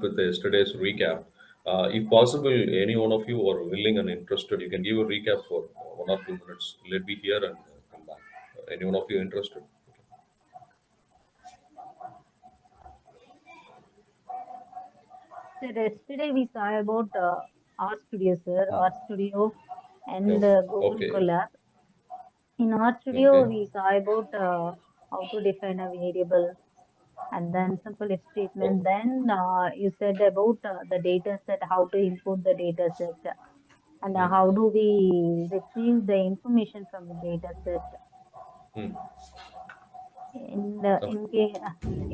with yesterday's recap. If possible, any one of you are willing and interested, you can give a recap for 1 or 2 minutes. Let me hear and come back. Any one of you interested? So yesterday we saw about Art Studio, sir, Art Studio and Google Okay. Colab. In Art Studio, Okay. we saw about how to define a variable and then simple if statement. Then you said about the data set, how to input the data set, and how do we retrieve the information from the data set. In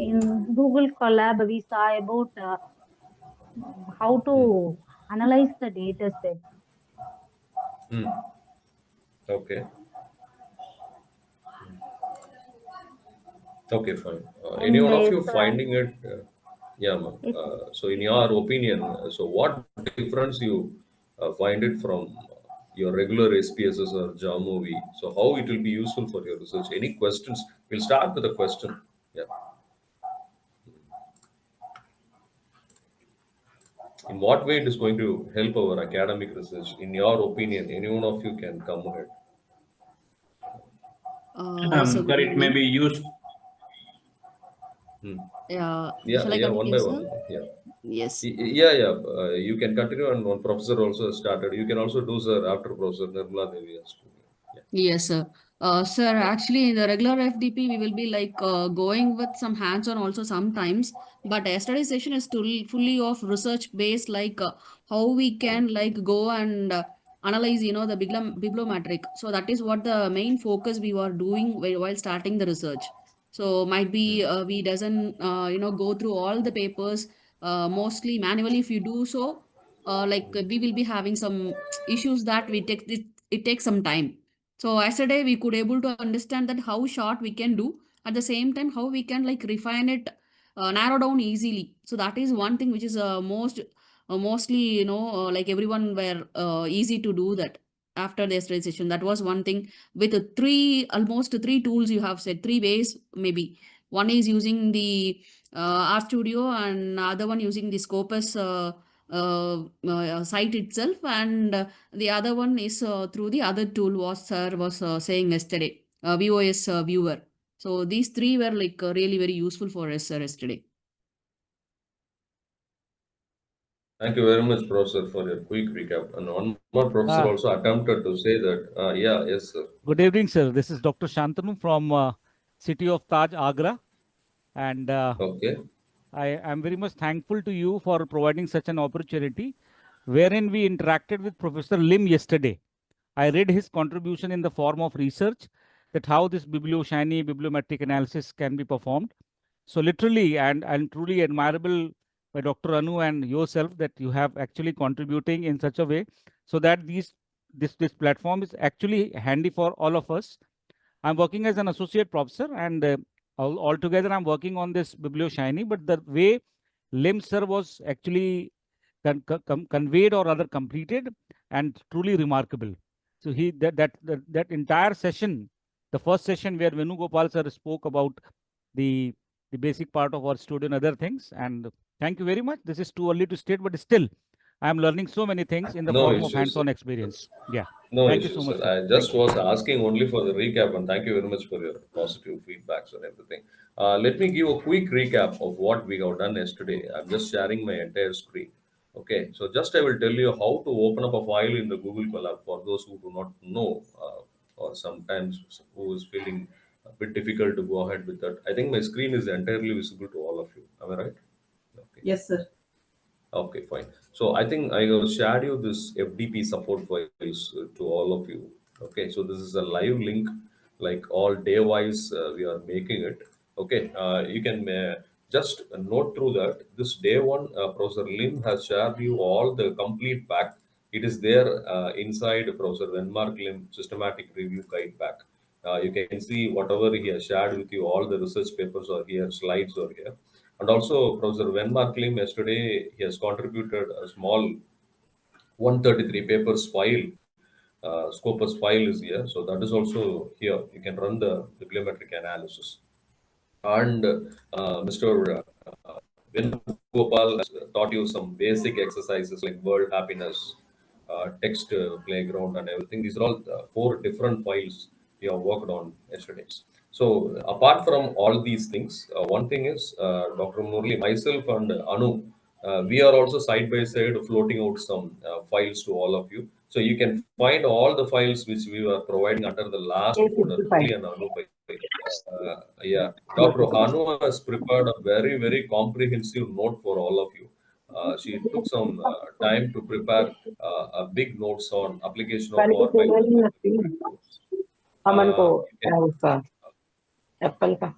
in Google Colab, we saw about how to analyze the data set. Okay. Okay, fine. Any And one of if you finding it? Yeah, ma'am. if So, in your opinion, so what difference you find it from your regular SPSS or JAMOV? So, how it will be useful for your research? Any questions? We'll start with a question. Yeah. In what way it is going to help our academic research? In your opinion, any one of you can come ahead. So good Sir, it may evening. be used. Yeah, Yeah, shall I yeah, one by continue, one. sir? Yeah. Yes. Yeah, yeah. You can continue, and one professor also started. You can also do, sir, after Professor Nirmala Devi has to. Yeah. Yes, sir. Sir, actually, in the regular FDP, we will be like going with some hands-on also sometimes. But yesterday's session is fully of research-based, like how we can like go and analyze, the bibliometric. So that is what the main focus we were doing while starting the research. So might be we doesn't, go through all the papers mostly manually. If you do so, we will be having some issues that it takes some time. So yesterday we could able to understand that how short we can do, at the same time how we can like refine it, narrow down easily. So that is one thing which is mostly like everyone were easy to do that after the yesterday's session. That was one thing with almost three tools you have said, three ways maybe. One is using the R Studio, and other one using the Scopus site itself, and the other one is through the other tool was sir was saying yesterday, VOS viewer. So these three were like really very useful for us yesterday. Thank you very much, Professor, for your quick recap. And one more professor also attempted to say that. Yeah, yes, sir. Good evening, sir. This is Dr. Shantanu from city of Taj, Agra. And Okay. I am very much thankful to you for providing such an opportunity wherein we interacted with Professor Lim yesterday. I read his contribution in the form of research that how this bibliometric analysis can be performed. So literally and truly admirable by Dr. Anu and yourself that you have actually contributing in such a way so that this platform is actually handy for all of us. I'm working as an associate professor, and altogether I'm working on this BiblioShiny, but the way Lim sir was actually conveyed or rather completed and truly remarkable. So that entire session, the first session where Venugopal sir spoke about the basic part of our studio and other things. And thank you very much. This is too early to state, but still, I am learning so many things in the No form issues, of hands-on sir. experience. Yeah. No Thank you issues, so much, sir. sir. I just was asking only for the recap, and thank you very much for your positive feedbacks and everything. Let me give a quick recap of what we have done yesterday. I'm just sharing my entire screen. Okay, so just I will tell you how to open up a file in the Google Colab for those who do not know, or sometimes who is feeling a bit difficult to go ahead with that. I think my screen is entirely visible to all of you. Am I right? Okay. Yes, sir. Okay, fine. So I think I will share you this FDP support files to all of you. Okay, so this is a live link, like all day wise we are making it. Okay, you can just note through that this day one, Professor Lim has shared you all the complete pack. It is there inside Professor Venmark Lim systematic review guide pack. You can see whatever he has shared with you, all the research papers are here, slides are here. And also, Professor Venmark Lim yesterday, he has contributed a small 133 papers file. Scopus file is here. So that is also here. You can run the bibliometric analysis. And Mr. Venugopal has taught you some basic exercises like world happiness, text playground, and everything. These are all four different files we have worked on yesterday. So, apart from all these things, one thing is Dr. Murli, myself, and Anu, we are also side by side floating out some files to all of you. So, you can find all the files which we were providing under the last folder, Murli and Anu. Yeah, Dr. Hanu has prepared a very, very comprehensive note for all of you. She took some time to prepare a big notes on application of गाड़ी की our तेल Python. वाली लगती है अमन को You can उसका Apple का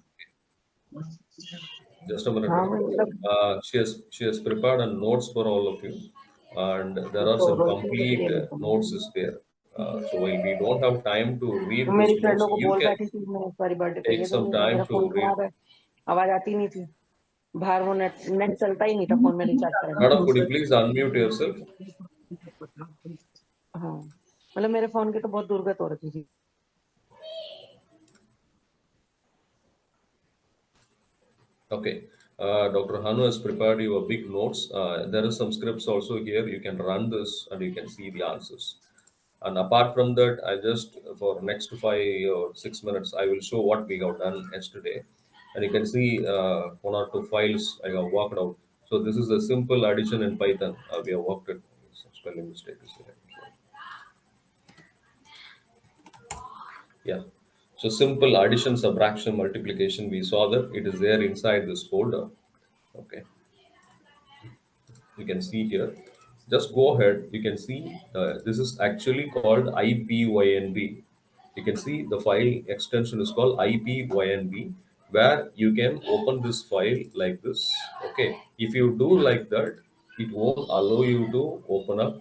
just a minute, हाँ madam. मतलब She has prepared a notes for all of you, and there are उसको some रोशनी को complete तेल notes is there. So while we don't have time to वो read मेरी this notes, फ्रेंडों को you बोल can बैठी थी मैं इस बारी बर्थडे पे take ये some दूंगी मेरा time फोन to read. खराब है आवाज आती नहीं थी बाहर वो नेट नेट चलता ही नहीं था फोन में रिचार्ज Madam, could you करा please unmute yourself? हाँ मतलब मेरे फोन की तो बहुत दुर्गत हो रखी थी Okay. Dr. Hanu has prepared you a big notes. There is some scripts also here. You can run this and you can see the answers. And apart from that, I just for next 5 or 6 minutes, I will show what we have done yesterday. And you can see one or two files I have worked out. So this is a simple addition in Python. We have worked it. Some spelling mistake is there. Yeah. So simple addition, subtraction, multiplication. We saw that it is there inside this folder. Okay. You can see here. Just go ahead. You can see this is actually called IPYNB. You can see the file extension is called IPYNB, where you can open this file like this. Okay. If you do like that, it won't allow you to open up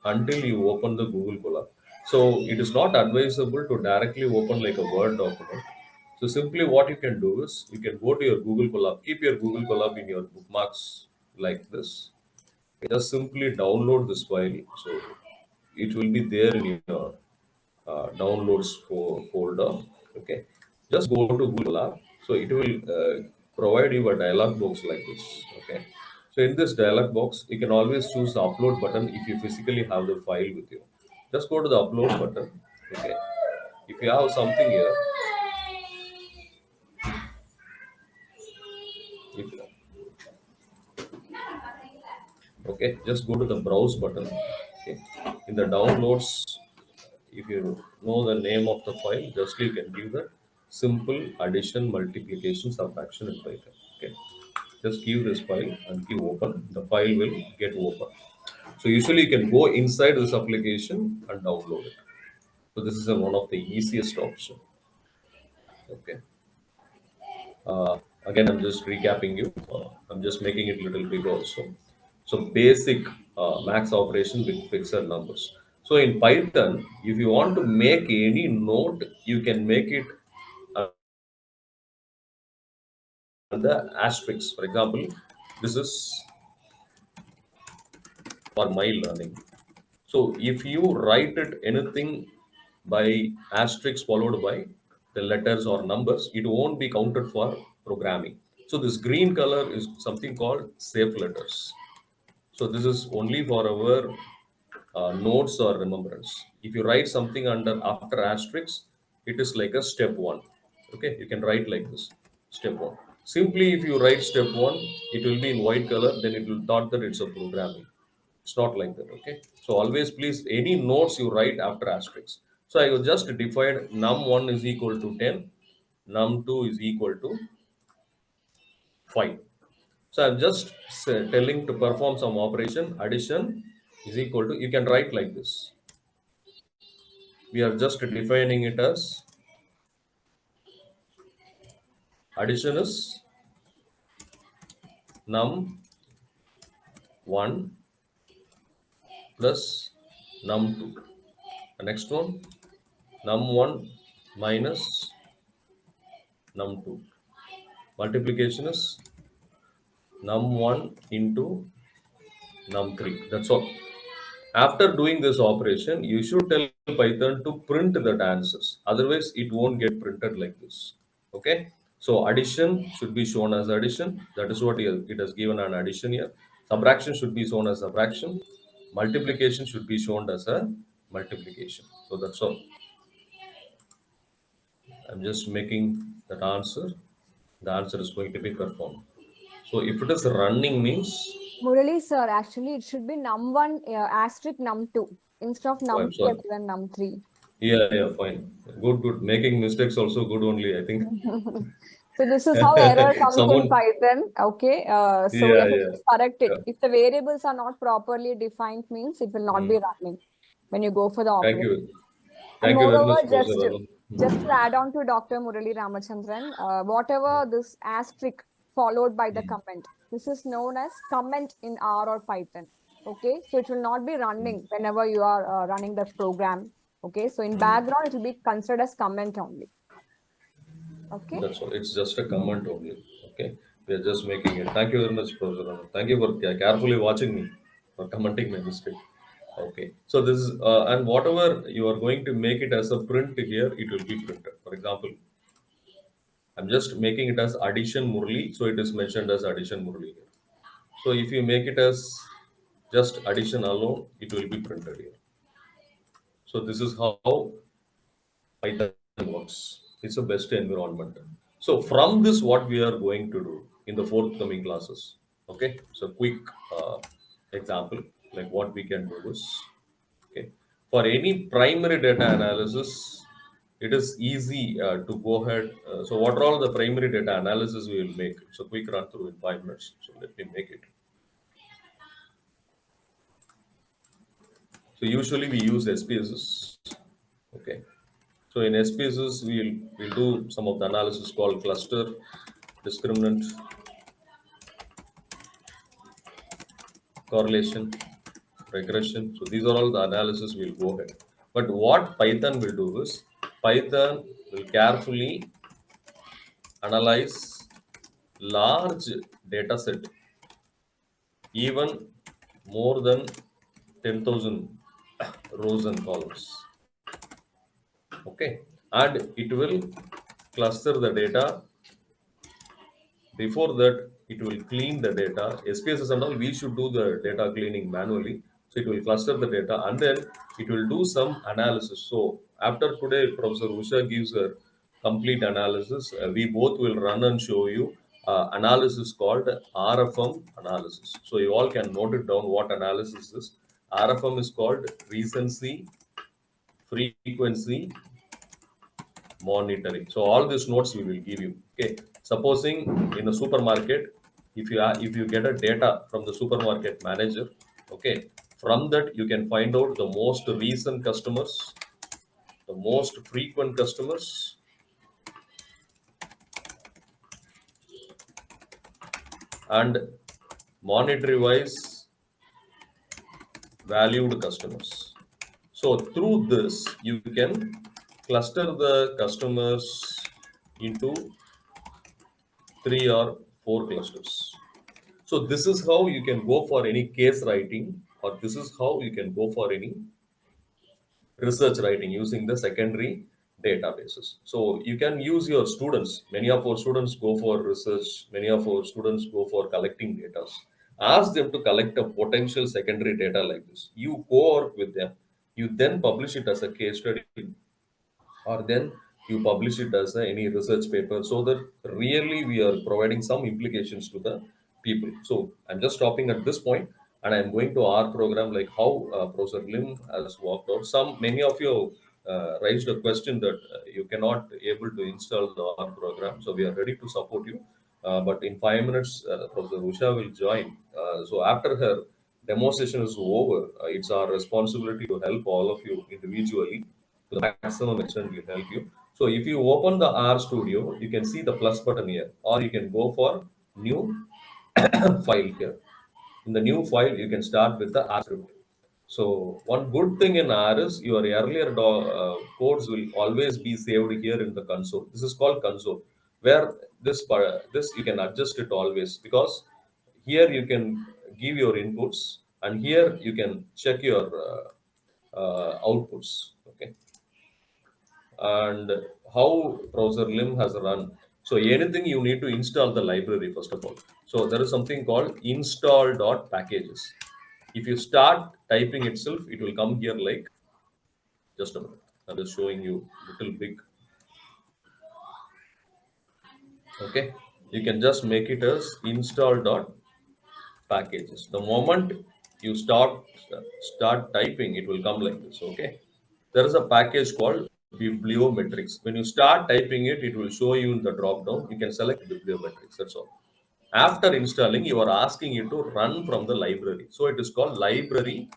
until you open the Google Colab. So it is not advisable to directly open like a Word document. So simply what you can do is you can go to your Google Colab, keep your Google Colab in your bookmarks like this. Just simply download this file. So it will be there in your downloads folder. Okay. Just go to Google App. So it will provide you a dialog box like this. Okay. So in this dialog box, you can always choose the upload button if you physically have the file with you. Just go to the upload button. Okay. If you have something here, if, okay, just go to the browse button. Okay. In the downloads, if you know the name of the file, just you can give the simple addition, multiplication, subtraction in Python. Okay, just give this file and give open. The file will get open. So usually you can go inside this application and download it. So this is one of the easiest option. Okay. Again, I'm just recapping you. I'm just making it a little big also. So basic max operation with fixed numbers. So in Python, if you want to make any node, you can make it the asterisk. For example, this is for my learning. So if you write it anything by asterisk followed by the letters or numbers, it won't be counted for programming. So this green color is something called safe letters. So this is only for our notes or remembrance. If you write something under after asterisk, it is like a step one. Okay, you can write like this, step one. Simply, if you write step one, it will be in white color. Then it will thought that it's a programming. It's not like that. Okay, so always please any notes you write after asterisk. So I will just define num1 is equal to 10, num2 is equal to 5. So I'm just telling to perform some operation. Addition is equal to, you can write like this. We are just defining it as addition is num1 plus num2. The next one, num1 minus num2. Multiplication is num1 into num3. That's all. After doing this operation, you should tell Python to print that answers. Otherwise, it won't get printed like this. Okay. So addition should be shown as addition. That is what it has given an addition here. Subtraction should be shown as subtraction. Multiplication should be shown as a multiplication. So that's all. I'm just making that answer. The answer is going to be performed. So if it is running means, Murali sir, actually it should be num1 asterisk num2 instead of oh, I'm num2 sorry. and num3. Yeah, fine. Good, good. Making mistakes also good only, I think. So this is how error comes in Someone, Python. Okay. So we yeah, have to yeah, just correct it. yeah. If the variables are not properly defined, means it will not be running when you go for the Thank operation. you. And Thank you very moreover, much, Professor Ranu. just to add on to Dr. Murali Ramachandran, whatever this asterisk followed by the comment, this is known as comment in R or Python. Okay, so it will not be running whenever you are running the program. Okay, so in background, it will be considered as comment only. Okay. That's all. It's just a comment only. Okay. We are just making it. Thank you very much, Professor Ranu. Thank you for carefully watching me for commenting my mistake. Okay. So this is, and whatever you are going to make it as a print here, it will be printed. For example, I'm just making it as addition Murli, so it is mentioned as addition Murli here. So if you make it as just addition alone, it will be printed here. So this is how Python works. It's the best environment. So from this, what we are going to do in the forthcoming classes. Okay, so quick example, like what we can do is, okay, for any primary data analysis, it is easy to go ahead. So what are all the primary data analysis we will make? So quick run through in 5 minutes. So let me make it. So usually we use SPSS. Okay. So in SPSS, we'll do some of the analysis called cluster, discriminant, correlation, regression. So these are all the analysis we'll go ahead. But what Python will do is, Python will carefully analyze large data set, even more than 10,000 rows and columns. Okay, and it will cluster the data. Before that, it will clean the data. SPSS and all, we should do the data cleaning manually. So it will cluster the data and then it will do some analysis. So after today, Professor Usha gives a complete analysis. We both will run and show you analysis called RFM analysis. So you all can note it down what analysis is. RFM is called recency, frequency, monitoring. So all these notes we will give you. Okay. Supposing in a supermarket, if you get a data from the supermarket manager, okay, from that you can find out the most recent customers, the most frequent customers, and monetary wise valued customers. So through this, you can cluster the customers into 3 or 4 clusters. So this is how you can go for any case writing, or this is how you can go for any research writing using the secondary databases. So you can use your students. Many of our students go for research. Many of our students go for collecting data. Ask them to collect a potential secondary data like this. You co-work with them. You then publish it as a case study, or then you publish it as any research paper, so that really we are providing some implications to the people. So I'm just stopping at this point and I'm going to our program, like how Professor Lim has worked out. Many of you raised a question that you cannot able to install the R program, so we are ready to support you. But in 5 minutes, Professor Usha will join. So after her demonstration is over, it's our responsibility to help all of you individually to the maximum extent will help you. So if you open the R Studio, you can see the plus button here, or you can go for new file here. In the new file, you can start with the R script. So one good thing in R is your earlier codes will always be saved here in the console. This is called console, where this you can adjust it always, because here you can give your inputs and here you can check your outputs. Okay, and how Professor Lim has run. So anything you need to install the library first of all. So there is something called install.packages. If you start typing itself, it will come here like, just a minute. I'm just showing you little big. Okay. You can just make it as install.packages. The moment you start typing, it will come like this. Okay. There is a package called Bibliometrics. When you start typing it, it will show you in the drop down. You can select Bibliometrics. That's all. After installing, you are asking it to run from the library. So it is called library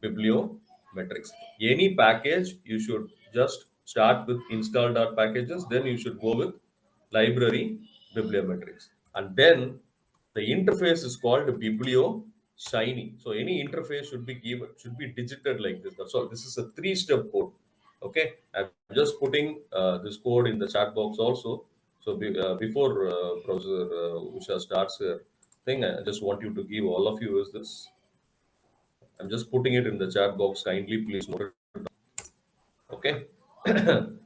bibliometrics. Any package, you should just start with install.packages, then you should go with library bibliometrics. And then the interface is called Biblio Shiny. So any interface should be digited like this. That's all. This is a three-step code. Okay, I'm just putting this code in the chat box also. So before Professor Usha starts her thing, I just want you to give all of you is this. I'm just putting it in the chat box. Kindly please note it. Okay.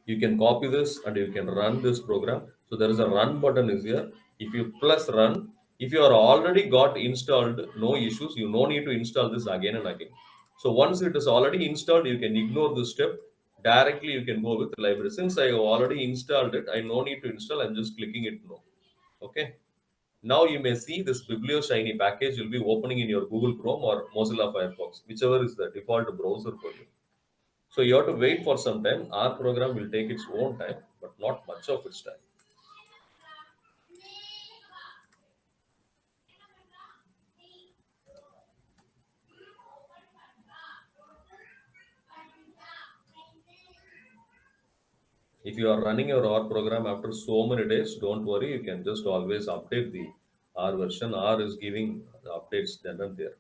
You can copy this and you can run this program. So there is a run button is here. If you plus run, if you are already got installed, no issues. You no need to install this again and again. So once it is already installed, you can ignore this step. Directly you can go with the library. Since I have already installed it, I no need to install. I'm just clicking it no. Okay. Now you may see this Biblio Shiny package will be opening in your Google Chrome or Mozilla Firefox, whichever is the default browser for you. So you have to wait for some time. Our program will take its own time, but not much of its time. If you are running your R program after so many days, don't worry. You can just always update the R version. R is giving the updates then and there.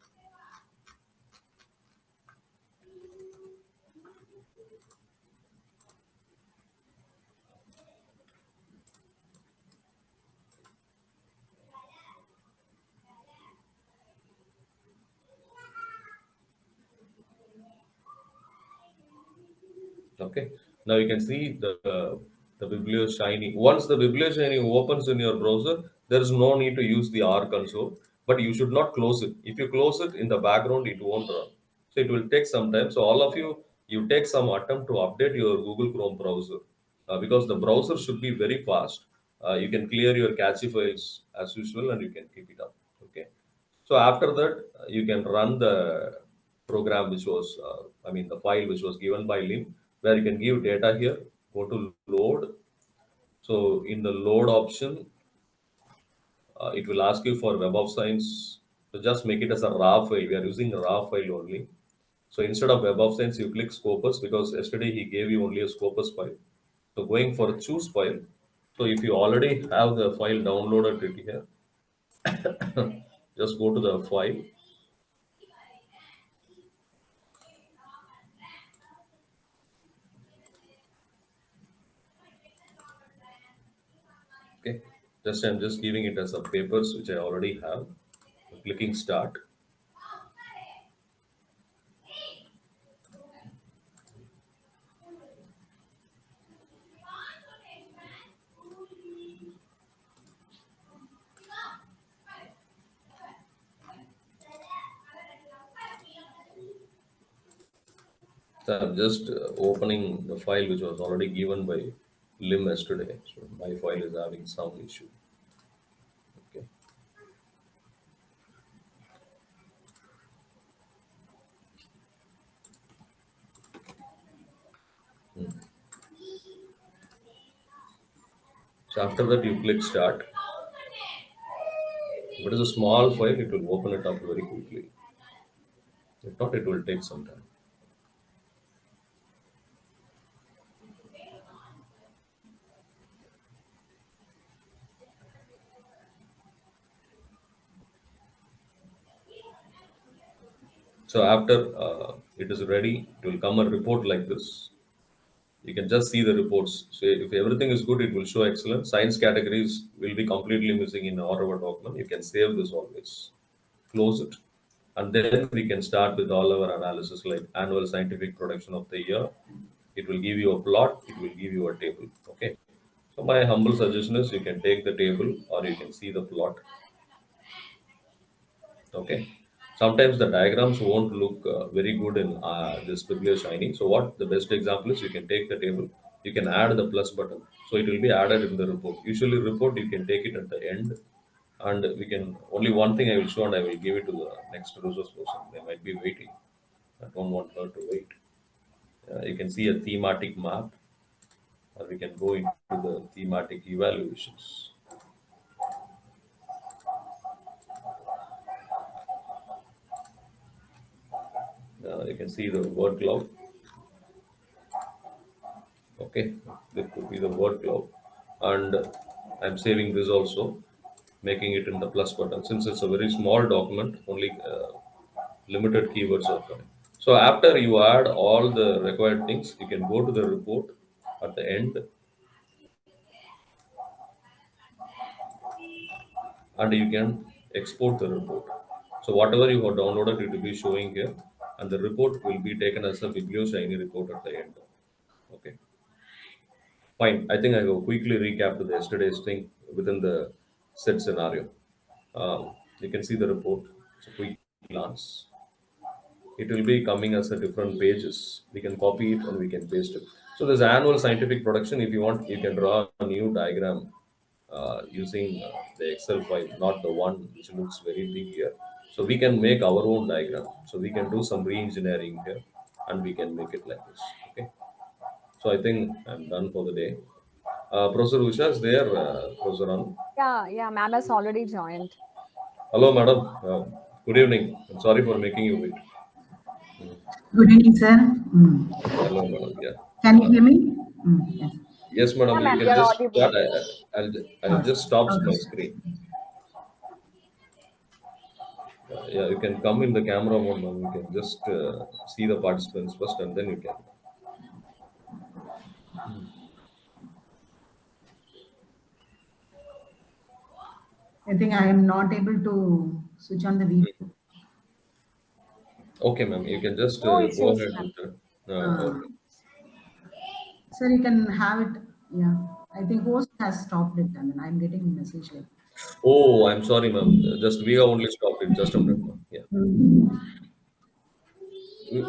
Okay. Now you can see the Biblio Shiny. Once the Biblio Shiny opens in your browser, there is no need to use the R console, but you should not close it. If you close it in the background, it won't run. So it will take some time. So all of you, you take some attempt to update your Google Chrome browser because the browser should be very fast. You can clear your cache files as usual and you can keep it up. Okay. So after that, you can run the program which was, the file which was given by Lim, where you can give data here, go to load. So in the load option, it will ask you for Web of Science. So just make it as a raw file. We are using a raw file only. So instead of Web of Science, you click Scopus because yesterday he gave you only a Scopus file. So going for choose file. So if you already have the file downloaded it here, just go to the file. Okay, just I'm just giving it as a papers which I already have. Clicking start. So I'm just opening the file which was already given by Lim yesterday. So my file is having some issue. Okay. So after that you click start. If it is a small file, it will open it up very quickly. If not, it will take some time. So after it is ready, it will come a report like this. You can just see the reports. So if everything is good, it will show excellent. Science categories will be completely missing in our document. You can save this always. Close it. And then we can start with all our analysis like annual scientific production of the year. It will give you a plot. It will give you a table. Okay. So my humble suggestion is you can take the table or you can see the plot. Okay. Sometimes the diagrams won't look very good in this Biblioshiny. So what the best example is, you can take the table, you can add the plus button. So it will be added in the report. Usually report, you can take it at the end, and we can, only one thing I will show and I will give it to the next resource person. They might be waiting. I don't want her to wait. You can see a thematic map, or we can go into the thematic evaluations. You can see the word cloud. Okay, this could be the word cloud, and I'm saving this also, making it in the plus button. Since it's a very small document, only limited keywords are coming. So after you add all the required things, you can go to the report at the end, and you can export the report. So whatever you have downloaded, it will be showing here, and the report will be taken as a Biblioshiny report at the end. Okay, fine. I think I will quickly recap to the yesterday's thing within the set scenario. You can see the report. It's a quick glance. It will be coming as a different pages. We can copy it and we can paste it. So there's annual scientific production. If you want, you can draw a new diagram using the Excel file, not the one which looks very big here. So we can make our own diagram. So we can do some re-engineering here and we can make it like this. Okay. So I think I'm done for the day. Professor Usha is there, Professor Anu. Yeah, ma'am has already joined. Hello, madam. Good evening. I'm sorry for making you wait. Good evening, sir. Hello, madam. Yeah. Can you hear me? Yes. Yes, Yeah, madam. You ma'am, can you're just audible. start. I'll Okay. just stop Okay, my sir. screen. Yeah, you can come in the camera mode, ma'am. You can just see the participants first, and then you can. I think I am not able to switch on the video. Okay, ma'am. You can just No go issues, ahead ma'am. with that. Uh, Okay. sir, you can have it. Yeah. I think host has stopped it. I mean, I'm getting a message like. Oh, I'm sorry, ma'am. Just we have only stopped it. Just a minute, ma'am. Yeah,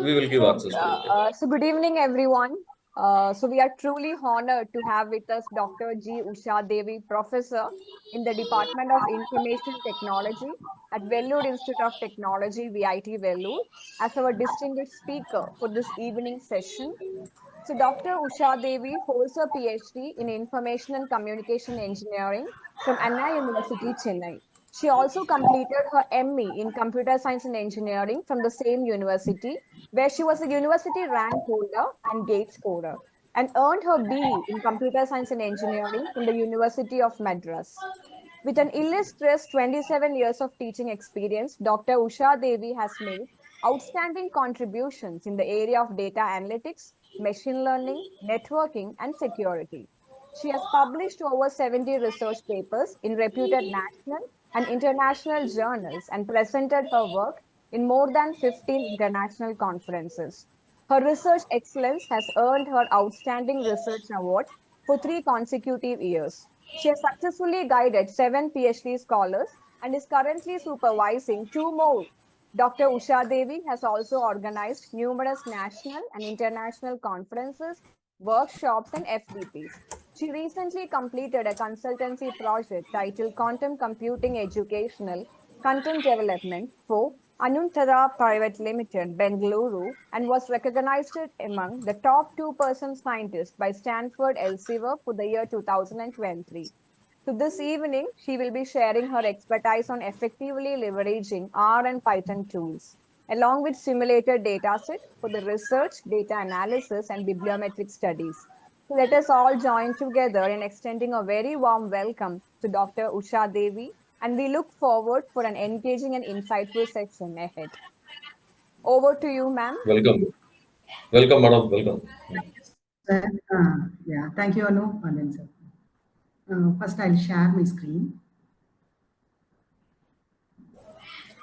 we will give access to it. Yeah. So good evening, everyone. So we are truly honored to have with us Dr. G. Usha Devi, Professor in the Department of Information Technology at Vellore Institute of Technology, VIT Vellore, as our distinguished speaker for this evening session. So Dr. Usha Devi holds a PhD in Information and Communication Engineering from Anna University, Chennai. She also completed her ME in Computer Science and Engineering from the same university, where she was a university rank holder and gate scorer, and earned her BE in Computer Science and Engineering from the University of Madras. With an illustrious 27 years of teaching experience, Dr. Usha Devi has made outstanding contributions in the area of data analytics, machine learning, networking, and security. She has published over 70 research papers in reputed national and international journals and presented her work in more than 15 international conferences. Her research excellence has earned her Outstanding Research Award for 3 consecutive years. She has successfully guided 7 PhD scholars and is currently supervising 2 more. Dr. Usha Devi has also organized numerous national and international conferences, workshops, and FDPs. She recently completed a consultancy project titled Quantum Computing Educational Content Development for Anuntara Private Limited, Bengaluru, and was recognized among the top 2% scientists by Stanford Elsevier for the year 2023. So this evening, she will be sharing her expertise on effectively leveraging R and Python tools, along with simulated dataset for the research, data analysis, and bibliometric studies. So let us all join together in extending a very warm welcome to Dr. Usha Devi, and we look forward for an engaging and insightful session ahead. Over to you, ma'am. Welcome, welcome, madam. Welcome. Sir, yeah. Thank you, Anu. And then, sir. First, I'll share my screen.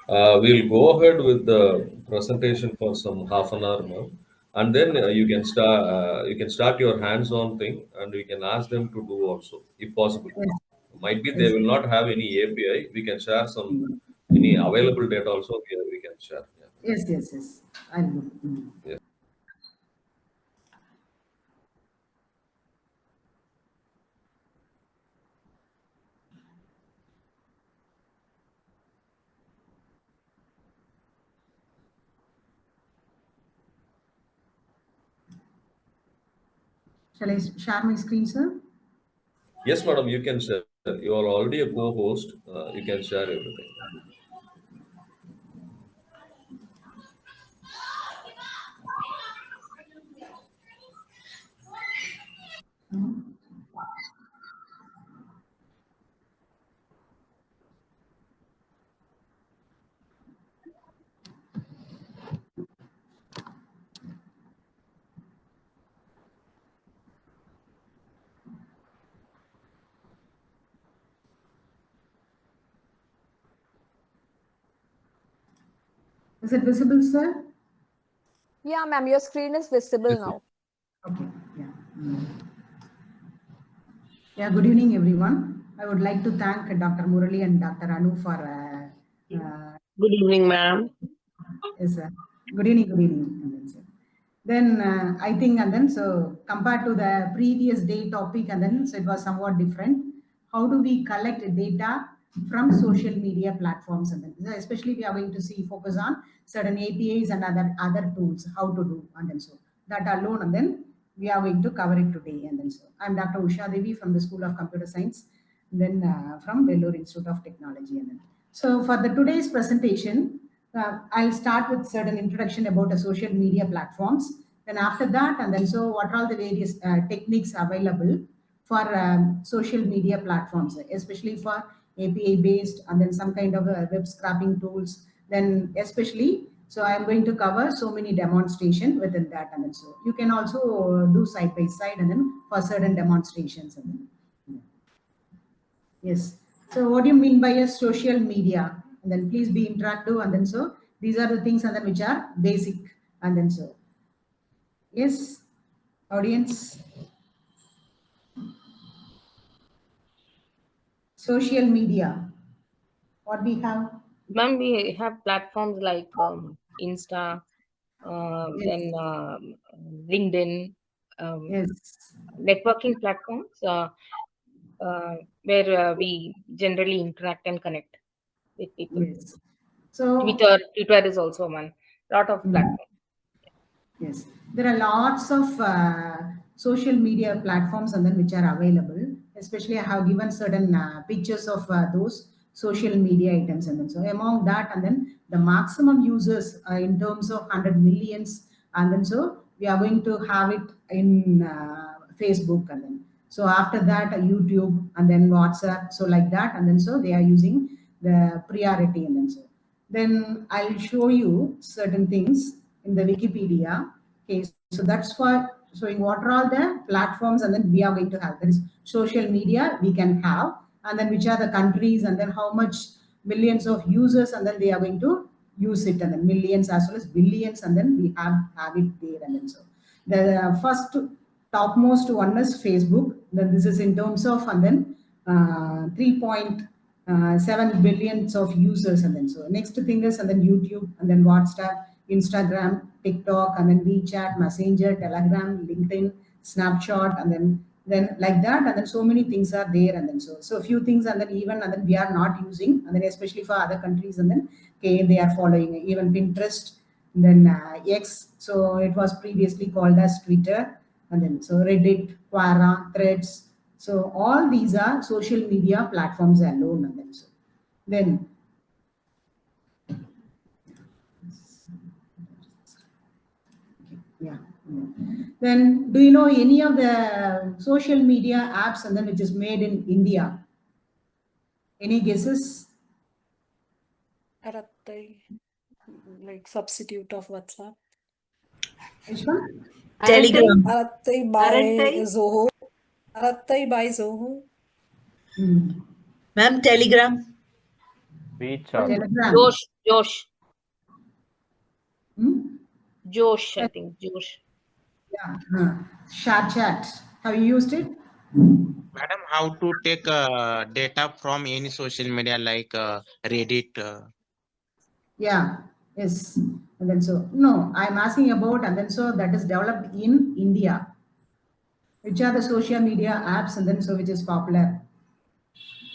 We'll go ahead with the presentation for some half an hour now. and then you can start your hands-on thing, and we can ask them to do also, if possible. Yes. Might be they Yes. will not have any API. We can share some any available data also. We can share. Yeah. Yes, yes, yes. I will. Yeah. Shall I share my screen, sir? Yes, madam. You can share. You are already a co-host. You can share everything. Is it visible, sir? Yeah, ma'am, your screen is visible Yes, now. Okay. Yeah. Yeah. Good evening, everyone. I would like to thank Dr. Murali and Dr. Anu for. Good evening, ma'am. Yes, sir. Good evening. Good evening. And then, sir. Then I think, and then so compared to the previous day topic, and then so it was somewhat different. How do we collect data from social media platforms, and then especially we are going to see focus on certain APIs and other tools, how to do, and then so that alone, and then we are going to cover it today. And then so I'm Dr. Usha Devi from the School of Computer Science, then from Vellore Institute of Technology. And then so for the today's presentation, I'll start with certain introduction about the social media platforms. Then after that, and then so what are all the various techniques available for social media platforms, especially for API based, and then some kind of web scraping tools. Then especially, so I'm going to cover so many demonstration within that, and then so you can also do side by side, and then for certain demonstrations. And then, yes. So what do you mean by a social media? And then please be interactive. And then so these are the things and then which are basic. And then so yes, audience. Social media. What we have? Ma'am, we have platforms like Insta, Yes. then LinkedIn, Yes. networking platforms where we generally interact and connect with people. Yes. So Twitter is also one. Lot of platforms. yes, there are lots of social media platforms and then which are available. Especially, I have given certain pictures of those social media items, and then so among that, and then the maximum users in terms of 100 millions, and then so we are going to have it in Facebook, and then so after that YouTube, and then WhatsApp. So like that, and then so they are using the priority, and then so then I'll show you certain things in the Wikipedia. Okay, so that's for showing what are all the platforms, and then we are going to have. There is social media we can have, and then which are the countries, and then how much millions of users, and then they are going to use it, and then millions as well as billions, and then we have it there, and then so the first topmost one is Facebook. Then this is in terms of, and then 3.7 billions of users, and then so next thing is, and then YouTube, and then WhatsApp, Instagram, TikTok, and then WeChat, Messenger, Telegram, LinkedIn, Snapchat, and then like that, and then so many things are there, and then so a few things, and then even, and then we are not using, and then especially for other countries, and then okay, they are following even Pinterest, then X, so it was previously called as Twitter, and then so Reddit, Quora, Threads. So all these are social media platforms alone, and then so then yeah. Then do you know any of the social media apps and then which is made in India? Any guesses? Arattai, like substitute of WhatsApp. Which one? Telegram. Arattai by Zoho. Arattai by Zoho. Ma'am, Telegram. Telegram. Josh. Hmm? Josh, I think. Josh. Yeah. Share chat. Have you used it? Madam, how to take data from any social media like Reddit? Yeah. Yes. And then so no, I'm asking about and then so that is developed in India. Which are the social media apps and then so which is popular,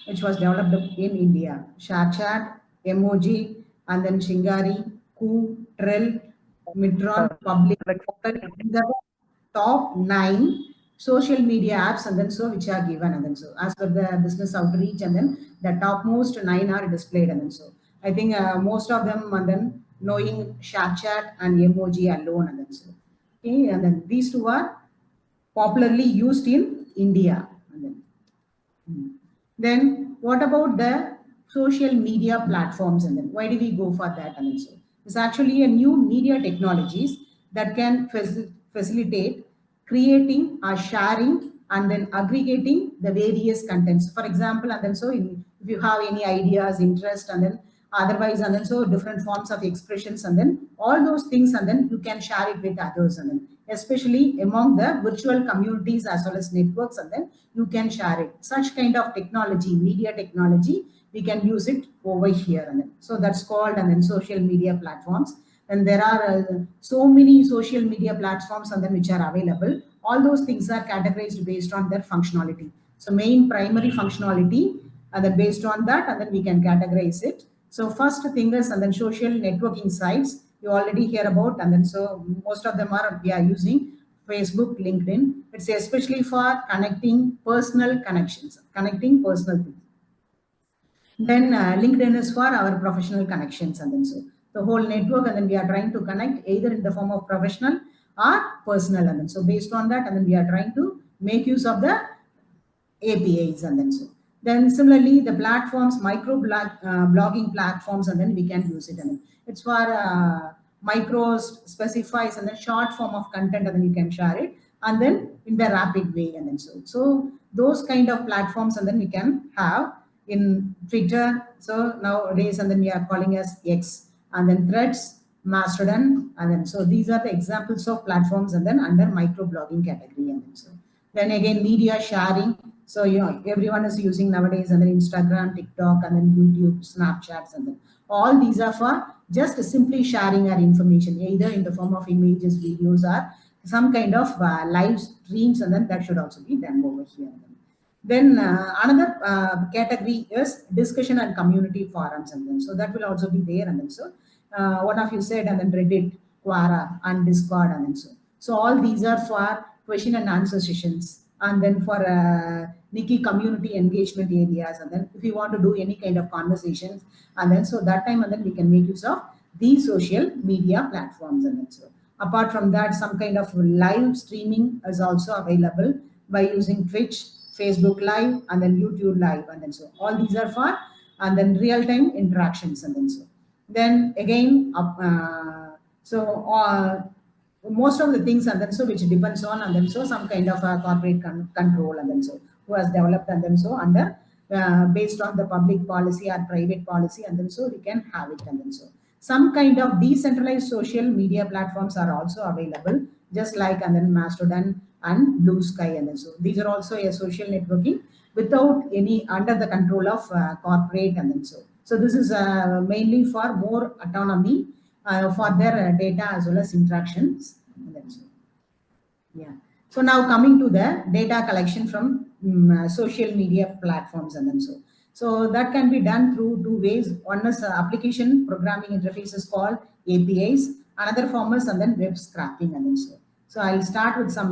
which was developed in India. ShareChat, Emoji, and then Shingari, Koo, Trell, Mitron, Public, Portal. These are the top 9 social media apps and then so which are given and then so as per the business outreach and then the topmost 9 are displayed and then so I think most of them and then knowing ShareChat and Emoji alone and then so okay and then these two are popularly used in India. And then what about the social media platforms and then why do we go for that? And so it's actually a new media technologies that can facilitate creating or sharing and then aggregating the various contents. For example, and then so if you have any ideas, interest, and then otherwise, and then so different forms of expressions, and then all those things, and then you can share it with others, and then especially among the virtual communities as well as networks, and then you can share it. Such kind of technology, media technology, we can use it over here, and then so that's called and then social media platforms. And there are so many social media platforms and then which are available. All those things are categorized based on their functionality. So main primary functionality, and then based on that, and then we can categorize it. So first thing is, and then social networking sites, you already hear about, and then so most of them are we are using Facebook, LinkedIn. It's especially for connecting personal connections, connecting personal things. Then LinkedIn is for our professional connections, and then so the whole network, and then we are trying to connect either in the form of professional or personal, and then so based on that, and then we are trying to make use of the APIs, and then so. Then similarly, the platforms, blogging platforms, and then we can use it. And it's for micros specifies and then short form of content, and then you can share it, and then in the rapid way, and then so. So those kind of platforms, and then we can have in Twitter. So nowadays, and then we are calling as X, and then Threads, Mastodon, and then so these are the examples of platforms, and then under microblogging category, and then so. Then again, media sharing. So, everyone is using nowadays and then Instagram, TikTok, and then YouTube, Snapchats, and then all these are for just simply sharing our information, either in the form of images, videos, or some kind of live streams, and then that should also be done over here. Then another category is discussion and community forums, and then so that will also be there, and then so one of you said, and then Reddit, Quora, and Discord, and then so. So all these are for question and answer sessions, and then for Nikki community engagement areas, and then if you want to do any kind of conversations, and then so that time, and then we can make use of these social media platforms, and then so. Apart from that, some kind of live streaming is also available by using Twitch, Facebook Live, and then YouTube Live, and then so all these are for and then real-time interactions, and then so. Then again, most of the things, and then so which depends on, and then so some kind of corporate control, and then so who has developed, and then so under based on the public policy or private policy, and then so we can have it, and then so some kind of decentralized social media platforms are also available, just like and then Mastodon and Blue Sky, and then so these are also a social networking without any under the control of corporate, and then so. So this is mainly for more autonomy for their data as well as interactions. And then so. Yeah. So now coming to the data collection from social media platforms, and then so. So that can be done through two ways. One is application programming interfaces called APIs. Another form is and then web scraping, and then so. So I'll start with some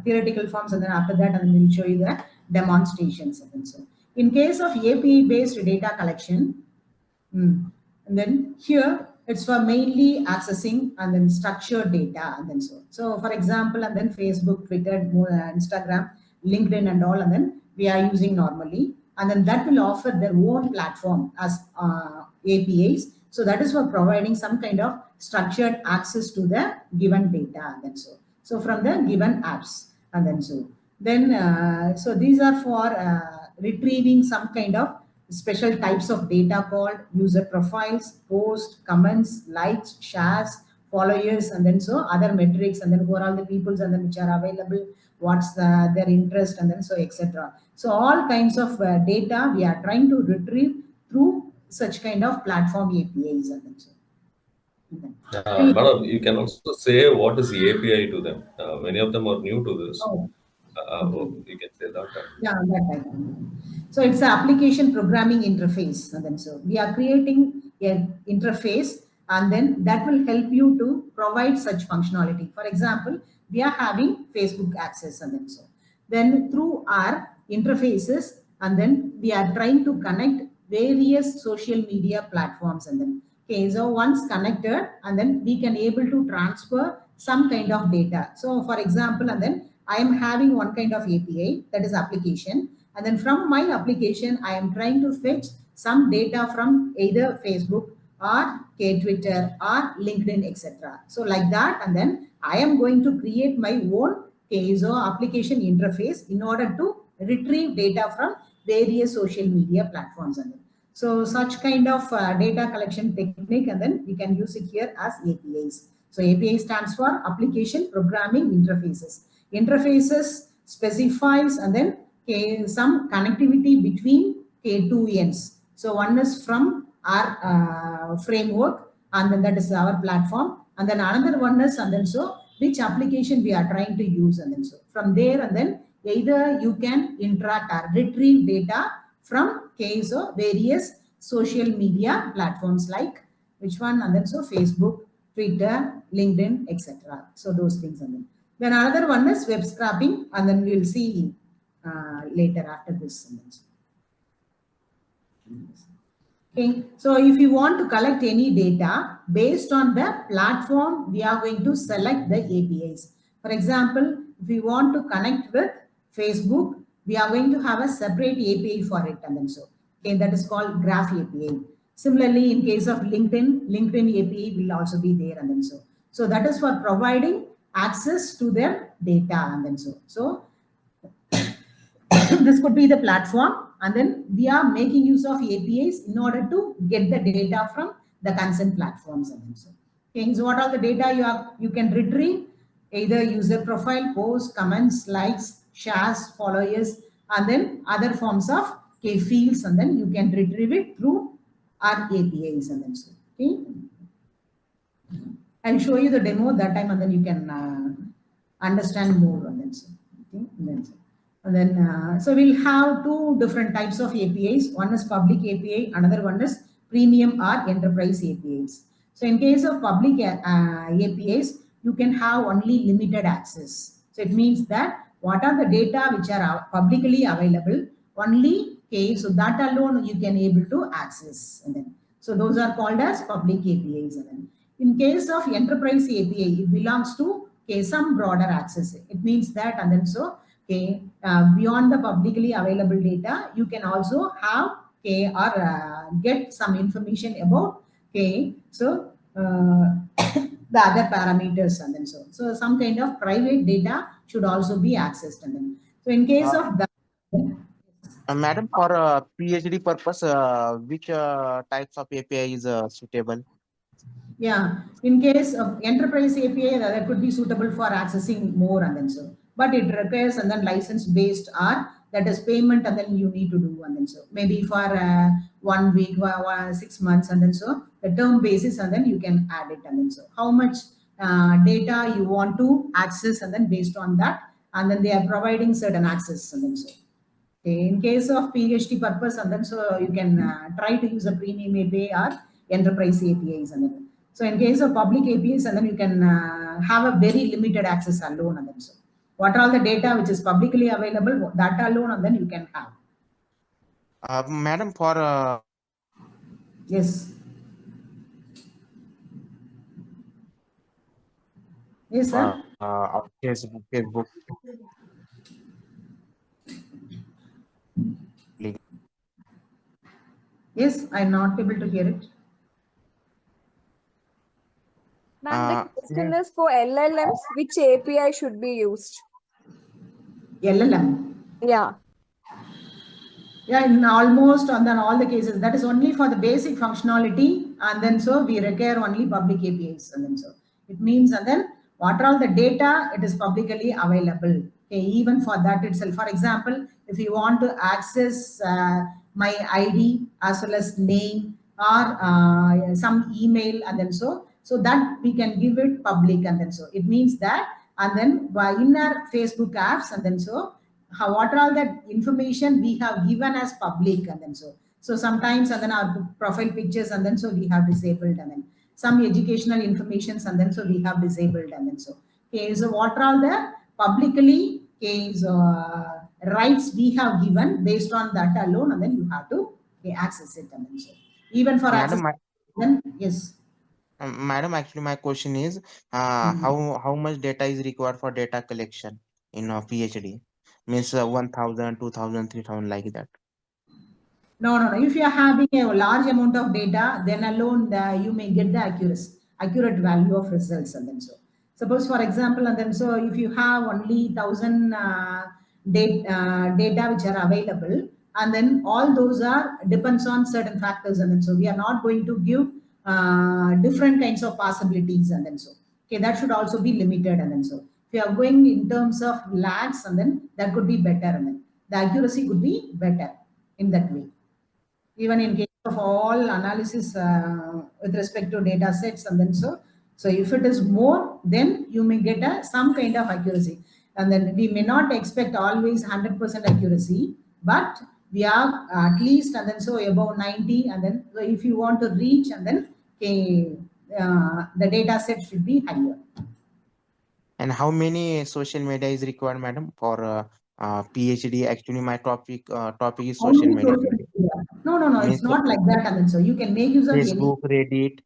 theoretical forms, and then after that, and then we'll show you the demonstrations, and then so. In case of API-based data collection, and then here it's for mainly accessing and then structured data, and then so. So for example, and then Facebook, Twitter, Instagram, LinkedIn, and all, and then we are using normally, and then that will offer their own platform as APIs. So that is for providing some kind of structured access to the given data, and then so. So from the given apps, and then so. Then so these are for retrieving some kind of special types of data called user profiles, posts, comments, likes, shares, followers, and then so other metrics, and then who are all the peoples, and then which are available, what's their interest, and then so etc. So all kinds of data we are trying to retrieve through such kind of platform APIs, and then so. Madam, you can also say what is the API to them. Many of them are new to this. Oh, okay. You can say that. Yeah, that I can. So it's an application programming interface, and then so we are creating an interface, and then that will help you to provide such functionality. For example, we are having Facebook access, and then so then through our interfaces, and then we are trying to connect various social media platforms, and then okay, so once connected, and then we can able to transfer some kind of data. So for example, and then I am having one kind of API, that is application, and then from my application I am trying to fetch some data from either Facebook or Twitter or LinkedIn, etc. So like that, and then I am going to create my own so application interface in order to retrieve data from various social media platforms. And then so such kind of data collection technique, and then we can use it here as APIs. So API stands for application programming interfaces. Interfaces specifies, and then some connectivity between two ends. So one is from our framework, and then that is our platform, and then another one is, and then so which application we are trying to use, and then so from there, and then either you can interact or retrieve data from so various social media platforms like which one, and then so Facebook, Twitter, LinkedIn, etc. So those things, and then another one is web scraping, and then we will see later after this. Okay, so if you want to collect any data based on the platform, we are going to select the APIs. For example, if we want to connect with Facebook, we are going to have a separate API for it, and then so okay, that is called Graph API. Similarly, in case of LinkedIn API will also be there, and then so that is for providing access to their data, and then so this could be the platform, and then we are making use of APIs in order to get the data from the concerned platforms, and then so okay, so what are the data you can retrieve? Either user profile, posts, comments, likes, shares, followers, and then other forms of fields, and then you can retrieve it through our APIs, and then so okay. I'll show you the demo that time, and then you can understand more, and then so okay, and then so we'll have two different types of APIs. One is public API, another one is premium or enterprise APIs. So in case of public APIs, you can have only limited access. So it means that what are the data which are publicly available, only so that alone you can able to access, and then so those are called as public APIs. And then in case of enterprise API, it belongs to some broader access. It means that, and then so beyond the publicly available data, you can also have or get some information about so the other parameters, and then so some kind of private data should also be accessed, and then so in case of that. Madam, for PhD purpose, which types of API is suitable? Yeah, in case of enterprise API, that could be suitable for accessing more, and then so, but it requires and then license based, or that is payment, and then you need to do, and then so maybe for 1 week, 6 months, and then so the term basis, and then you can add it, and then so how much data you want to access, and then based on that, and then they are providing certain access, and then so. Okay, in case of PhD purpose, and then so you can try to use a premium API or enterprise APIs, and then so in case of public APIs, and then you can have a very limited access alone, and then so what are all the data which is publicly available, that alone, and then you can have. Madam, for yes, yes, sir. Facebook. Yes, I'm not able to hear it. Ma'am, the question is for LLMs, which API should be used? LLM. Yeah. Yeah, in almost on all the cases, that is only for the basic functionality, and then so we require only public APIs, and then so It means, and then what are all the data, it is publicly available. Okay, even for that itself. For example, if you want to access my ID as well as name or some email, and then so that we can give it public, and then so it means that, and then by in our Facebook apps, and then what are all that information we have given as public, and then so sometimes, and then our profile pictures, and then so we have disabled, and then some educational informations, and then so we have disabled, and then okay, so what are all the publicly, okay, so rights we have given based on that alone, and then you have to, okay, access it, and then even for access, Madam, then yes. Madam, actually, my question is, how much data is required for data collection in a PhD? Means 1,000, 2,000, 3,000, like that. No. If you are having a large amount of data, then alone you may get the accurate value of results, and then suppose, for example, and then if you have only 1,000 data which are available, and then all those are depends on certain factors, and then we are not going to give different kinds of possibilities, and then okay, that should also be limited, and then if you are going in terms of lakhs, and then that could be better, and then the accuracy could be better in that way. Even in case of all analysis with respect to data sets, and then so if it is more, then you may get some kind of accuracy, and then we may not expect always 100% accuracy, but we are at least, and then above 90, and then if you want to reach, and then okay, the data set should be higher. And how many social media is required, madam, for PhD? Actually, my topic is social media. No, it's not like that, and then you can make use of Facebook, Reddit,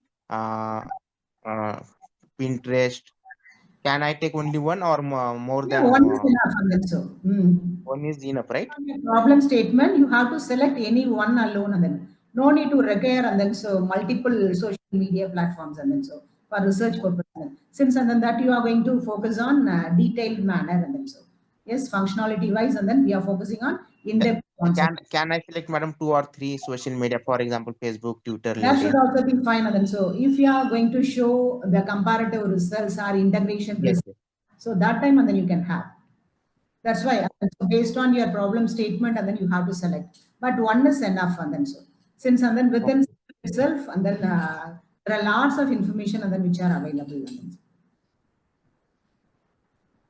Pinterest. Can I take only one or more than one is enough, and then one is enough, right? Problem statement, you have to select any one alone, and then no need to require, and then multiple social media platforms, and then for research purpose. Since and then that you are going to focus on detailed manner, and then yes, functionality wise, and then we are focusing on in-depth concept. Can I select, madam, 2 or 3 social media, for example, Facebook, Twitter, That should LinkedIn? also be fine, and then if you are going to show the comparative results or integration results, so that time, and then you can have. That's why, based on your problem statement, and then you have to select. But one is enough, and then since and then within itself, and then there are lots of information, and then which are available.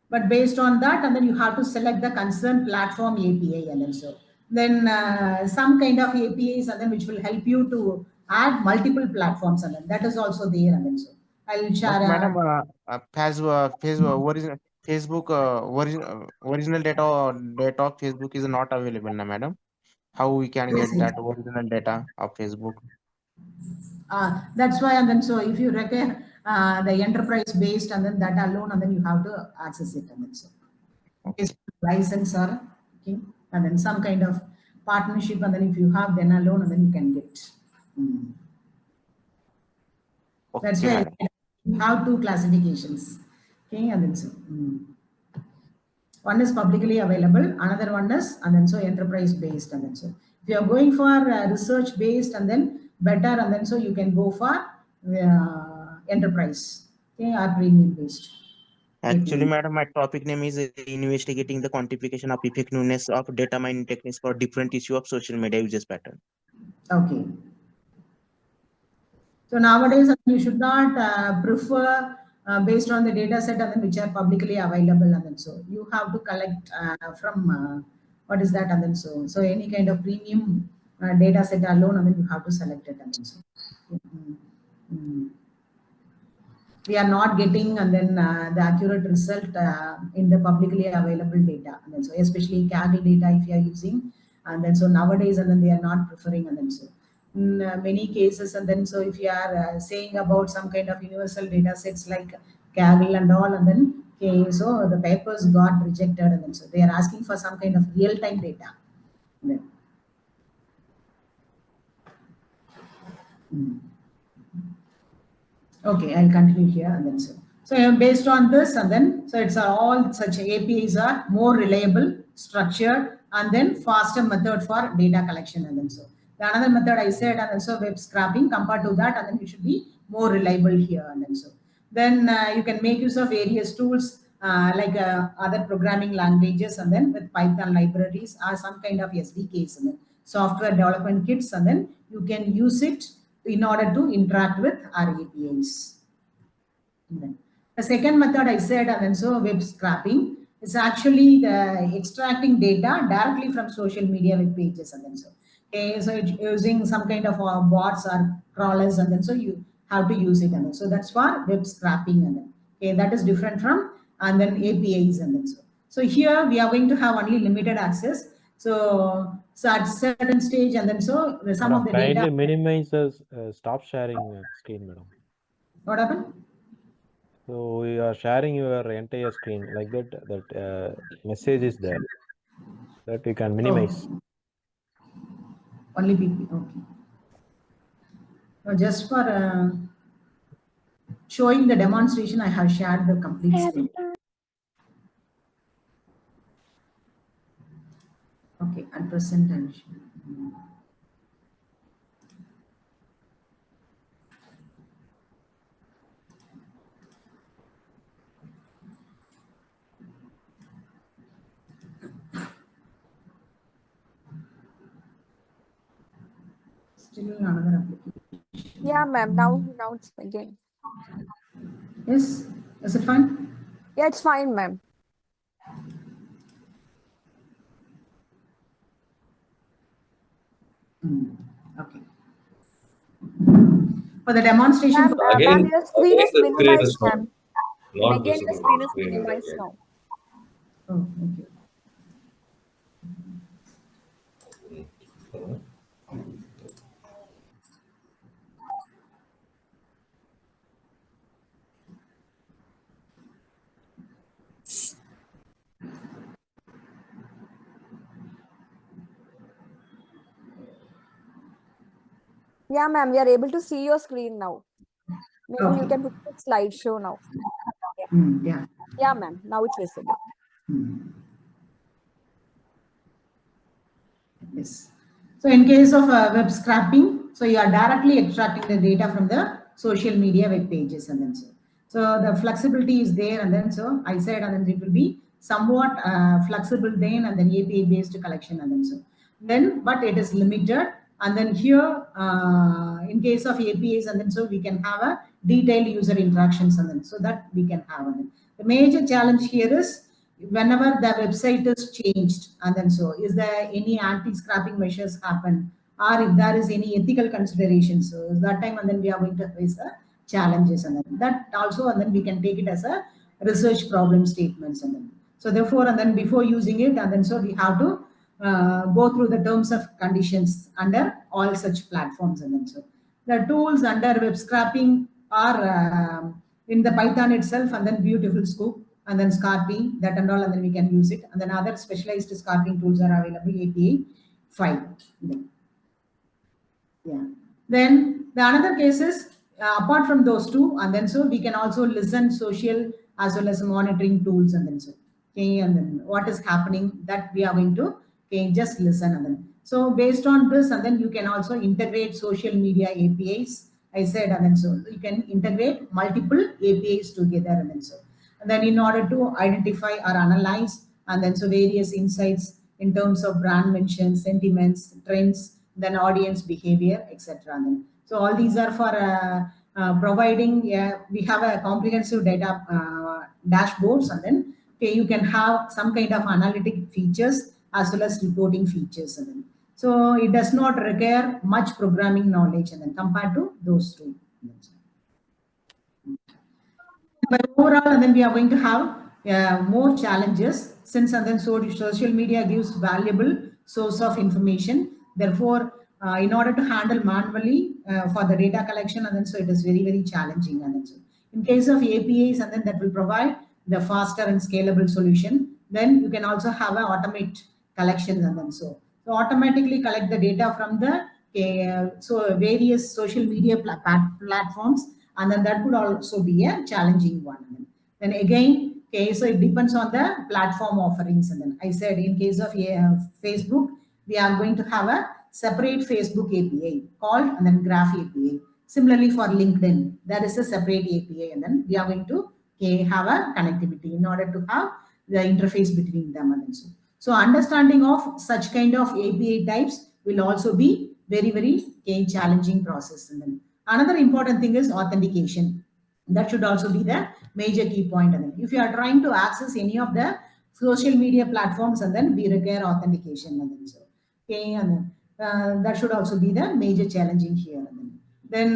But based on that, and then you have to select the concerned platform API, and then some kind of APIs, and then which will help you to add multiple platforms, and then that is also there, and then I'll share. But madam, Facebook original data of Facebook is not available, na madam? How we can get that original data of Facebook? That's why, and then if you require the enterprise based, and then that alone, and then you have to access it, and then it's license, or okay, and then some kind of partnership, and then if you have, then alone, and then you can get. That's why you have 2 classifications. Okay, and then one is publicly available, another one is, and then enterprise based, and then if you are going for research based, and then better, and then you can go for enterprise, okay, or premium based. Actually, madam, my topic name is investigating the quantification of effectiveness of data mining techniques for different issue of social media users pattern. Okay. So nowadays you should not prefer based on the data set, and then which are publicly available, and then you have to collect from what is that, and then so any kind of premium data set alone, and then you have to select it, and then we are not getting, and then the accurate result in the publicly available data, and then especially Kaggle data if you are using, and then nowadays, and then they are not preferring, and then in many cases, and then if you are saying about some kind of universal data sets like Kaggle and all, and then okay, so the papers got rejected, and then they are asking for some kind of real-time data. Okay, I'll continue here, and then so based on this, and then it's all such APIs are more reliable, structured, and then faster method for data collection, and then the another method I said, and then web scraping, compared to that, and then it should be more reliable here, and then Then you can make use of various tools like other programming languages, and then with Python libraries or some kind of SDKs and then software development kits, and then you can use it in order to interact with our APIs. The second method I said, and then so web scraping is actually the extracting data directly from social media web pages, and then so. Okay, so using some kind of bots or crawlers, and then so you have to use it, and then so that's for web scraping, and then okay, that is different from and then APIs, and then so. So here we are going to have only limited access. So at certain stage, and then so some of the kindly data. minimize stop sharing screen, madam. What happened? So we are sharing your entire screen like that. That message is there. That we can minimize. Oh. Only PP. Okay. Just for showing the demonstration, I have shared the complete screen. Okay, at present and still another application. Yeah, ma'am. Now it's again. Yes, is it fine? Yeah, it's fine, ma'am. Okay. For the demonstration. Again, Ma'am, your screen is the screen minimized, is not, ma'am. not Again, your visible. screen is Screen minimized again. now. Oh, okay. Yeah, ma'am. We are able to see your screen now. Maybe you can put the slideshow now. Yeah. Yeah, ma'am. Now it's visible. Yes. So in case of web scraping, so you are directly extracting the data from the social media web pages, and then so the flexibility is there, and then so I said, and then it will be somewhat flexible then, and then API based collection, and then but it is limited, and then here in case of APIs, and then so we can have a detailed user interactions, and then so that we can have. And then the major challenge here is whenever the website is changed, and then so is there any anti-scrapping measures happen, or if there is any ethical considerations, so that time, and then we are going to face the challenges, and then that also, and then we can take it as a research problem statements, and then so therefore, and then before using it, and then so we have to go through the terms of conditions under all such platforms, and then so the tools under web scraping are in the Python itself, and then beautiful scoop, and then scarping, that and all, and then we can use it, and then other specialized scarping tools are available, API 5. Yeah. Then the another case is apart from those two, and then so we can also listen social as well as monitoring tools, and then so okay, and then what is happening that we are going to just listen, and then so based on this, and then you can also integrate social media APIs. I said, and then so you can integrate multiple APIs together, and then in order to identify or analyze, and then so various insights in terms of brand mentions, sentiments, trends, then audience behavior, etc. So all these are for providing. We have a comprehensive data dashboards, and then okay, you can have some kind of analytic features as well as reporting features, and then so it does not require much programming knowledge, and then compared to those two. But overall, and then we are going to have more challenges, since and then so social media gives valuable source of information. Therefore, in order to handle manually for the data collection, and then so it is very, very challenging. And then so in case of APIs, and then that will provide the faster and scalable solution. Then you can also have an automate collections, and then so automatically collect the data from the so various social media platforms, and then that could also be a challenging one. Then again, okay, so it depends on the platform offerings, and then I said in case of Facebook, we are going to have a separate Facebook API called and then Graph API. Similarly, for LinkedIn, there is a separate API, and then we are going to have a connectivity in order to have the interface between them. And so understanding of such kind of API types will also be very, very challenging process. And then another important thing is authentication. That should also be the major key point. And then if you are trying to access any of the social media platforms, and then we require authentication. And then and then, that should also be the major challenging here. Then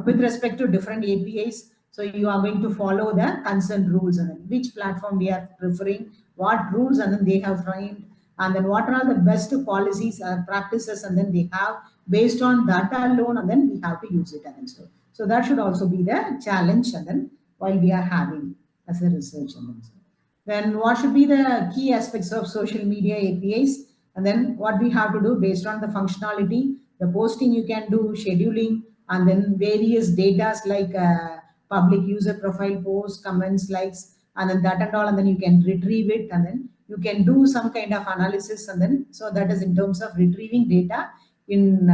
with respect to different APIs, so you are going to follow the consent rules, and then which platform we are preferring, what rules and then they have framed, and then what are the best policies and practices, and then they have based on that alone, and then we have to use it. And so that should also be the challenge, and then while we are having as a research. Then what should be the key aspects of social media APIs, and then what we have to do based on the functionality, the posting you can do, scheduling, and then various data like public user profile posts, comments, likes, and then that and all, and then you can retrieve it, and then you can do some kind of analysis, and then so that is in terms of retrieving data in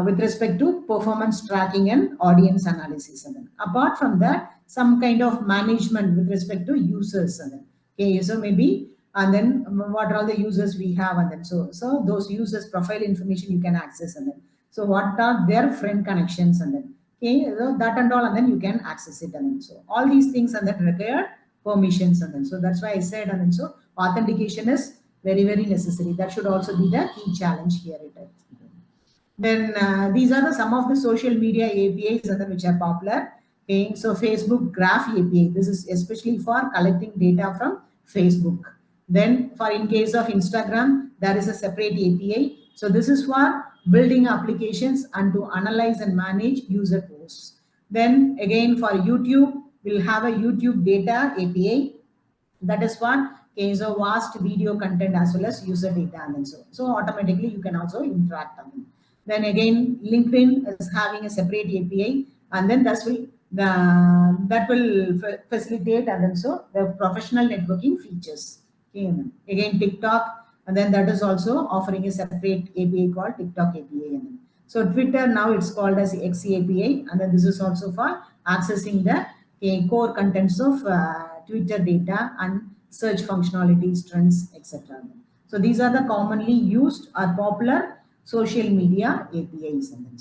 with respect to performance tracking and audience analysis. And then apart from that, some kind of management with respect to users. And then so maybe, and then what are all the users we have, and then so those users profile information you can access, and then so what are their friend connections, and then so that and all, and then you can access it. And then so all these things and then require permissions. And then so that's why I said, and then so authentication is very, very necessary. That should also be the key challenge here. Then these are some of the social media APIs and then which are popular. So Facebook Graph API, this is especially for collecting data from Facebook. Then for in case of Instagram, there is a separate API. So this is for building applications and to analyze and manage user posts. Then again for YouTube, we'll have a YouTube data API. That is what so vast video content as well as user data, and so automatically you can also interact on them. Then again, LinkedIn is having a separate API, and then that will facilitate and then so the professional networking features. Again, TikTok, and then that is also offering a separate API called TikTok API. So Twitter now it's called as X API, and then this is also for accessing the core contents of Twitter data and search functionalities, trends, etc. So these are the commonly used or popular social media APIs. And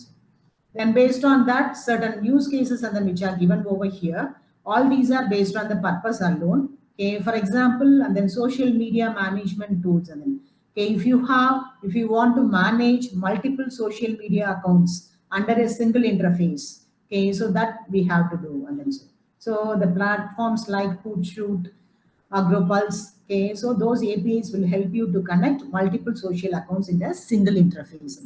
then based on that, certain use cases and then which are given over here, all these are based on the purpose alone. For example, and then social media management tools. And then if you want to manage multiple social media accounts under a single interface, so that we have to do. And then so the platforms like Hootsuite, Agropulse, so those APIs will help you to connect multiple social accounts in a single interface.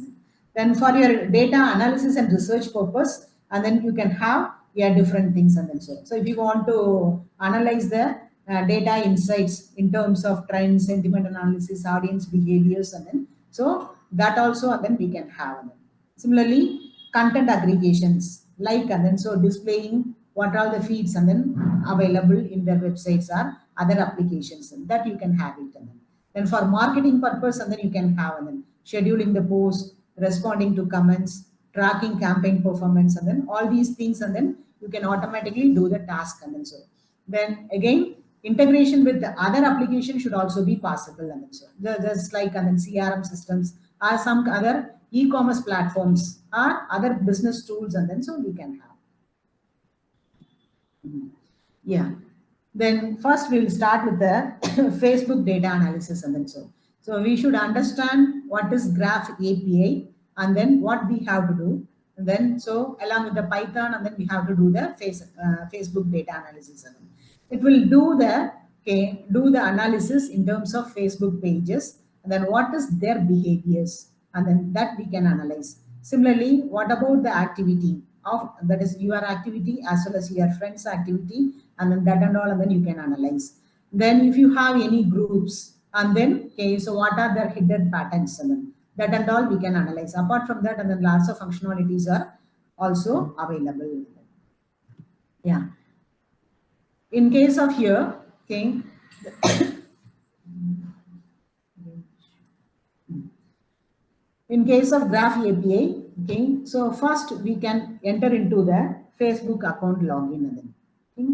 Then for your data analysis and research purpose, and then you can have different things. And then so if you want to analyze the data insights in terms of trends, sentiment analysis, audience behaviors, and then so that also, and then we can have. Similarly, content aggregations like, and then so displaying what all the feeds and then available in their websites or other applications, and that you can have it. And then for marketing purpose, and then you can have, and then scheduling the post, responding to comments, tracking campaign performance, and then all these things, and then you can automatically do the task. And then so then again, integration with the other application should also be possible. And then so just like, and then CRM systems or some other e-commerce platforms or other business tools, and then so we can have. Yeah. Then first we'll start with the Facebook data analysis, and then so we should understand what is Graph API and then what we have to do. And then so along with the Python, and then we have to do the Facebook data analysis. And it will do the analysis in terms of Facebook pages, and then what is their behaviors, and then that we can analyze. Similarly, what about the activity of, that is your activity as well as your friend's activity, and then that and all, and then you can analyze. Then if you have any groups, and then so what are their hidden patterns, and then that and all we can analyze. Apart from that, and then lots of functionalities are also available. Yeah. In case of here, In case of Graph API, okay, so first we can enter into the Facebook account login. And then, okay,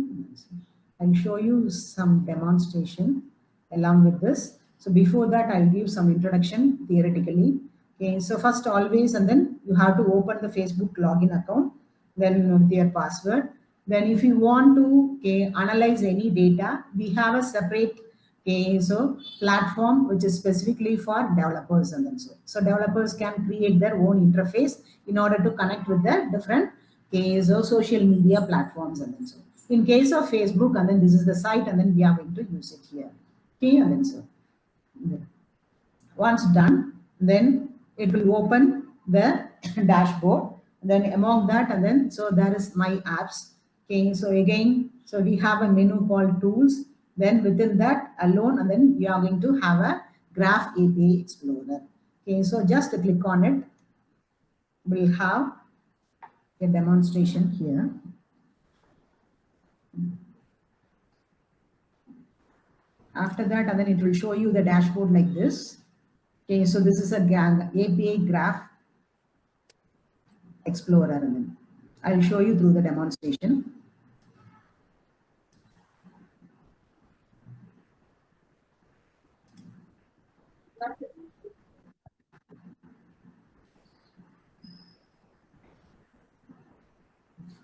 I'll show you some demonstration along with this. So before that, I'll give some introduction theoretically. Okay, so first always, and then you have to open the Facebook login account, then their password. Then if you want to, okay, analyze any data, we have a separate, okay, so platform which is specifically for developers. And then so developers can create their own interface in order to connect with the different, okay, so social media platforms. And then so in case of Facebook, and then this is the site, and then we are going to use it here. Okay, and then so once done, then it will open the dashboard. Then among that, and then so there is my apps. Okay, so again, so we have a menu called tools. Then within that alone, and then we are going to have a Graph API Explorer. Okay, so just click on it. We'll have a demonstration here. After that, and then it will show you the dashboard like this. Okay, so this is a API Graph Explorer. And then I'll show you through the demonstration.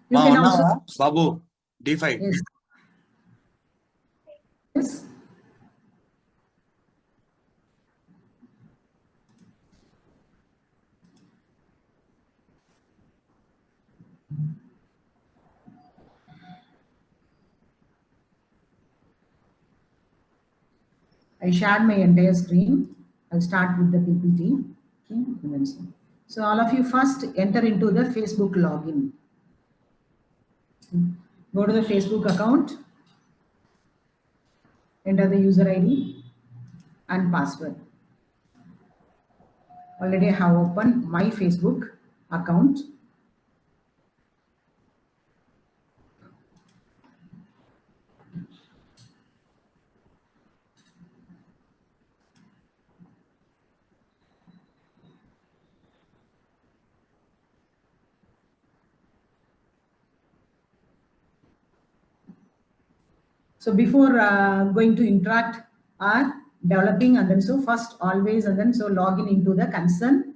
You can also Babu, D5. Yes. Yes. I shared my entire screen. I'll start with the PPT. Okay. So all of you first enter into the Facebook login. Go to the Facebook account, enter the user ID and password. Already I have opened my Facebook account. So before going to interact or developing, and then so first always, and then so login into the concerned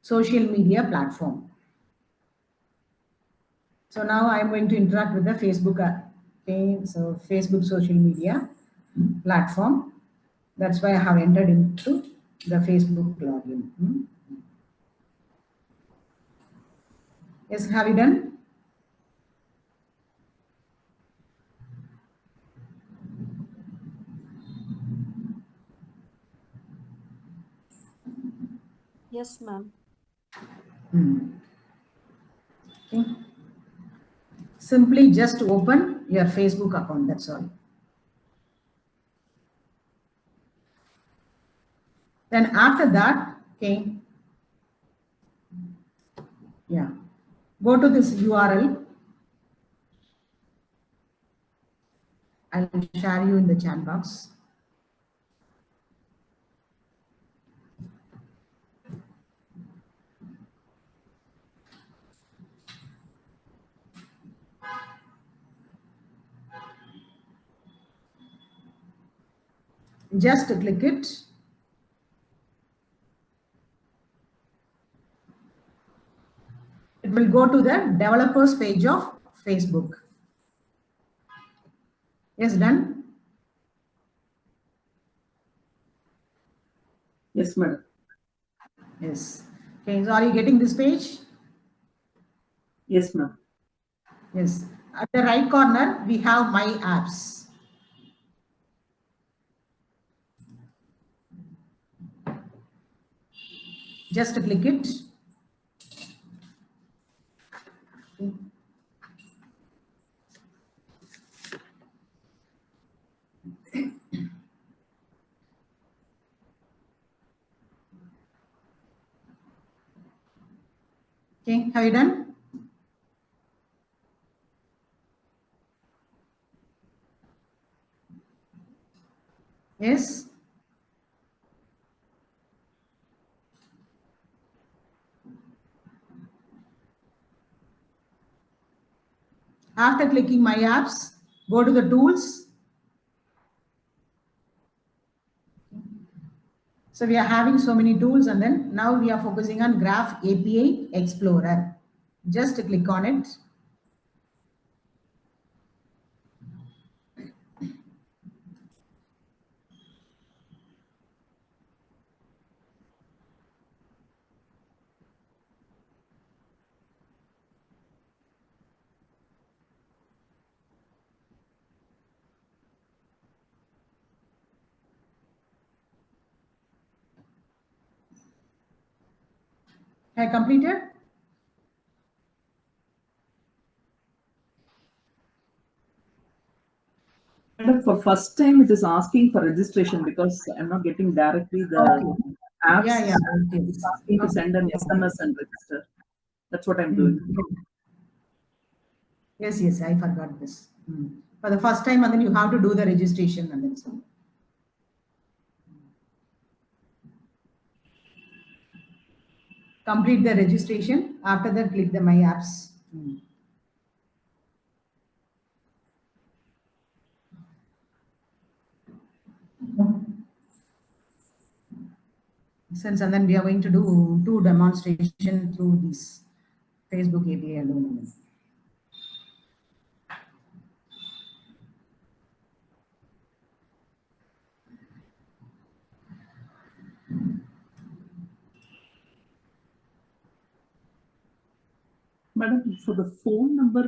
social media platform. So now I'm going to interact with the Facebook. Okay, so Facebook social media platform. That's why I have entered into the Facebook login. Yes, have you done? Yes, ma'am. Okay. Simply just open your Facebook account, that's all. Then after that, okay, yeah, go to this URL. I'll share you in the chat box. Just click it. It will go to the developers page of Facebook. Yes, done? Yes, madam. Yes. Okay, so are you getting this page? Yes, ma'am. Yes. At the right corner, we have My Apps. Just click it. Okay, have you done? Yes. After clicking My Apps, go to the tools. So we are having so many tools, and then now we are focusing on Graph API Explorer. Just click on it. I completed. Madam, for first time, it is asking for registration because I'm not getting directly the apps. Yeah. Okay. It's asking to send an SMS and register. That's what I'm doing. Yes, I forgot this. For the first time, and then you have to do the registration, and then so. Complete the registration. After that, click the My Apps. Since and then we are going to do 2 demonstration through this Facebook API alone. Madam, for the phone number,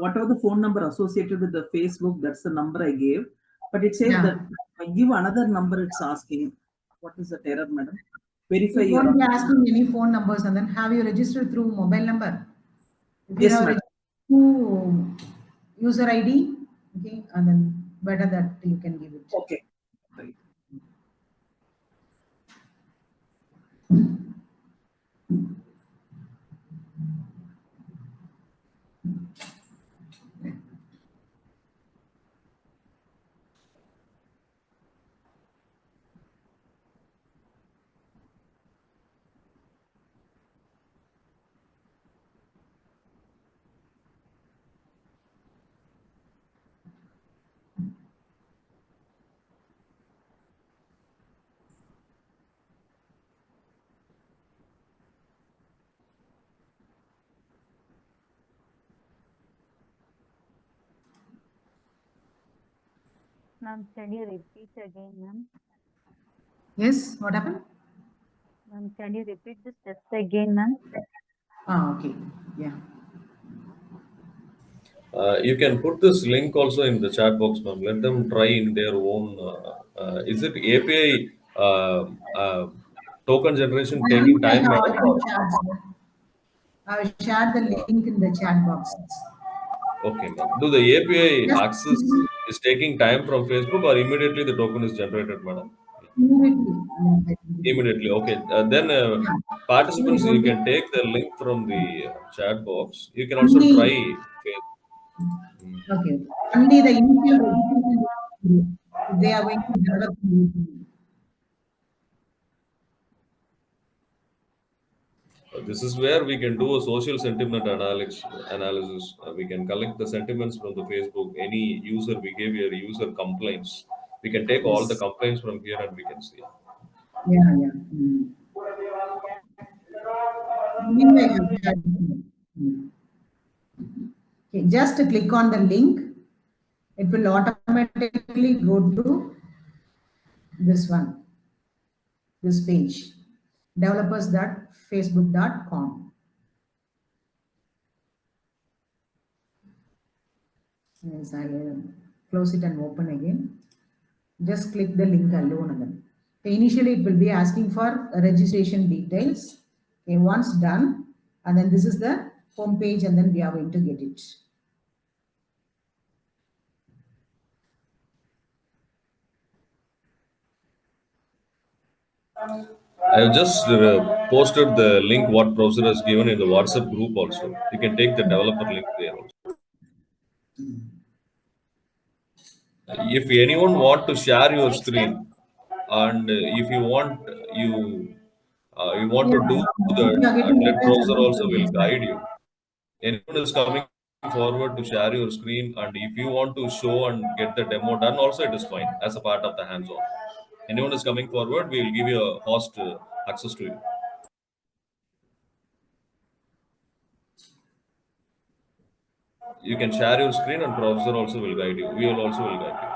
whatever the phone number associated with the Facebook, that's the number I gave. But it says that I give another number, it's asking. What is the error, madam? Verify It your. won't be asking any phone numbers, and then have you registered through mobile number? If you Yes, have madam. through user ID, okay, and then better that you can give it. Okay. Right. Ma'am, can you repeat again, ma'am? Yes, what happened? Ma'am, can you repeat this test again, ma'am? Okay, yeah. You can put this link also in the chat box, ma'am. Let them try in their own. Is it API token generation The taking link I time, have madam? already shared, sir. I will share the link in the chat box. Okay, ma'am. Do the API access is taking time from Facebook or immediately the token is generated, madam? Immediately. Immediately. Okay. Then participants, It you would be can take the link from the chat box. You can also try only. Facebook. Okay. Only the initial registration, if they are going to develop. This is where we can do a social sentiment analysis. We can collect the sentiments from the Facebook, any user behavior, user complaints. We can take all the Yes. complaints from here and we can see. Yeah. Link I have shared. Okay, just click on the link. It will automatically go to this one, this page, developers.facebook.com. Yes, I will close it and open again. Just click the link alone again. Okay, initially, it will be asking for registration details. Okay, once done, and then this is the home page, and then we are going to get it. I have just posted the link what browser has given in the WhatsApp group also. You can take the developer link there also. If anyone want to share your screen and if you want you want to do Yeah, that, we are getting let errors browser and also also will this one. guide you. Anyone is coming forward to share your screen, and if you want to show and get the demo done, also it is fine as a part of the hands-on. Anyone is coming forward, we will give you a host access to you. You can share your screen, and professor also will guide you. We will also will guide you.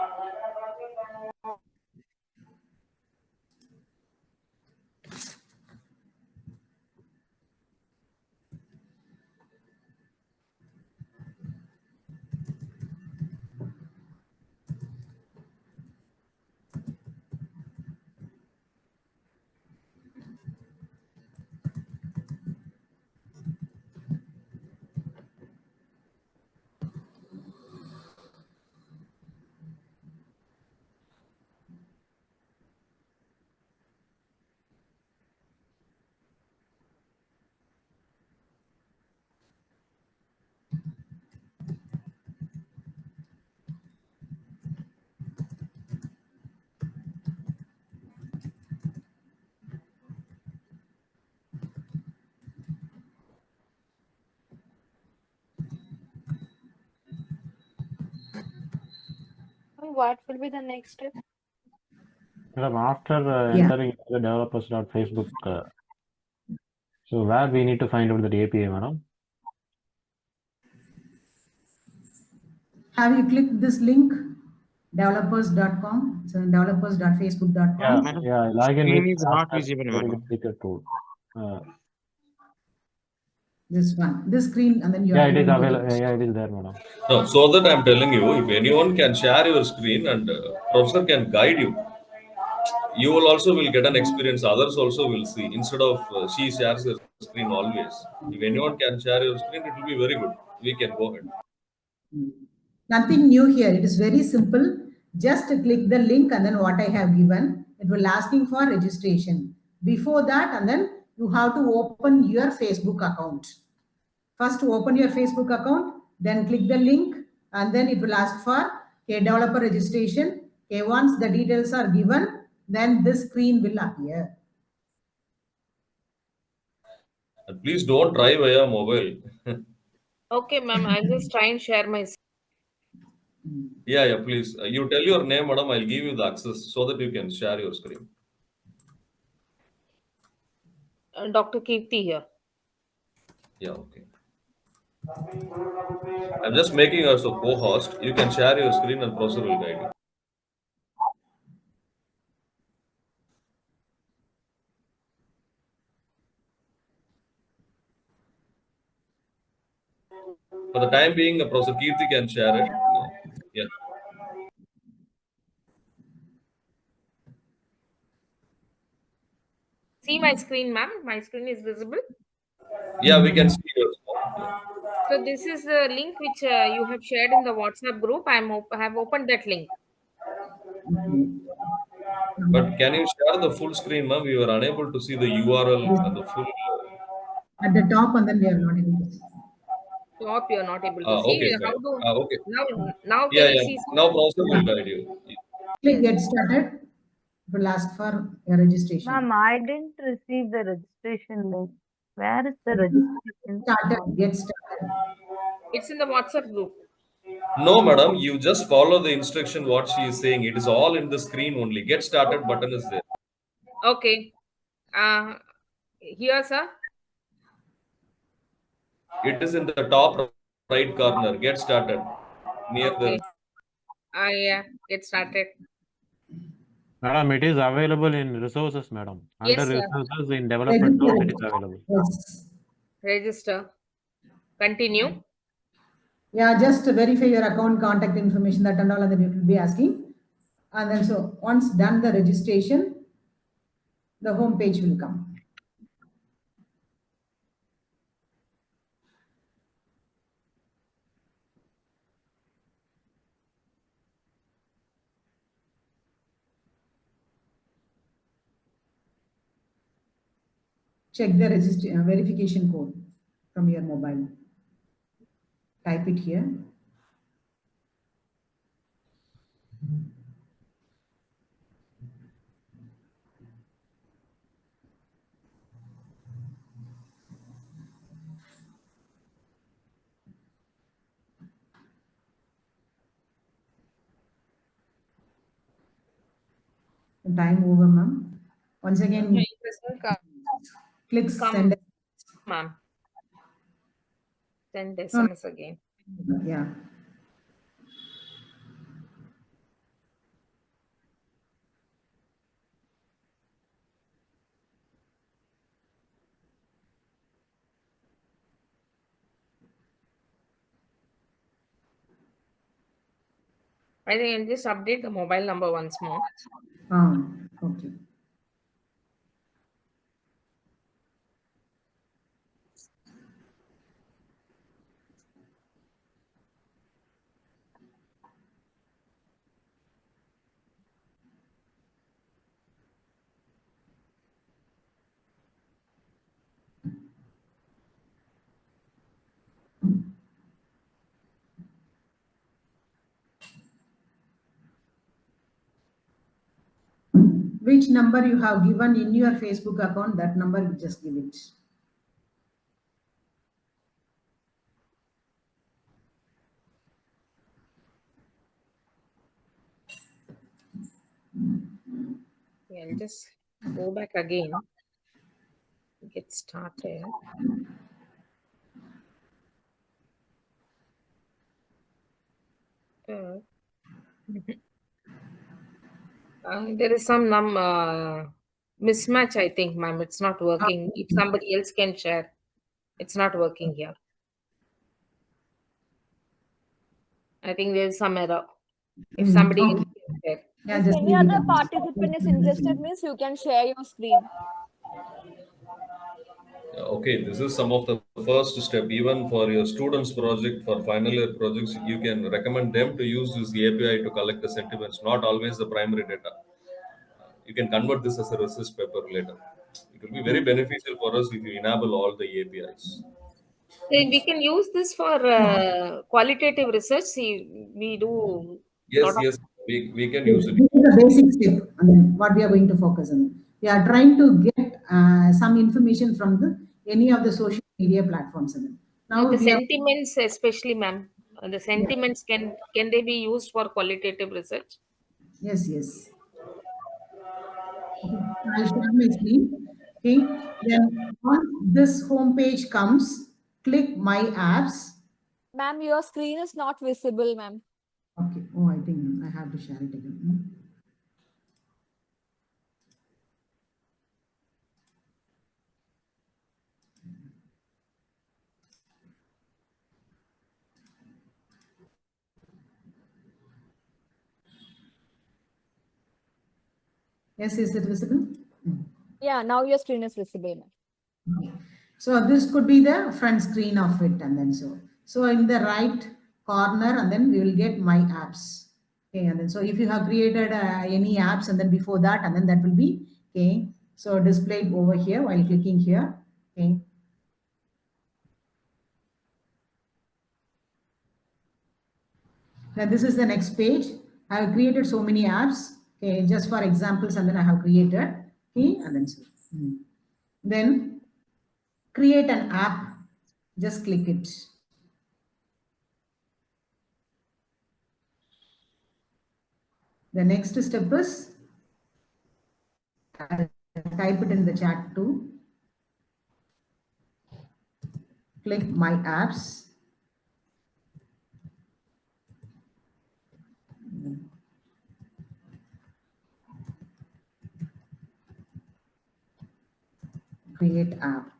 What will be the next step? Madam, after Yeah. entering the developers.facebook, so where we need to find out the API, madam? Have you clicked this link? Developers.com. So developers.facebook.com. Yeah, Madam, yeah, login screen with is not after visible, very madam. secret tool. This one, this screen, and then you Yeah, are it is able to available. get. Yeah, it is there, madam. No, so that I'm telling you, if anyone can share your screen and professor can guide you, you will also will get an experience. Others also will see. Instead of she shares her screen always. If anyone can share your screen, it will be very good. We can go ahead. Nothing new here. It is very simple. Just click the link and then what I have given. It will asking for registration. Before that, and then you have to open your Facebook account. First, open your Facebook account, then click the link, and then it will ask for a developer registration. Okay, once the details are given, then this screen will appear. And please don't try via mobile. Okay, ma'am. I'll just try and share my Yeah, please. You tell your name, madam. I'll give you the access so that you can share your screen. Dr. Kirti here. Yeah, okay. I'm just making us a co-host. You can share your screen and professor will guide you. For the time being, Professor Kirti can share it. Yeah. See my screen, ma'am. My screen is visible. Yeah, we can see yours. So this is the link which you have shared in the WhatsApp group. Have opened that link. But can you share the full screen, ma'am? We were unable to see the URL and the full. At the top, and then we are not able to see. Top, you're not able to see. Okay, How fine. do Okay. now can Yeah, you yeah. see? Now professor will guide you. Click Yes. get started. It will ask for a registration. Ma'am, I didn't receive the registration link. Where is the registration? Get started. It's in the WhatsApp group. No, madam. You just follow the instruction what she is saying. It is all in the screen only. Get started button is there. Okay. Here, sir. It is in the top right corner. Get started. Near Okay. the. Yeah. Get started. Madam, it is available in resources, madam. Under Yes, sir. resources in development tools, it is available. Yes. Register. Continue. Yeah, just verify your account, contact information, that and all, and then it will be asking. And then so once done the registration, the home page will come. Check the verification code from your mobile. Type it here. Time over, ma'am. Once again, It doesn't click come, send. ma'am. Send No, SMS again. yeah. I think I'll just update the mobile number once more. Okay. Which number you have given in your Facebook account, that number you just give it. Yeah, I'll just go back again. Get started. There is some mismatch, I think, ma'am. It's not working. If somebody else can share, it's not working here. I think there's some error. If somebody else can share. Yeah, If just any leave it other on. participant is interested, means you can share your screen. Okay, this is some of the first step. Even for your students' project, for final year projects, you can recommend them to use this API to collect the sentiments, not always the primary data. You can convert this as a research paper later. It will be very beneficial for us if you enable all the APIs. Then we can use this for qualitative research. See, we do Yes, lot of. yes, we can This use it. is a basic step, and then what we are going to focus on. We are trying to get some information from the any of the social media platforms. And then now The we are. sentiments, especially, ma'am. The Yeah. sentiments can they be used for qualitative research? Yes, yes. Okay, I'll share my screen. Okay, then on this home page comes, click my apps. Ma'am, your screen is not visible, ma'am. Okay, oh, I think I have to share it again. Yes, is it visible? Yeah, now your screen is visible, ma'am. Okay. So this could be the front screen of it, and then so in the right corner, and then we will get my apps. Okay, and then so if you have created any apps, and then before that, and then that will be okay. So displayed over here while clicking here. Okay. Now this is the next page. I have created so many apps. Okay, just for examples, and then I have created. Okay, and then then create an app. Just click it. The next step is I'll type it in the chat too. Click my apps. Create app.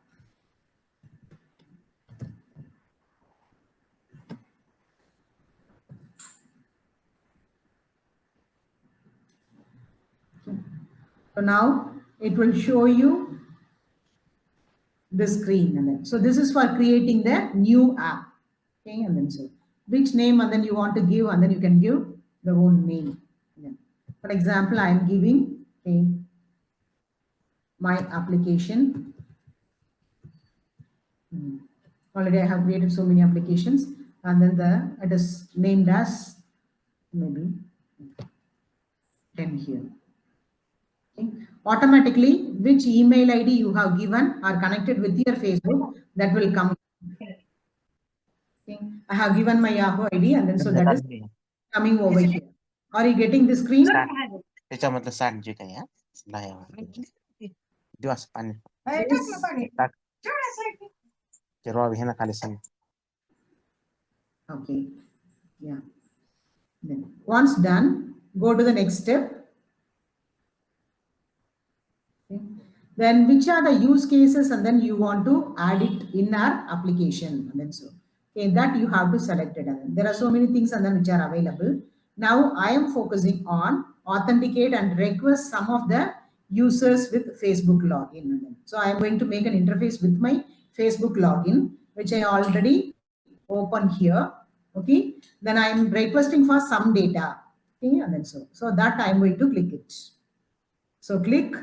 So now it will show you the screen, and then so this is for creating the new app. Okay, and then so which name and then you want to give, and then you can give the own name. For example, I am giving my application. Already I have created so many applications, and then it is named as maybe 10 here. Okay. Automatically, which email ID you have given are connected with your Facebook, that will come. Okay. I have given my Yahoo ID, and then so that is coming over here. Are you getting the screen? त्याच्यामधलं सांड जे काही दिवस पाणी टाक ते raw हे ना खाली सांग. Okay. Yeah. Then once done, go to the next step. Okay. Then which are the use cases, and then you want to add it in our application, and then so okay, that you have to select it. And there are so many things and then which are available. Now I am focusing on authenticate and request some of the users with Facebook login. So I am going to make an interface with my Facebook login, which I already open here. Okay, then I am requesting for some data. Okay, and then so that I am going to click it. So click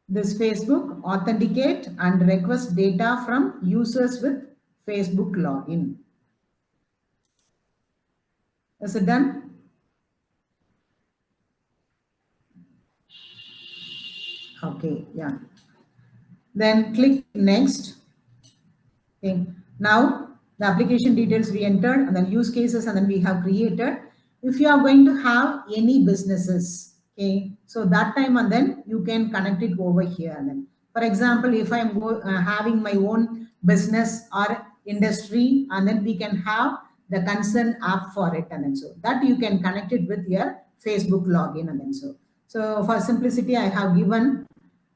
this Facebook, authenticate and request data from users with Facebook login. Is it done? Okay, yeah. Then click next. Okay. Now the application details we entered and then use cases and then we have created. If you are going to have any businesses, okay, so that time and then you can connect it over here. And then, for example, if I am having my own business or industry, and then we can have the concern app for it, and then so that you can connect it with your Facebook login, and then so for simplicity, I have given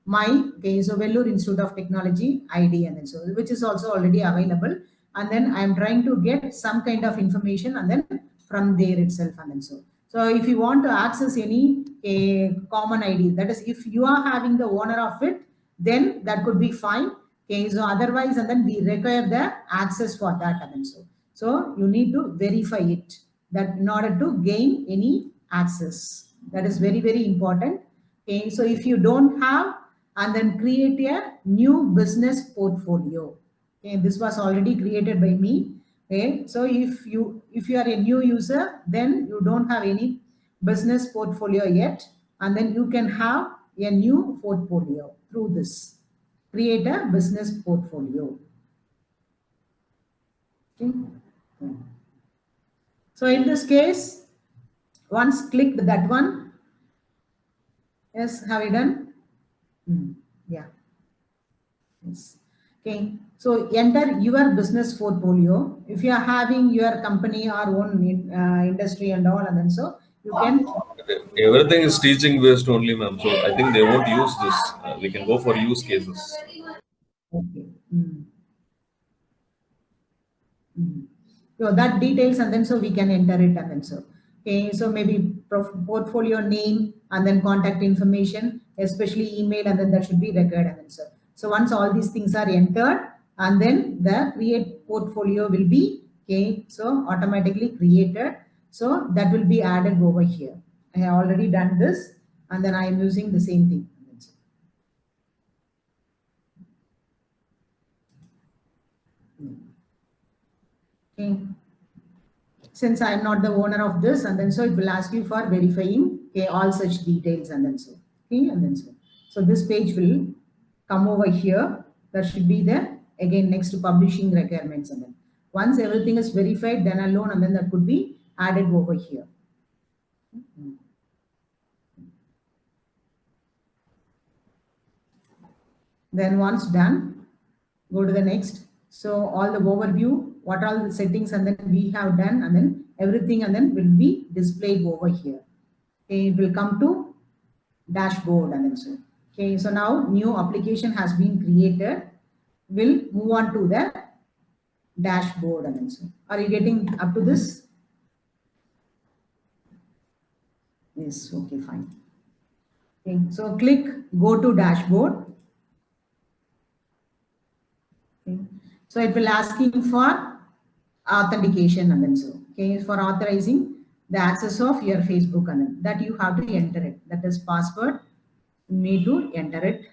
my okay, so Vellore Institute of Technology ID, and then so which is also already available, and then I am trying to get some kind of information and then from there itself, and then so if you want to access any a common ID, that is if you are having the owner of it, then that could be fine. Okay, so otherwise and then we require the access for that, and then so you need to verify it that in order to gain any access, that is very very important. Okay, so if you don't have, and then create a new business portfolio. Okay, this was already created by me. Okay, so if you are a new user, then you don't have any business portfolio yet, and then you can have a new portfolio through this. Create a business portfolio. Okay. So in this case, once clicked that one, yes, have you done? Yeah. Yes. Okay. So enter your business portfolio. If you are having your company or own industry and all, and then so you can. Okay. Everything is teaching based only, ma'am. So I think they won't use this. We can go for use cases. Okay. So that details and then so we can enter it and then so. Okay, so maybe portfolio name and then contact information, especially email, and then that should be record and then so. So once all these things are entered, and then the create portfolio will be okay, so automatically created. So that will be added over here. I have already done this, and then I am using the same thing. Okay. Since I am not the owner of this, and then so it will ask you for verifying okay, all such details, and then so okay, and then so this page will come over here. That should be there again next to publishing requirements, and then once everything is verified, then alone, and then that could be added over here. Then once done, go to the next. So all the overview, what all the settings and then we have done, and then everything and then will be displayed over here. Okay, it will come to dashboard and then so. Okay, so now new application has been created. We'll move on to the dashboard and then so. Are you getting up to this? Yes, okay, fine. Okay, so click go to dashboard. Okay. So it will asking for authentication and then so. Okay, for authorizing the access of your Facebook, and then that you have to enter it. That is password. You need to enter it.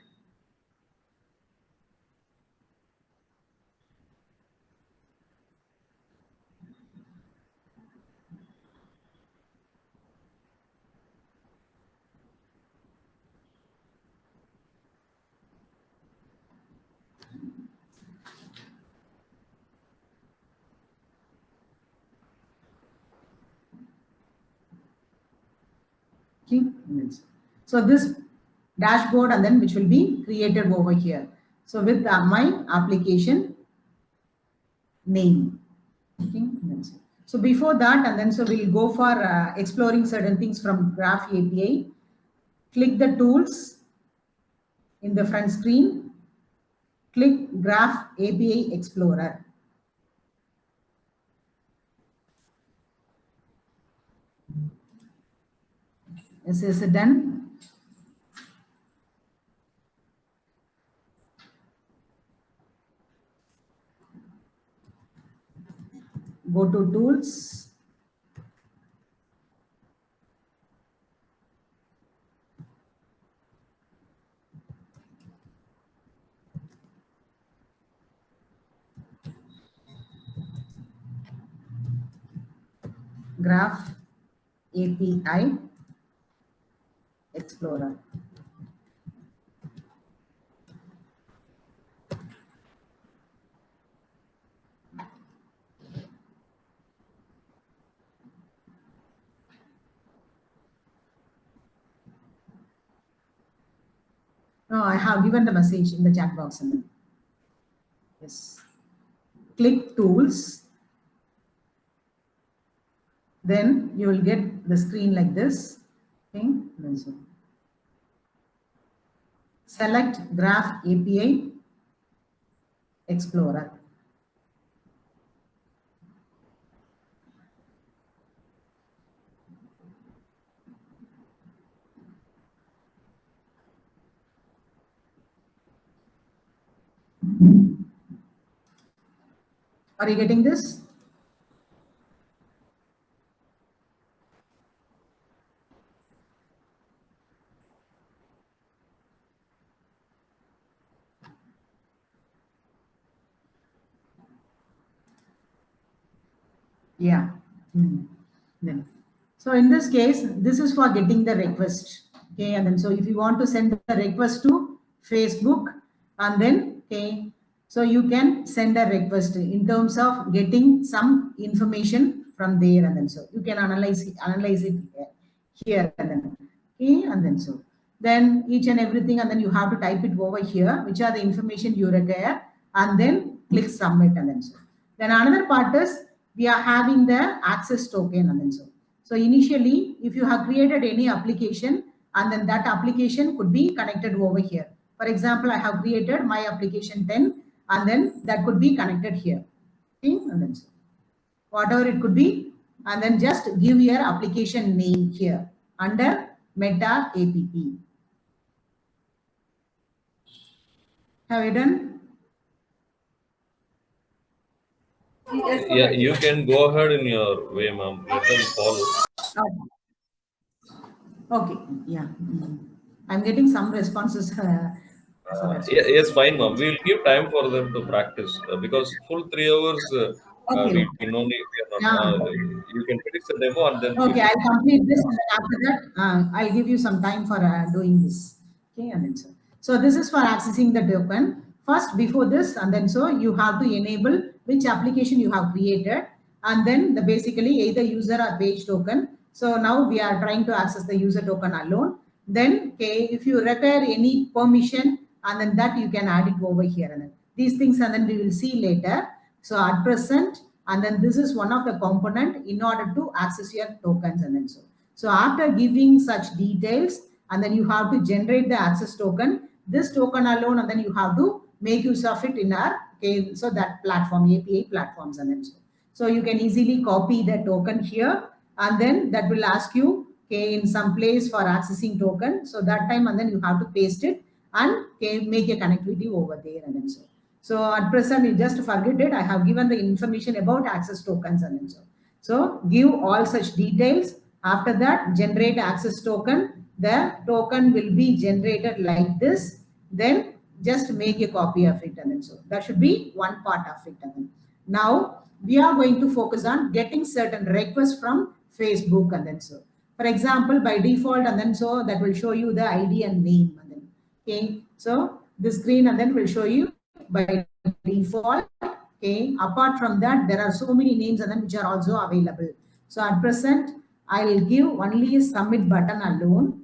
Okay. So this dashboard and then which will be created over here. So with my application name. Okay. So before that, and then so we'll go for exploring certain things from Graph API. Click the tools in the front screen. Click Graph API Explorer. Is it done? Go to tools. Graph API Explorer. No, I have given the message in the chat box. Yes. Click tools. Then you will get the screen like this. Okay. Select Graph API Explorer. Are you getting this? Yeah. Then. So in this case, this is for getting the request. Okay, and then so if you want to send the request to Facebook, and then okay, so you can send a request in terms of getting some information from there, and then so you can analyze it here and then okay, and then so then each and everything, and then you have to type it over here, which are the information you require, and then click submit, and then so. Then another part is we are having the access token, and then so. So initially, if you have created any application, and then that application could be connected over here. For example, I have created my application 10, and then that could be connected here. Okay? And then so whatever it could be, and then just give your application name here under Meta APP. Have you done? Yeah, you can go ahead in your way, ma'am. Let them follow. Okay. Yeah. I'm getting some responses. So that's Yes, fine, ma'am. We'll give time for them to practice because full 3 hours. okay. We no need. We are Yeah. not, you can finish the demo and then. Okay, I'll complete this, and after that, I'll give you some time for doing this. Okay, and then so this is for accessing the token. First, before this, and then so you have to enable which application you have created, and then the basically either user or page token. So now we are trying to access the user token alone. Then, okay, if you require any permission, and then that you can add it over here, and then these things, and then we will see later. So at present, and then this is one of the component in order to access your tokens, and then so after giving such details, and then you have to generate the access token, this token alone, and then you have to make use of it in our okay, so that platform API platforms, and then so you can easily copy the token here, and then that will ask you okay in some place for accessing token, so that time, and then you have to paste it and okay, make a connectivity over there, and then so at present, you just forget it. I have given the information about access tokens, and then so give all such details. After that, generate access token. The token will be generated like this. Then just make a copy of it, and then so that should be one part of it. And then now we are going to focus on getting certain requests from Facebook, and then so. For example, by default, and then so that will show you the ID and name, and then okay. So the screen, and then will show you by default. Okay, apart from that, there are so many names and then which are also available. So at present, I'll give only a submit button alone.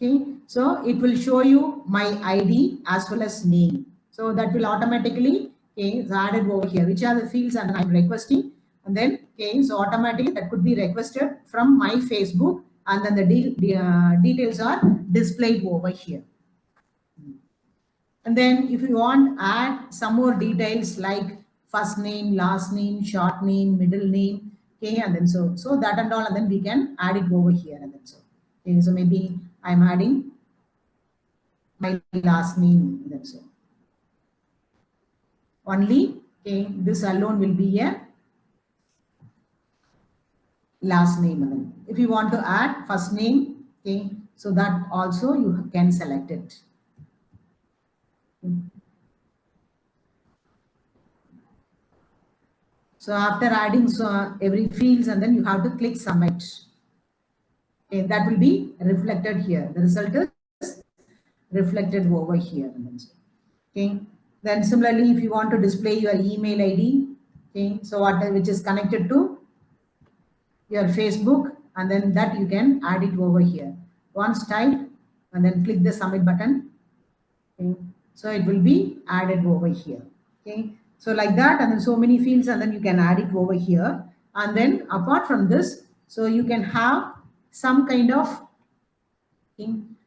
Okay, so it will show you my ID as well as name. So that will automatically, okay, is added over here, which are the fields and I'm requesting. And then, okay, so automatically that could be requested from my Facebook, and then the details are displayed over here. And then if you want add some more details like first name, last name, short name, middle name, okay, and then so that and all, and then we can add it over here, and then so okay, so maybe I'm adding my last name, and then so only, okay, this alone will be a last name, and then if you want to add first name, okay, so that also you can select it. So after adding every fields, and then you have to click submit. Okay, that will be reflected here. The result is reflected over here. Okay. Then similarly, if you want to display your email ID, okay, so which is connected to your Facebook, and then that you can add it over here. Once type, and then click the submit button. Okay. So it will be added over here. Okay. So like that, and then so many fields, and then you can add it over here. And then apart from this, so you can have some kind of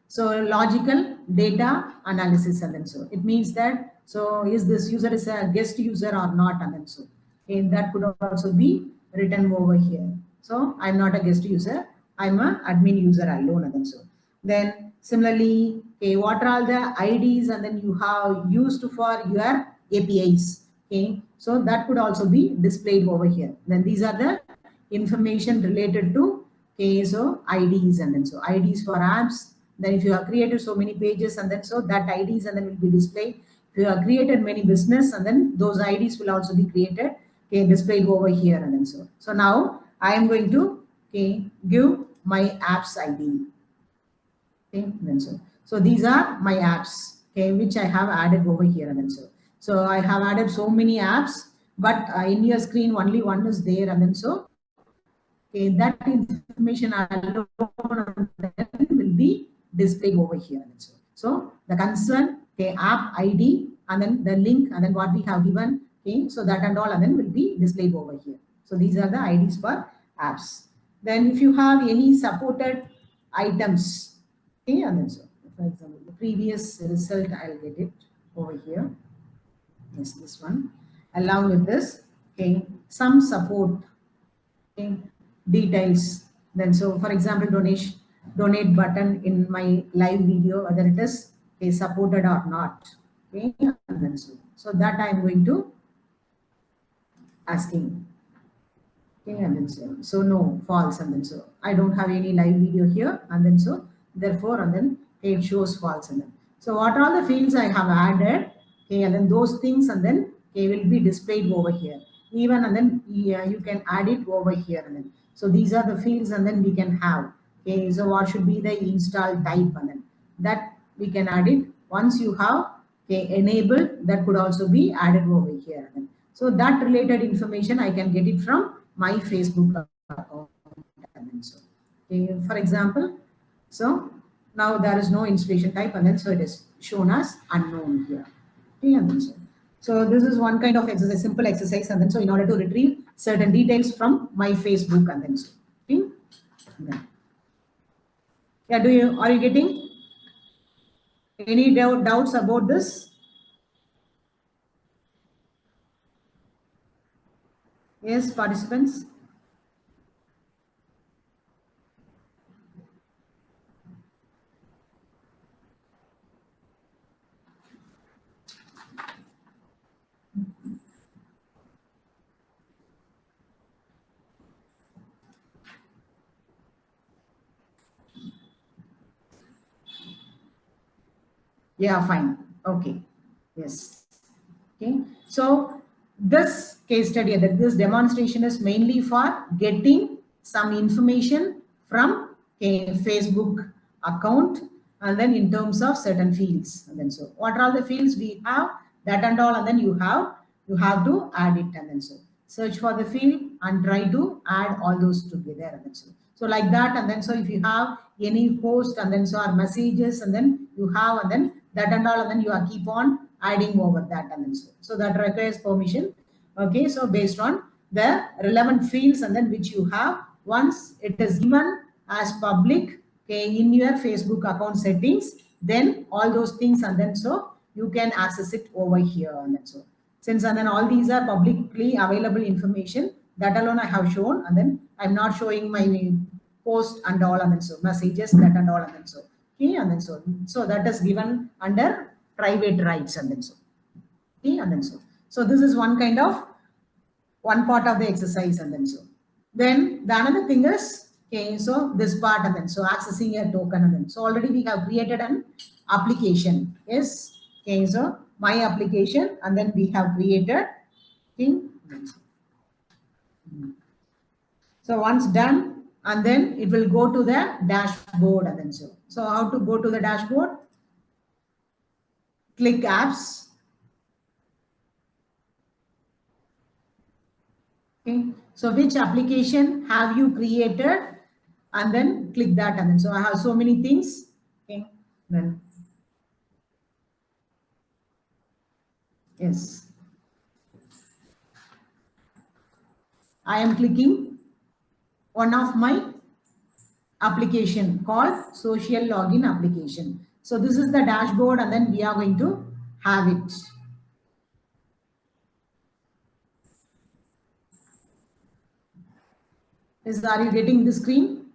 so logical data analysis, and then so it means that so is this user is a guest user or not, and then so and that could also be written over here. So I'm not a guest user, I'm a admin user alone, and then so then similarly, okay, what are all the IDs and then you have used for your APIs, okay, so that could also be displayed over here. Then these are the information related to, okay, so IDs, and then so IDs for apps. Then if you have created so many pages, and then so that IDs and then will be displayed. If you have created many business, and then those IDs will also be created, okay, displayed over here, and then so. So now I am going to, okay, give my apps ID. Okay, then so these are my apps, okay, which I have added over here, and then so I have added so many apps, but in your screen only one is there, and then so okay, that information alone will be displayed over here. So the concern, okay, app ID, and then the link, and then what we have given, okay, so that and all, and then will be displayed over here. So these are the IDs for apps. Then if you have any supported items, okay, and then so for example, the previous result, I'll get it over here. Yes, this one. Along with this, okay, some support, okay, details. Then so for example, donate button in my live video, whether it is, okay, supported or not. Okay, and then so that I'm going to asking. Okay, and then so no, false, and then so I don't have any live video here, and then so therefore, and then it shows false, and then so what are all the fields I have added, okay, and then those things, and then okay, will be displayed over here. Even, and then yeah, you can add it over here, and then so these are the fields, and then we can have, okay, so what should be the install type, and then that we can add it. Once you have, okay, enabled, that could also be added over here. So that related information I can get it from my Facebook account. So, okay, for example, so now there is no installation type, and then so it is shown as unknown here. Okay, and then so this is one kind of exercise, simple exercise, and then so in order to retrieve certain details from my Facebook, and then so okay. Yeah, are you getting any doubts about this? Yes, participants. Yeah, fine. Okay. Yes. Okay. So this case study, this demonstration is mainly for getting some information from a Facebook account, and then in terms of certain fields. And then so what are all the fields we have, that and all, and then you have to add it, and then so search for the field, and try to add all those together. And then so like that, and then so if you have any post and then so our messages and then you have and then that and all and then you are keep on adding over that and then so that requires permission. Okay, so based on the relevant fields and then which you have, once it is given as public, okay, in your Facebook account settings, then all those things and then so you can access it over here and then so since and then all these are publicly available information, that alone I have shown, and then I'm not showing my post and all and then so messages that and all and then so okay and then so that is given under private rights and then so okay and then so this is one kind of one part of the exercise and then then the another thing is okay, so this part and then so accessing a token and then so already we have created an application. Yes, okay, so my application and then we have created thing. So once done and then it will go to the dashboard and then so how to go to the dashboard? Click apps. Okay, so which application have you created and then click that and then so I have so many things. Okay, then yes, I am clicking one of my application called social login application. So this is the dashboard and then we are going to have it. Is, are you getting the screen?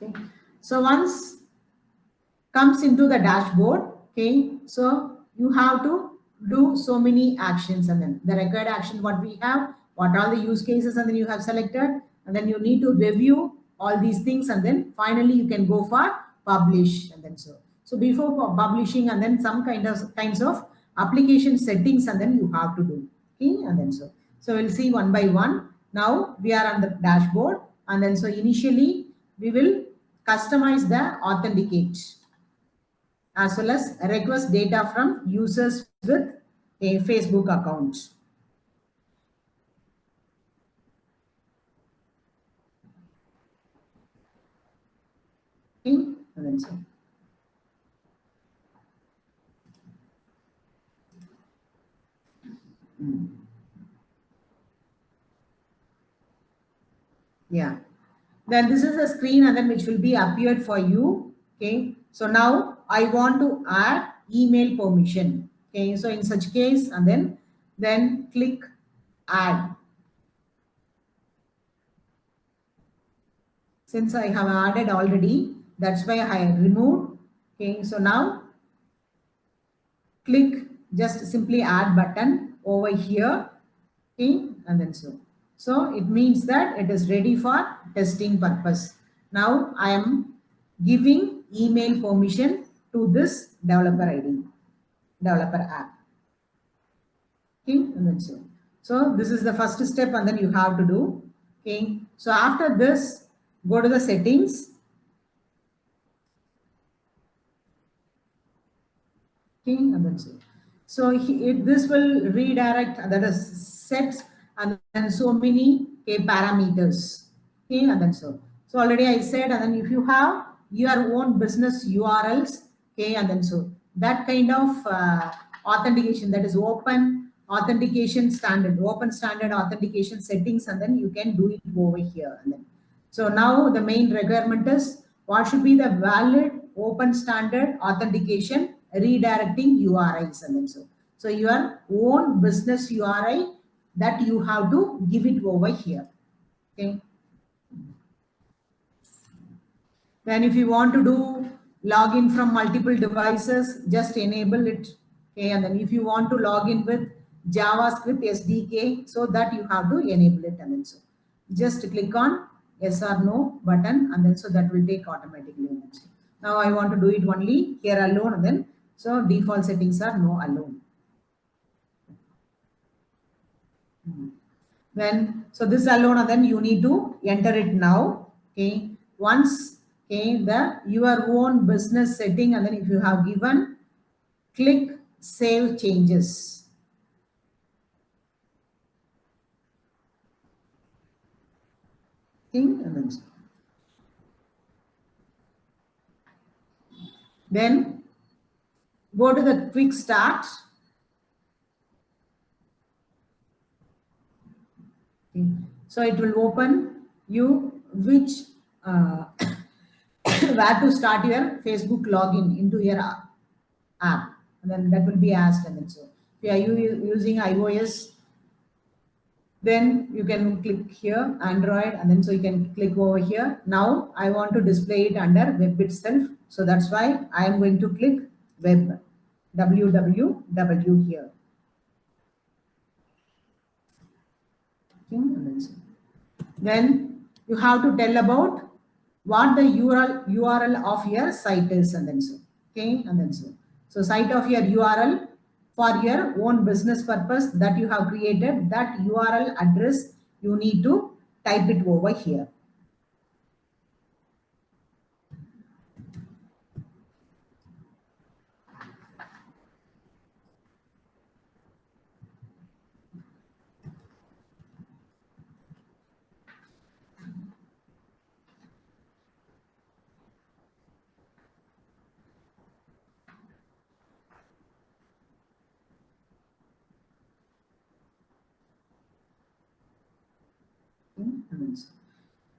Okay. So once comes into the dashboard, okay, so you have to do so many actions and then the required action what we have, what are the use cases and then you have selected and then you need to review all these things and then finally you can go for publish and then so before publishing and then some kinds of application settings and then you have to do, okay, and then so we'll see one by one. Now we are on the dashboard and then so initially we will customize the authenticate as well as request data from users with a Facebook account. Okay, and then so. Yeah, then this is a screen and then which will be appeared for you. Okay, so now I want to add email permission. Okay, so in such case and then click add. Since I have added already, that's why I removed. Okay, so now click just simply add button over here. Okay, and then so it means that it is ready for testing purpose. Now I am giving email permission to this developer ID, developer app. Okay, and then so this is the first step and then you have to do. Okay, so after this go to the settings. Okay, and then so this will redirect, that is sets and then so many parameters. Okay, and then so already I said and then if you have your own business URLs, okay, and then so that kind of authentication, that is open authentication standard, open standard authentication settings and then you can do it over here and then. So now the main requirement is what should be the valid open standard authentication redirecting URIs and then so your own business URI that you have to give it over here. Okay. Then if you want to do login from multiple devices, just enable it. Okay, and then if you want to log in with JavaScript SDK, so that you have to enable it and then so just click on yes or no button and then so that will take automatically. Now I want to do it only here alone and then so default settings are no alone. Then so this alone and then you need to enter it now. Okay, once okay, your own business setting, and then if you have given, click save changes. Okay, and then go to the quick start. Okay. So it will open you which where to start your Facebook login into your app, and then that will be asked. And then so if you are using iOS, then you can click here Android, and then so you can click over here. Now I want to display it under web itself, so that's why I am going to click web, www here. Okay, then you have to tell about what the URL of your site is, and then so okay, and then so site of your URL for your own business purpose that you have created, that URL address you need to type it over here.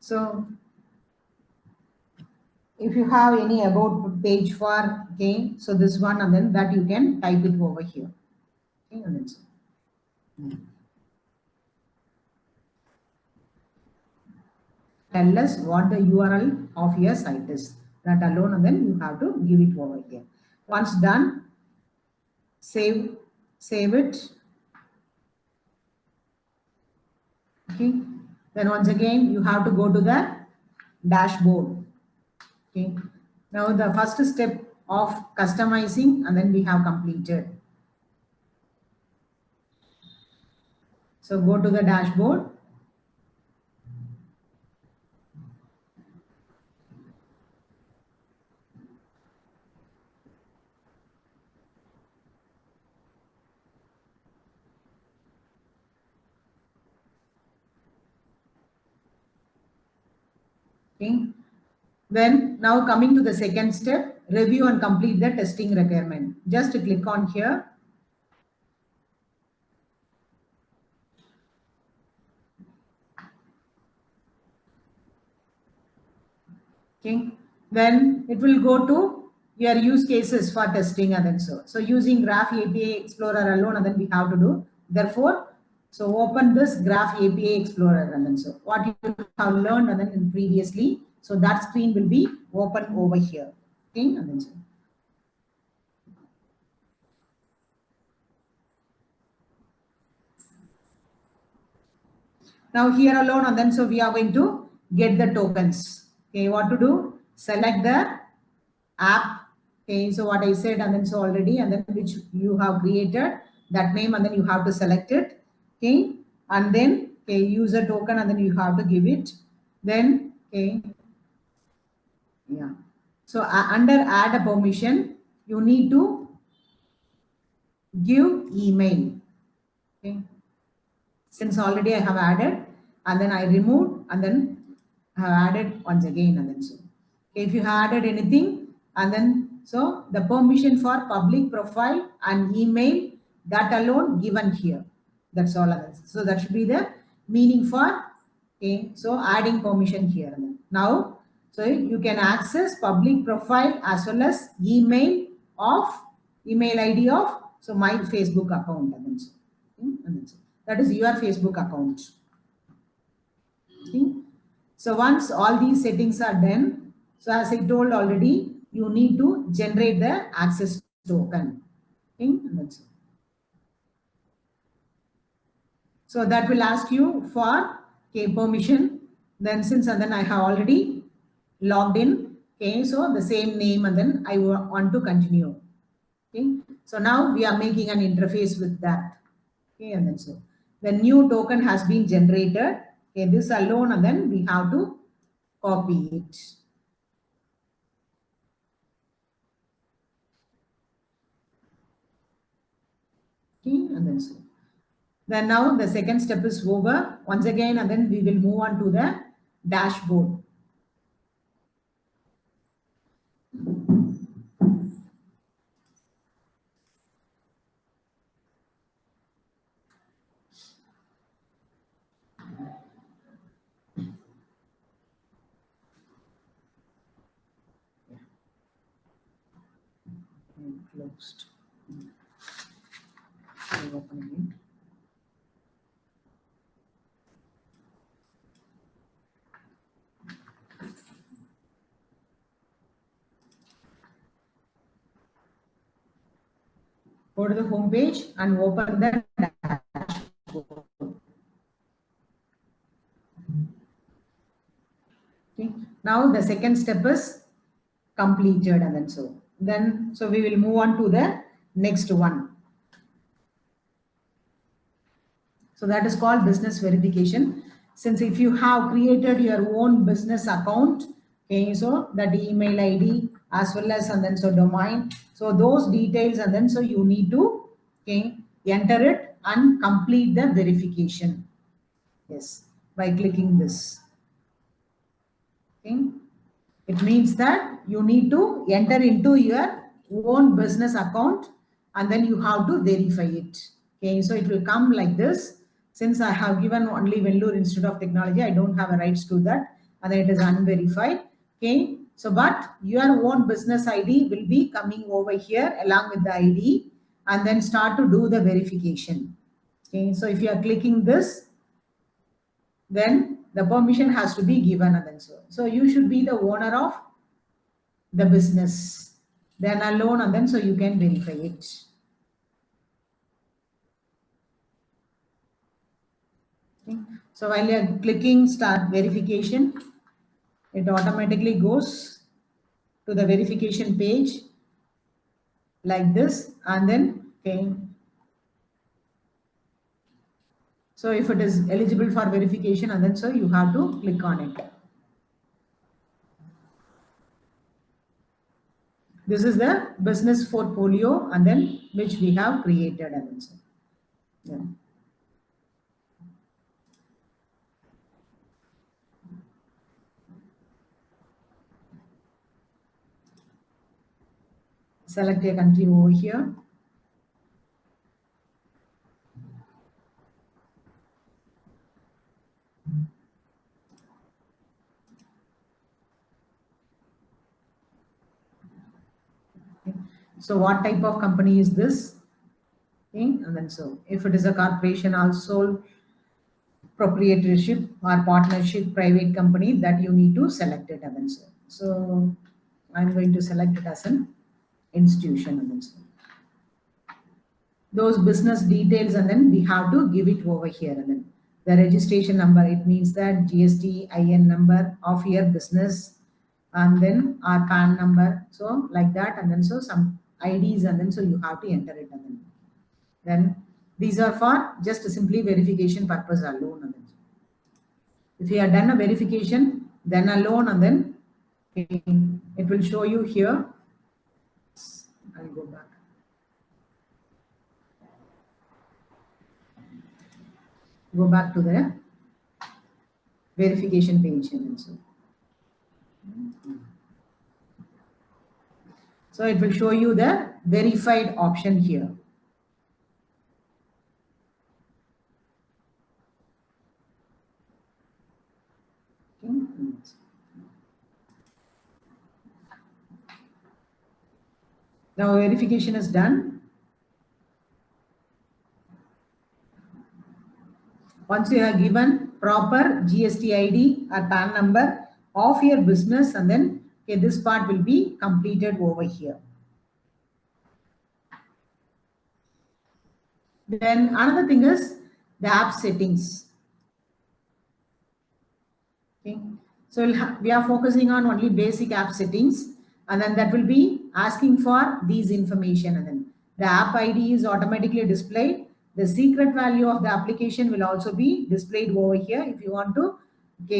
So if you have any about page for, okay, so this one, and then that you can type it over here. Okay, and then so. Tell us what the URL of your site is. That alone, and then you have to give it over here. Once done, save it. Okay. Then once again, you have to go to the dashboard. Okay. Now the first step of customizing, and then we have completed. So go to the dashboard. Okay. Then now coming to the second step, review and complete the testing requirement. Just click on here. Okay. Then it will go to your use cases for testing, and then so using Graph API Explorer alone, and then we have to do. Therefore, so open this Graph API Explorer, and then so what you have learned, and then in previously, so that screen will be open over here. Okay, and then so. Now here alone, and then so we are going to get the tokens. Okay, what to do? Select the app. Okay, so what I said, and then so already, and then which you have created that name, and then you have to select it. Okay, and then okay, user token, and then you have to give it. Then okay, yeah. So under add a permission, you need to give email. Okay. Since already I have added, and then I removed, and then I have added once again, and then so. Okay, if you have added anything, and then so the permission for public profile and email, that alone given here. That's all. So that should be the meaning for, okay, so adding permission here. Now, so you can access public profile as well as email ID of, so my Facebook account, and then so. Okay, and then so. That is your Facebook account. Okay. So once all these settings are done, so as I told already, you need to generate the access token. Okay. So that will ask you for, okay, permission. Then since, and then I have already logged in. Okay, so the same name, and then I want to continue. Okay, so now we are making an interface with that. Okay, and then so the new token has been generated. Okay, this alone, and then we have to copy it. Okay, and then so. Then now the second step is over once again, and then we will move on to the dashboard. Closed. Open again. Go to the home page and open the dashboard. Okay. Now the second step is completed, and then so we will move on to the next one. So that is called business verification. Since if you have created your own business account, okay, so that email ID as well as and then so domain, so those details and then so you need to enter it and complete the verification. Yes, by clicking this. Okay. It means that you need to enter into your own business account and then you have to verify it. Okay, so it will come like this. Since I have given only Vellore Institute of Technology, I don't have a rights to that, and then it is unverified. Okay, so but your own business ID will be coming over here along with the ID, and then start to do the verification. Okay, so if you are clicking this, then the permission has to be given, and then so you should be the owner of the business, then alone, and then so you can verify it. Okay. So while you are clicking start verification, it automatically goes to the verification page like this, and then okay. So if it is eligible for verification, and then so you have to click on it. This is the business portfolio, and then which we have created, and then so. Yeah. Select a country over here. Okay. So what type of company is this? Okay. And then so if it is a corporation, also proprietorship or partnership, private company, that you need to select it, and then so. So I'm going to select it as an institution, and then so. Those business details, and then we have to give it over here, and then the registration number, it means that GST IN number of your business, and then our PAN number, so like that, and then so some IDs, and then so you have to enter it, and then these are for just simply verification purpose alone, and then if you have done a verification, then alone, and then it will show you here. I'll go back. Go back to the verification page, and so it will show you the verified option here. Okay. Now verification is done. Once you have given proper GST ID or PAN number of your business, and then this part will be completed over here. Then another thing is the app settings. Okay. So we are focusing on only basic app settings, and then that will be asking for these information, and then the app ID is automatically displayed. The secret value of the application will also be displayed over here if you want to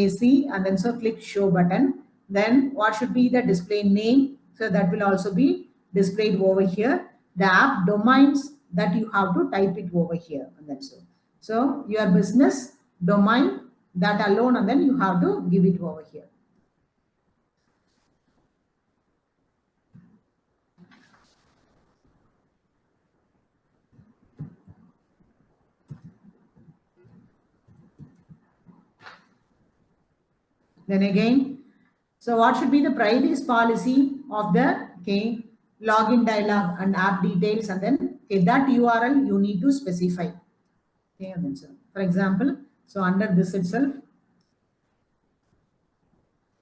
see, and then so click show button. Then what should be the display name? So that will also be displayed over here. The app domains that you have to type it over here, and then so your business domain, that alone, and then you have to give it over here. Then again, so what should be the privacy policy of the login dialog and app details, and then that URL you need to specify. Okay, and then so for example, so under this itself,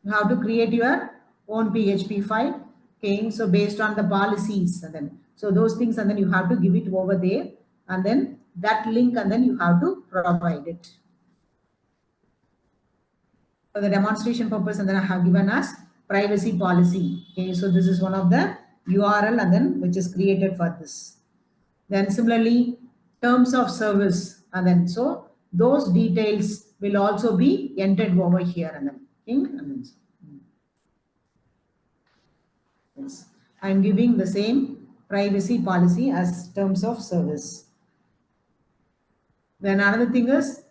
you have to create your own PHP file. Okay, so based on the policies, and then so those things, and then you have to give it over there, and then that link, and then you have to provide it. For the demonstration purpose, and then I have given us privacy policy. Okay, so this is one of the URL, and then which is created for this. Then similarly, terms of service, and then so those details will also be entered over here, and then yes, I'm giving the same privacy policy as terms of service. Then another thing is,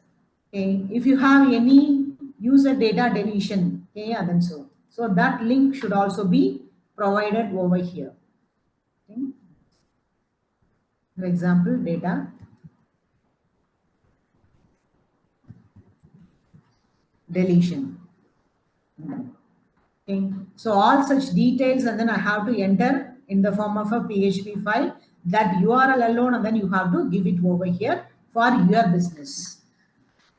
if you have any user data deletion, and then so that link should also be provided over here. Okay. For example, data deletion. Okay. So all such details, and then I have to enter in the form of a PHP file, that URL alone, and then you have to give it over here for your business.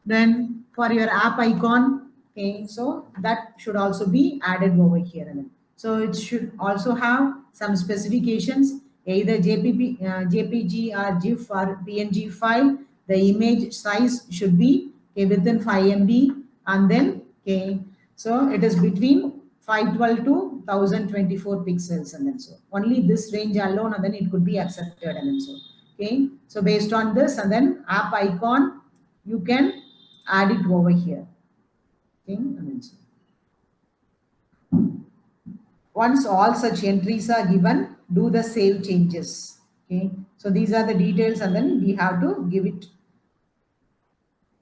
Then for your app icon, okay, so that should also be added over here. And then so it should also have some specifications, either JPG or GIF or PNG file. The image size should be within 5 MB, and then so it is between 512 to 1024 pixels, and then so only this range alone, and then it could be accepted, and then so so based on this, and then app icon you can add it over here. And then so once all such entries are given, do the save changes. So these are the details, and then we have to give it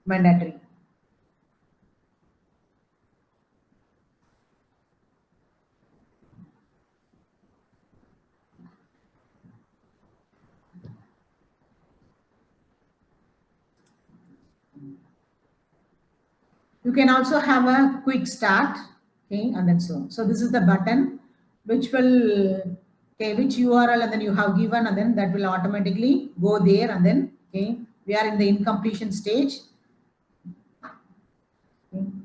mandatory. You can also have a quick start, and then so this is the button which will which URL, and then you have given, and then that will automatically go there, and then we are in the incompletion stage.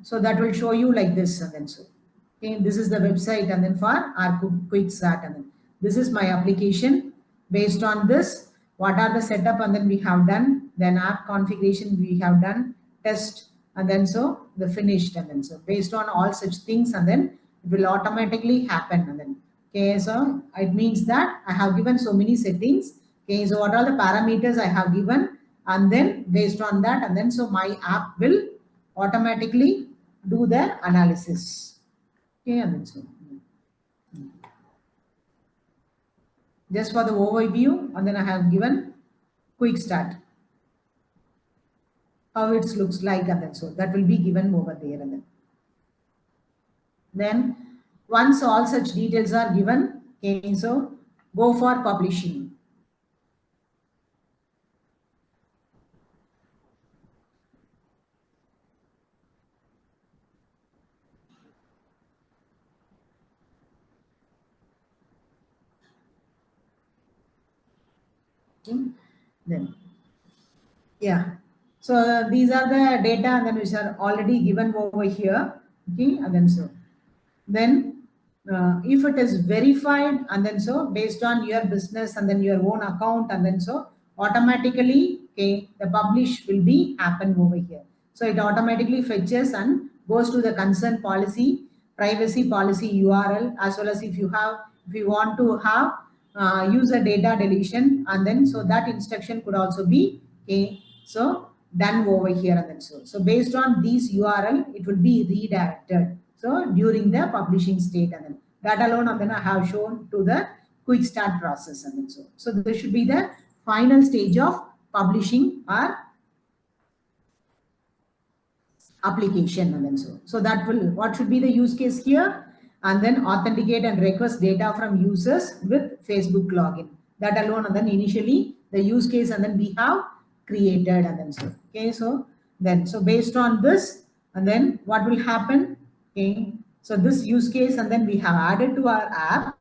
So that will show you like this, and then so this is the website, and then for our quick start, and then this is my application. Based on this, what are the setup, and then we have done, then app configuration we have done, test, and then so the finished, and then so based on all such things, and then it will automatically happen, and then so it means that I have given so many settings. So what are the parameters I have given, and then based on that, and then so my app will automatically do the analysis. And then so just for the overview, and then I have given quick start, how it looks like, and then so that will be given over there, and then once all such details are given, so go for publishing. Then so these are the data, and then which are already given over here. And then so then if it is verified, and then so based on your business, and then your own account, and then so automatically the publish will be happen over here. So it automatically fetches and goes to the concerned policy, privacy policy URL, as well as if you want to have user data deletion, and then so that instruction could also be so done over here, and then so based on these URL it will be redirected so during the publishing state, and then that alone, and then I have shown to the quick start process, and then so this should be the final stage of publishing our application. And then so that will, what should be the use case here? And then authenticate and request data from users with Facebook login. That alone, and then initially the use case, and then we have created. And then so okay, so based on this, and then what will happen? Okay, so this use case, and then we have added to our app,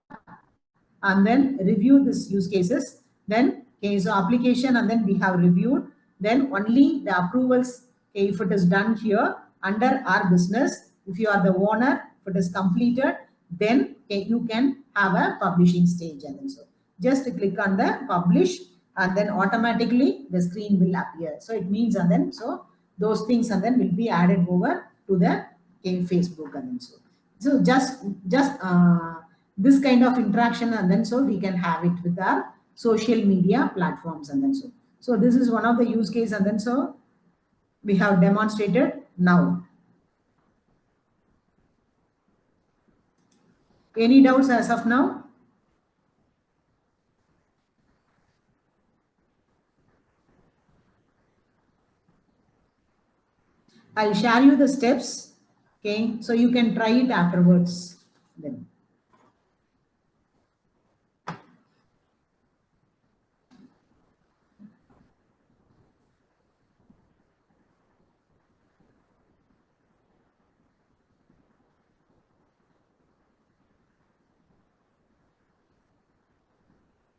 and then review this use cases. Then okay, so application, and then we have reviewed. Then only the approvals, okay, if it is done here under our business, if you are the owner, if it is completed, then okay, you can have a publishing stage. And then so just click on the publish, and then automatically the screen will appear. So it means, and then so those things, and then will be added over to the okay, Facebook. And then so just this kind of interaction, and then so we can have it with our social media platforms. And then so this is one of the use case, and then so we have demonstrated now. Any doubts as of now? I'll share you the steps, okay, so you can try it afterwards then.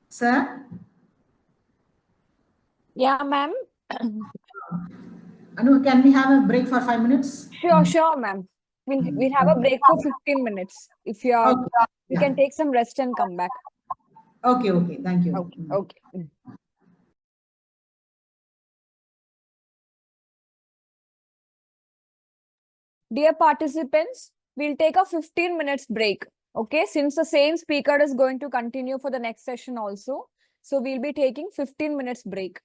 Sir? Yeah, ma'am. Anu, can we have a break for 5 minutes? Sure, ma'am. We'll have a break for 15 minutes. If you are, Okay. you can take some rest and come back. Okay, thank you. Okay. Dear participants, we'll take a 15 minutes break. Okay, since the same speaker is going to continue for the next session also. So we'll be taking 15 minutes break.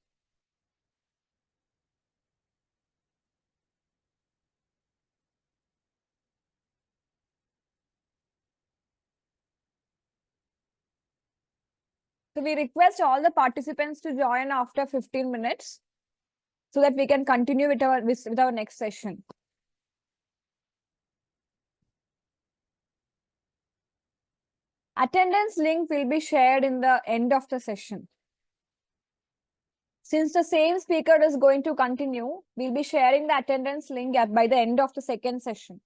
So we request all the participants to join after 15 minutes so that we can continue with our next session. Attendance link will be shared in the end of the session. Since the same speaker is going to continue, we'll be sharing the attendance link by the end of the second session.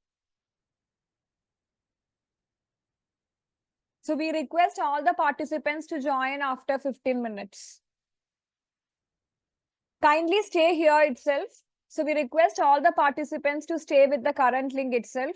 So we request all the participants to join after 15 minutes. Kindly stay here itself. So we request all the participants to stay with the current link itself.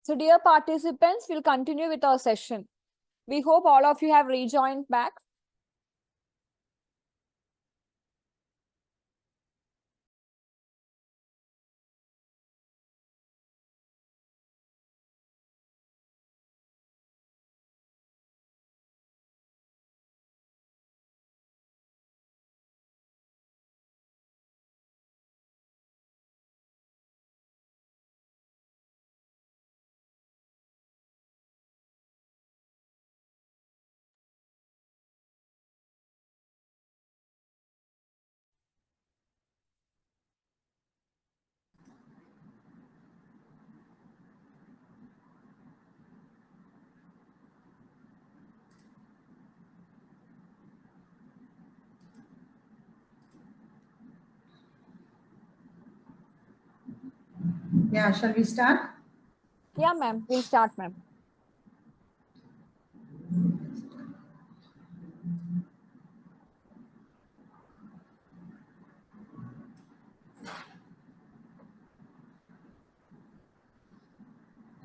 So dear participants, we'll continue with our session. We hope all of you have rejoined back. Yeah, shall we start? Yeah, ma'am. We'll start, ma'am.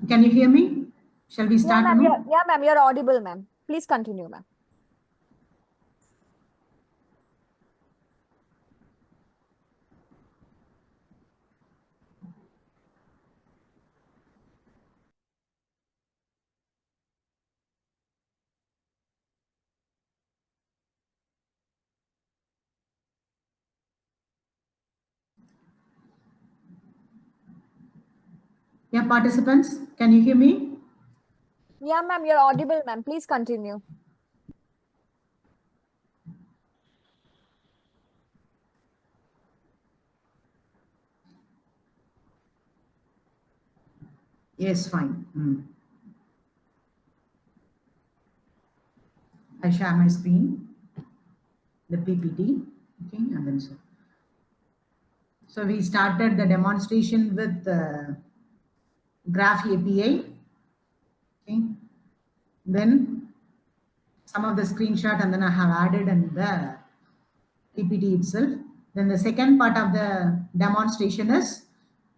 Can you hear me? Shall we start? Yeah, ma'am. You're audible, ma'am. Please continue, ma'am. Yeah, participants, can you hear me? Yeah, ma'am. You're audible, ma'am. Please continue. Yes, fine. I share my screen, the PPT. Okay, and then so we started the demonstration with the Graph API. Okay, then some of the screenshot, and then I have added in the PPT itself. Then the second part of the demonstration is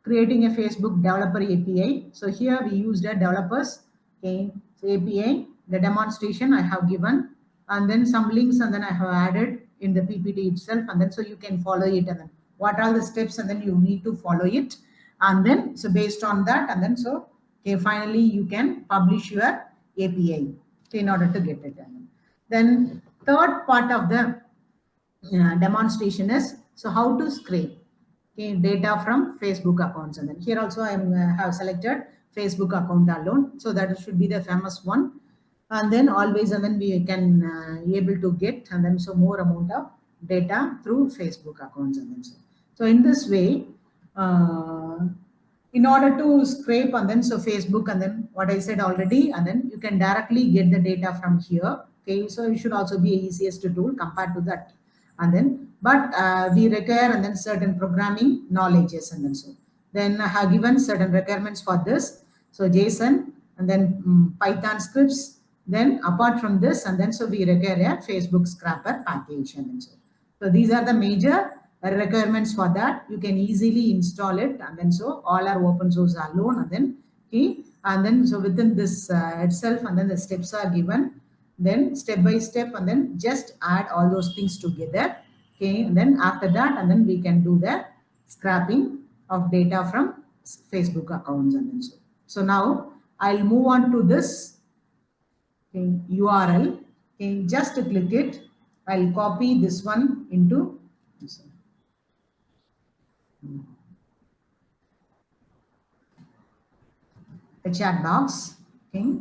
creating a Facebook developer API. So here we used a developers, okay, so API, the demonstration I have given, and then some links, and then I have added in the PPT itself, and then so you can follow it, and then what are the steps, and then you need to follow it, and then so based on that, and then so okay, finally you can publish your API in order to get it done. Then third part of the demonstration is so how to scrape data from Facebook accounts, and then here also I have selected Facebook account alone, so that should be the famous one, and then always, and then we can able to get, and then so more amount of data through Facebook accounts, and then so in this way, in order to scrape, and then so Facebook, and then what I said already, and then you can directly get the data from here. Okay, so it should also be easiest tool compared to that, and then but we require, and then certain programming knowledges, and then so then I have given certain requirements for this, so JSON, and then Python scripts, then apart from this, and then so we require a Facebook scraper package, and then so these are the major requirements for that. You can easily install it, and then so all are open source alone, and then okay, and then so within this itself, and then the steps are given, then step by step, and then just add all those things together. Okay, and then after that, and then we can do the scrapping of data from Facebook accounts, and then so now I'll move on to this URL. Okay, just click it. I'll copy this one into this one. The chat box. Okay.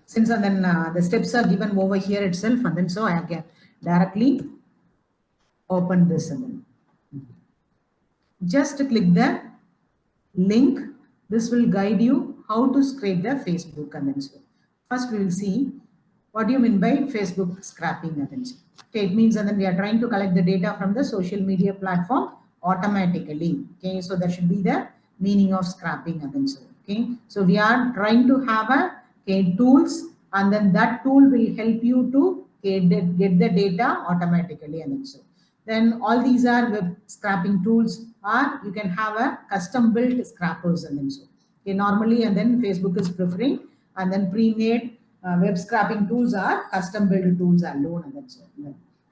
Since and then the steps are given over here itself, and then so I can directly open this, and then just click the link. This will guide you how to scrape the Facebook, and then so first we will see what do you mean by Facebook scrapping, and then so okay, it means, and then we are trying to collect the data from the social media platform automatically. Okay, so that should be the meaning of scrapping, and then so okay, so we are trying to have a tools, and then that tool will help you to get the data automatically, and then so Then all these are web scrapping tools, or you can have a custom built scrappers and then so. Okay, normally, and then Facebook is preferring, and then pre-made web scrapping tools are custom built tools alone and then so.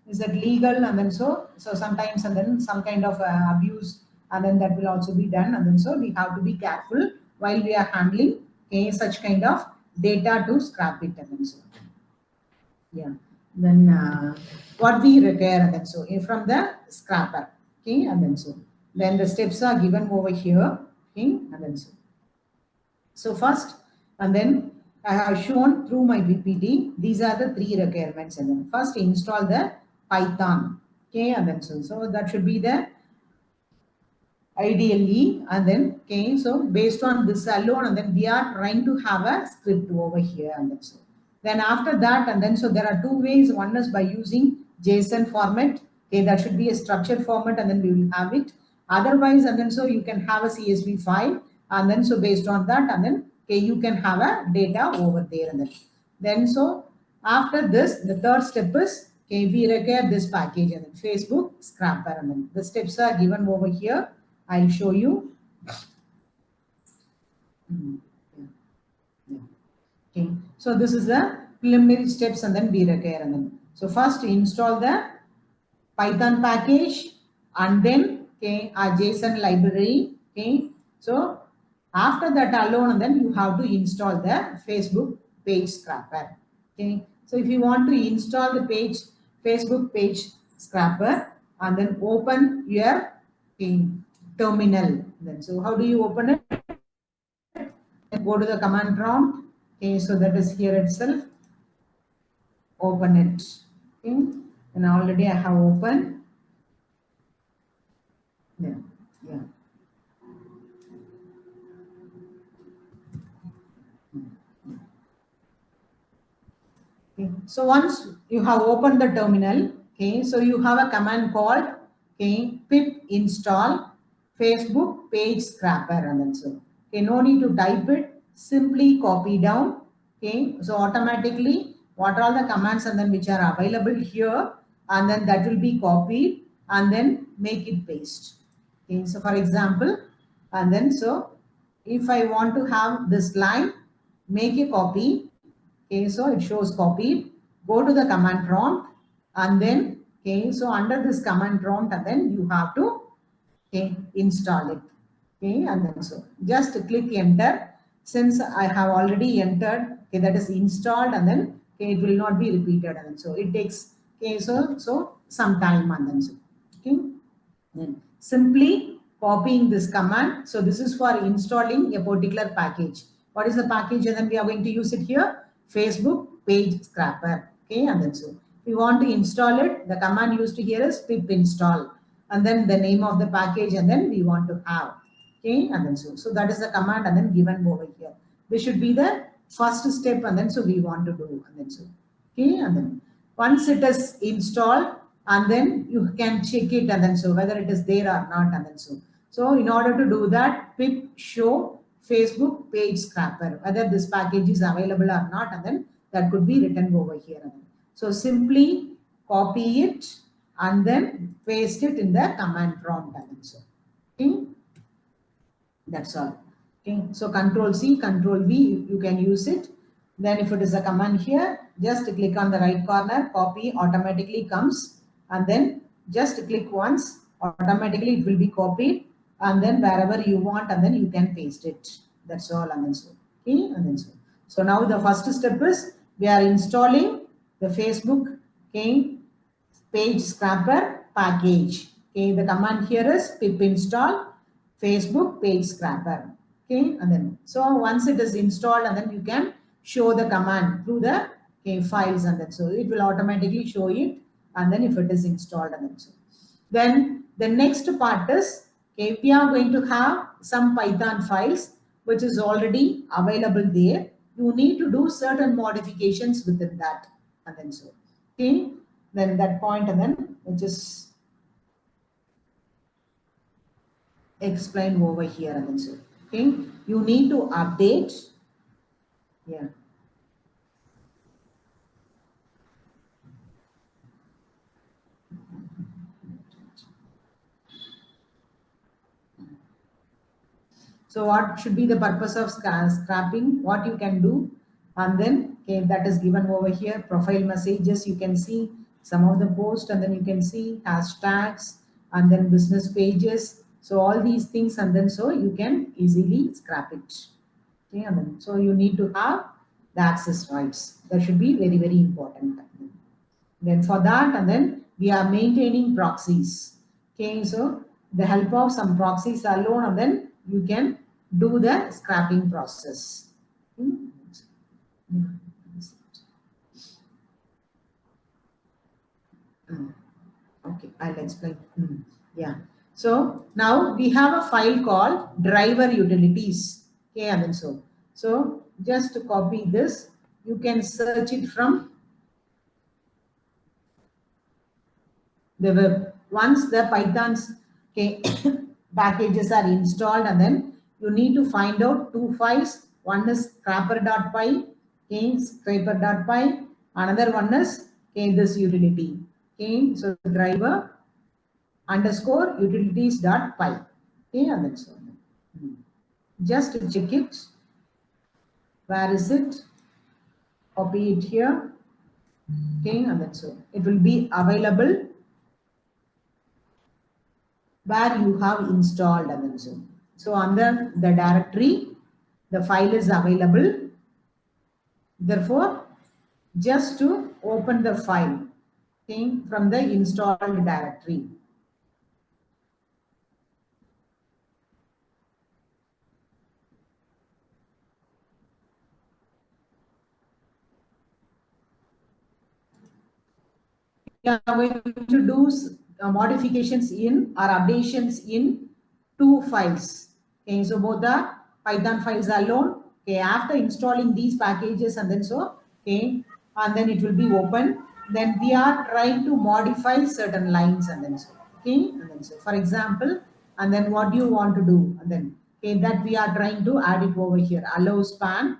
Is that legal and then so sometimes and then some kind of abuse and then that will also be done and then so we have to be careful while we are handling such kind of data to scrap it and then so. Yeah, then what we require and then so from the scrapper, okay, and then so then the steps are given over here, okay, and then so first and then I have shown through my PPT these are the three requirements and then first install the Python, okay, and then so that should be the ideally and then okay, so based on this alone and then we are trying to have a script over here and then so then after that and then so there are two ways. One is by using JSON format, okay, that should be a structured format and then we will have it. Otherwise and then so you can have a CSV file and then so based on that and then okay, you can have a data over there and then so after this the third step is okay, we require this package and then Facebook scrapper and then the steps are given over here. I'll show you. Okay, so this is the preliminary steps and then we require and then so first install the Python package and then okay our JSON library, okay, so after that alone and then you have to install the Facebook page scrapper, okay. So if you want to install the Facebook page scrapper and then open your terminal, then so how do you open it? Then go to the command prompt, okay, so that is here itself, open it, okay, and already I have opened. Yeah. Okay. So once you have opened the terminal, okay, so you have a command called pip install Facebook page scrapper and then so okay, no need to type it, simply copy down, okay, so automatically what are all the commands and then which are available here and then that will be copied and then make it paste, okay. So for example and then so if I want to have this line, make a copy, okay, so it shows copied, go to the command prompt and then okay, so under this command prompt and then you have to okay, install it, okay, and then so just click enter. Since I have already entered, okay, that is installed and then okay, it will not be repeated and then so it takes okay, so some time and then so okay. Then simply copying this command. So this is for installing a particular package. What is the package? And then we are going to use it here. Facebook page scrapper. Okay, and then so if you want to install it, the command used here is pip install, and then the name of the package, and then we want to have. Okay, and then so that is the command, and then given over here. This should be the first step, and then so we want to do, and then so okay, and then once it is installed and then you can check it and then so whether it is there or not and then so in order to do that, pip show Facebook page scrapper, whether this package is available or not and then that could be written over here and then. So simply copy it and then paste it in the command prompt and then so okay, that's all. Okay, so control C, control V, you can use it. Then if it is a command here, just click on the right corner, copy automatically comes and then just click once, automatically it will be copied and then wherever you want and then you can paste it. That's all and then so. Okay, and then so. So now the first step is we are installing the Facebook page scrapper package. Okay, the command here is pip install Facebook page scrapper. Okay, and then so once it is installed and then you can show the command through the files and then so it will automatically show it and then if it is installed and then so then the next part is okay, we are going to have some Python files which is already available there. You need to do certain modifications within that and then so okay, then that point and then which is explained over here and then so okay, you need to update. Yeah. So what should be the purpose of scrapping? What you can do, and then okay, that is given over here. Profile messages, you can see some of the posts, and then you can see hashtags, and then business pages. So all these things, and then so you can easily scrap it. Okay, and then so you need to have the access rights. That should be very, very important. Then for that, and then we are maintaining proxies. Okay, so the help of some proxies alone, and then you can do the scrapping process. Okay, I'll explain. Yeah. So now we have a file called driver utilities. Okay, and then so just to copy this, you can search it from the web. Once the Python's packages are installed, and then you need to find out two files. One is scraper.py, scraper.py. Another one is this utility. Okay, so driver underscore utilities.py. Okay, and then so just to check it. Where is it? Copy it here. Okay, and then so it will be available where you have installed, and then so under the directory the file is available. Therefore, just to open the file, okay, from the installed directory. We are going to do modifications in or updations in two files. Okay, so both the Python files alone. Okay, after installing these packages, and then so okay, and then it will be open. Then we are trying to modify certain lines, and then so okay, and then so for example, and then what do you want to do, and then okay, that we are trying to add it over here. Allow span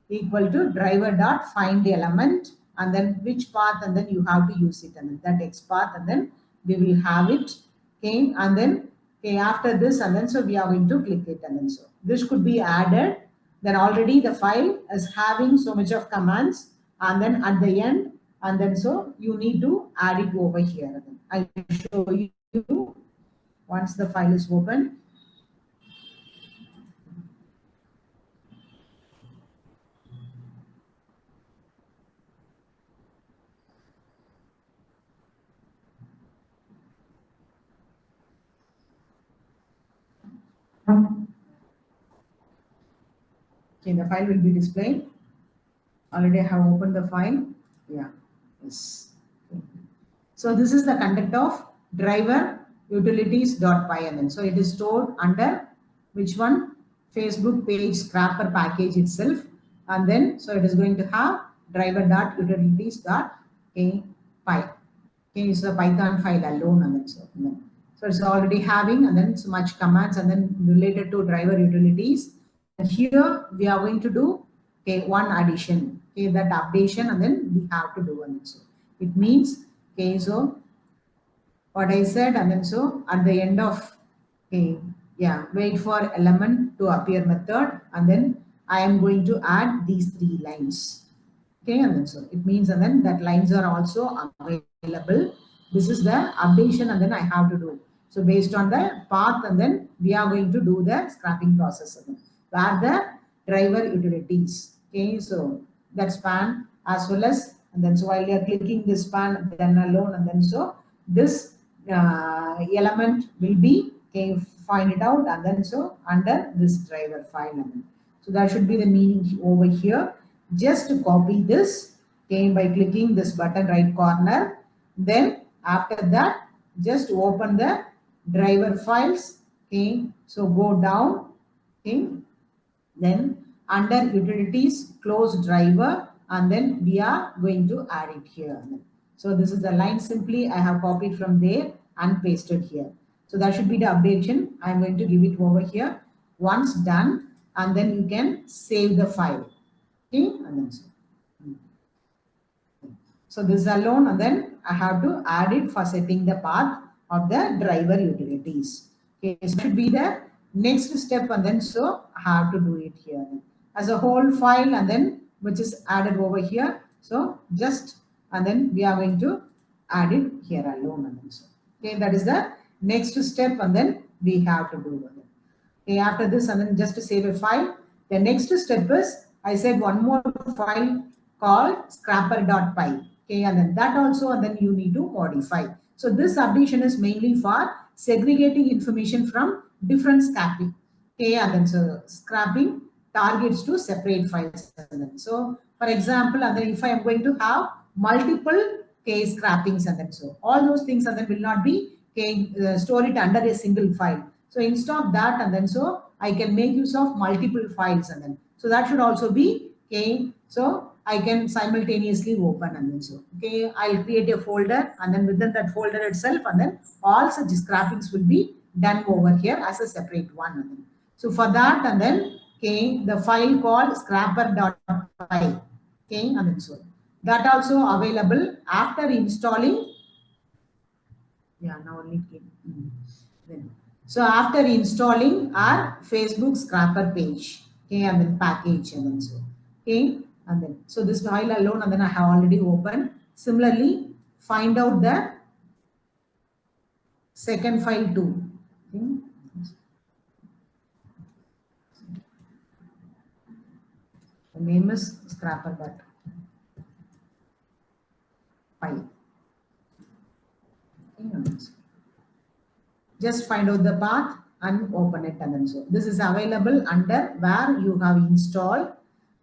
equal to driver dot find element, and then which path, and then you have to use it, and then that X path, and then we will have it. Okay, and then okay, after this, and then so we are going to click it, and then so this could be added. Then already the file is having so much of commands, and then at the end, and then so you need to add it over here. I'll show you once the file is open. Okay, the file will be displayed. Already I have opened the file. Yeah, yes. So this is the content of driver utilities.py, and then so it is stored under which one? Facebook page scrapper package itself, and then so it is going to have driver.utilities.py. Okay, so Python file alone, and then so it's already having, and then so much commands, and then related to driver utilities. And here we are going to do okay one addition, okay, that updation, and then we have to do, and so it means okay, so what I said, and then so at the end of okay, yeah, wait for element to appear method, and then I am going to add these three lines. Okay, and then so it means, and then that lines are also available. This is the updation, and then I have to do. So based on the path, and then we are going to do the scrapping process. Where the driver utilities. Okay, so that span as well as, and then so while you are clicking this span, then alone, and then so this element will be okay, find it out, and then so under this driver file element. So that should be the meaning over here. Just to copy this, okay, by clicking this button right corner. Then after that, just open the driver files. Okay, so go down. Okay, then under utilities, close driver, and then we are going to add it here. So this is the line simply I have copied from there and pasted here. So that should be the updation. I'm going to give it over here. Once done, and then you can save the file. Okay, and then so this alone, and then I have to add it for setting the path of the driver utilities. Okay, so should be the next step, and then so I have to do it here as a whole file, and then which is added over here. So just, and then we are going to add it here alone, and then so okay, that is the next step, and then we have to do it. Okay, after this, and then just to save a file, the next step is I said one more file called scrapper.py. Okay, and then that also, and then you need to modify. So this updation is mainly for segregating information from different scrapping. Okay, and then so scrapping targets to separate files. And then so, for example, and then if I am going to have multiple case scrappings, and then so all those things, and then will not be store it under a single file. So instead of that, and then so I can make use of multiple files, and then so that should also be okay. So I can simultaneously open, and then so okay, I'll create a folder, and then within that folder itself, and then all such scrappings will be done over here as a separate one. And then so for that, and then okay, the file called scrapper.py. Okay, and then so that also available after installing. Yeah, now only came. Then so after installing our Facebook scrapper page, okay, and then package, and then so okay, and then so this file alone, and then I have already opened. Similarly, find out the second file too. Okay. The name is scrapper.py. Just find out the path and open it, and then so this is available under where you have installed.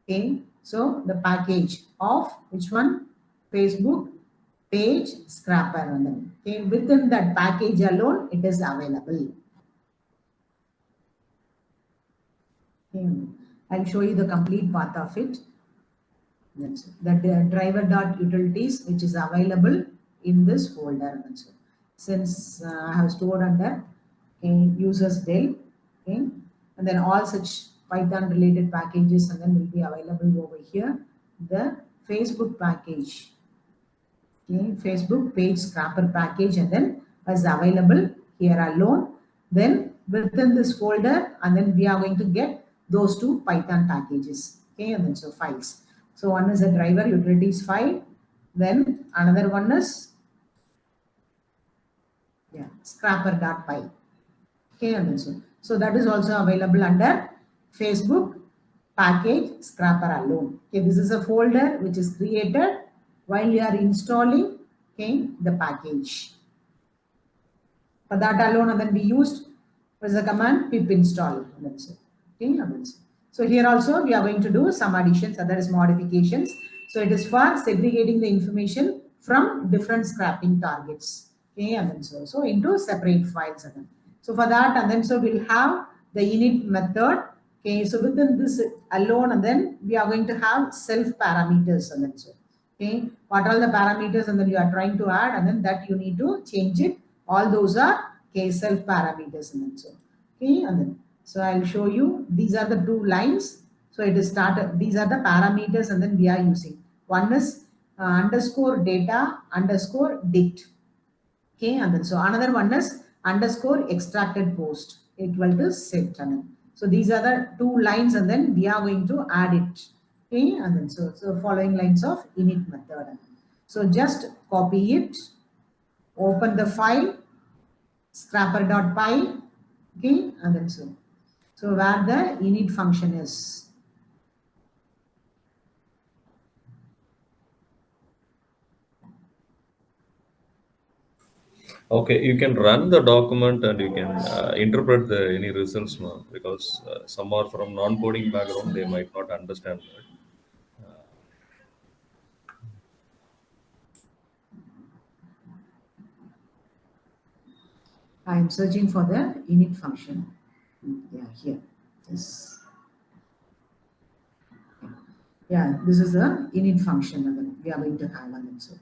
Okay, so the package of which one? Facebook page scrapper, and then okay, within that package alone it is available. Okay. I'll show you the complete path of it. That's it. The driver.utilities which is available in this folder. So since I have stored under users del, okay, and then all such Python related packages, and then will be available over here. The Facebook package, okay, Facebook page scrapper package, and then is available here alone. Then within this folder, and then we are going to get those two Python packages, okay, and then so files. So one is a driver utilities file, then another one is scrapper.py. Okay, and then so that is also available under Facebook package scrapper alone. Okay, this is a folder which is created while you are installing the package. For that alone, and then we used was the command pip install. That's it. Okay, that's it. So here also we are going to do some additions, that is modifications. So it is for segregating the information from different scrapping targets. Okay, and then so into separate files. And then so for that, and then so we'll have the init method. Okay, so within this alone, and then we are going to have self parameters, and then so okay, what are the parameters, and then you are trying to add, and then that you need to change it. All those are self parameters, and then so okay, and then so I'll show you. These are the two lines. So it is started. These are the parameters, and then we are using. One is underscore data underscore dict. Okay, and then so another one is underscore extracted post equal to set. And then so these are the two lines, and then we are going to add it. Okay, and then so following lines of init method. So just copy it, open the file scrapper.py. Okay, and then so where the init function is. Okay, you can run the document and you can interpret any results, because some are from non-coding background, they might not understand that. I am searching for the init function. Yeah, here. Yes. Yeah, this is the init function that we are going to have. And so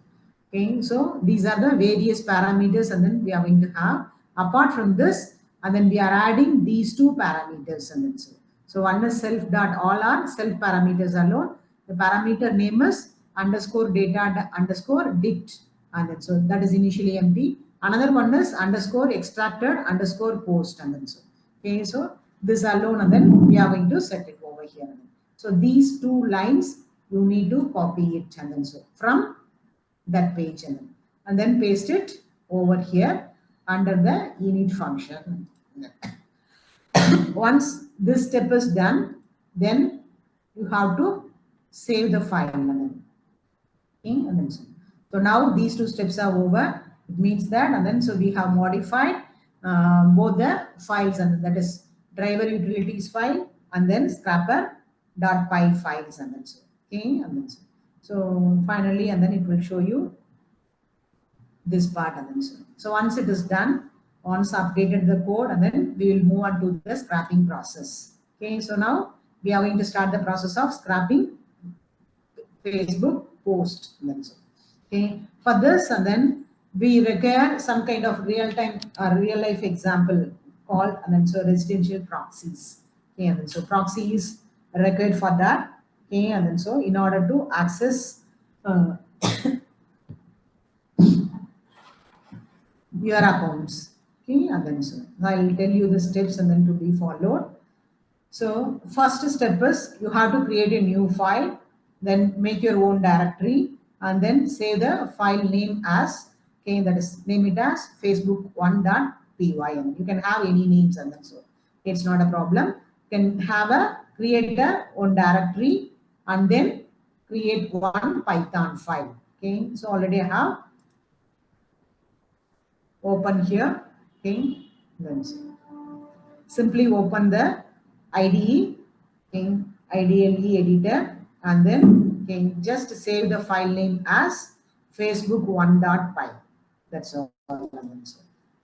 okay, so these are the various parameters, and then we are going to have. Apart from this, and then we are adding these two parameters, and then so one is self dot all are self parameters alone. The parameter name is underscore data underscore dict, and then so that is initially empty. Another one is underscore extracted underscore post, and then so Okay, so this alone, and then we are going to set it over here. So these two lines you need to copy it, and then so from that page, and then paste it over here under the init function. Once this step is done, then you have to save the file. Okay, and then so now these two steps are over. It means that, and then so we have modified both the files, and that is driver utilities file and then scrapper.py files, and then so okay, and then so finally, and then it will show you this part, and then so once it is done, once updated the code, and then we will move on to the scrapping process. Okay, so now we are going to start the process of scrapping Facebook post. Okay, for this, and then we require some kind of real-time or real-life example called, and then so residential proxies. Okay, and then so proxies are required for that. Okay, and then so in order to access your accounts. Okay, and then so I'll tell you the steps and then to be followed. So first step is you have to create a new file, then make your own directory, and then save the file name as, okay, that is name it as facebook1.py, and you can have any names, and then so it's not a problem. You can have a create a own directory and then create one Python file. Okay, so already I have open here. Okay, then simply open the IDE, okay, IDLE editor, and then okay, just save the file name as facebook1.py. That's all.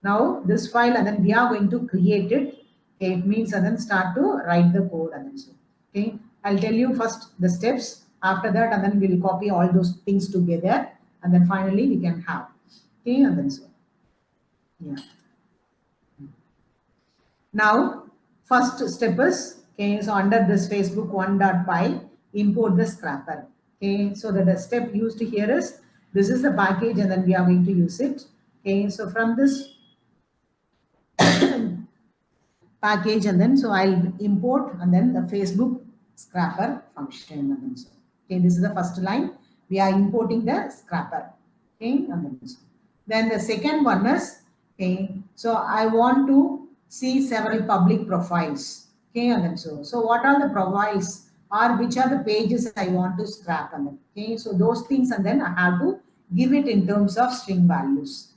Now this file, and then we are going to create it. Okay, it means, and then start to write the code, and then so okay, I'll tell you first the steps. After that, and then we'll copy all those things together, and then finally we can have. Okay, and then so yeah. Now, first step is, okay, so under this facebook1.py, import the scrapper. Okay, so the step used here is, this is the package, and then we are going to use it. Okay, so from this package, and then so I'll import, and then the Facebook scrapper function, and then so okay, this is the first line. We are importing the scrapper. Okay, and then the second one is, okay, so I want to see several public profiles. Okay, and then so what are the profiles, or which are the pages I want to scrap, and then okay, so those things, and then I have to give it in terms of string values.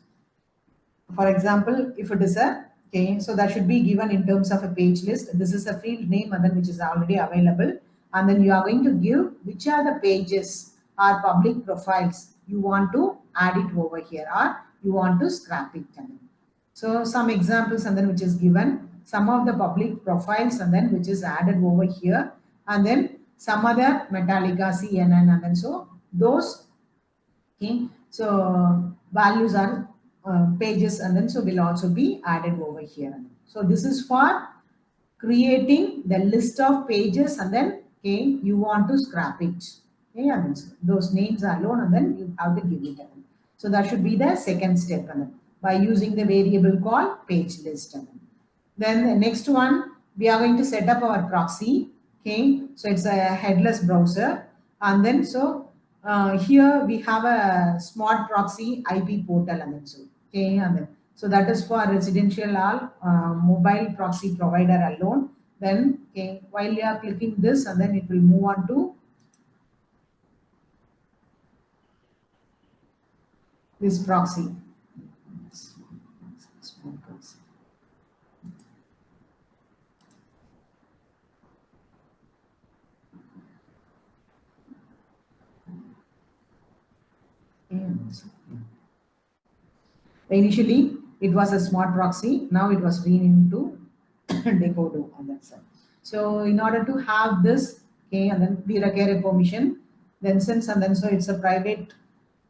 For example, if it is a, okay, so that should be given in terms of a page list. This is a field name, and then which is already available, and then you are going to give which are the pages or public profiles you want to add it over here, or you want to scrap it. So some examples, and then which is given, some of the public profiles, and then which is added over here, and then some other Metallica, CNN, and then so those, okay, so values are pages, and then so will also be added over here. So this is for creating the list of pages, and then okay, you want to scrap it. Okay, and then so those names are alone, and then you have to give it. So that should be the second step, and then by using the variable called page list. Then the next one, we are going to set up our proxy. Okay, so it's a headless browser, and then so here we have a smart proxy IP portal, and then so okay, and then so that is for residential or mobile proxy provider alone. Then okay, while you are clicking this, and then it will move on to this proxy. Initially, it was a smart proxy. Now it was renamed to Decodo on that side. So in order to have this, okay, and then we require a permission. Then since, and then so it's a private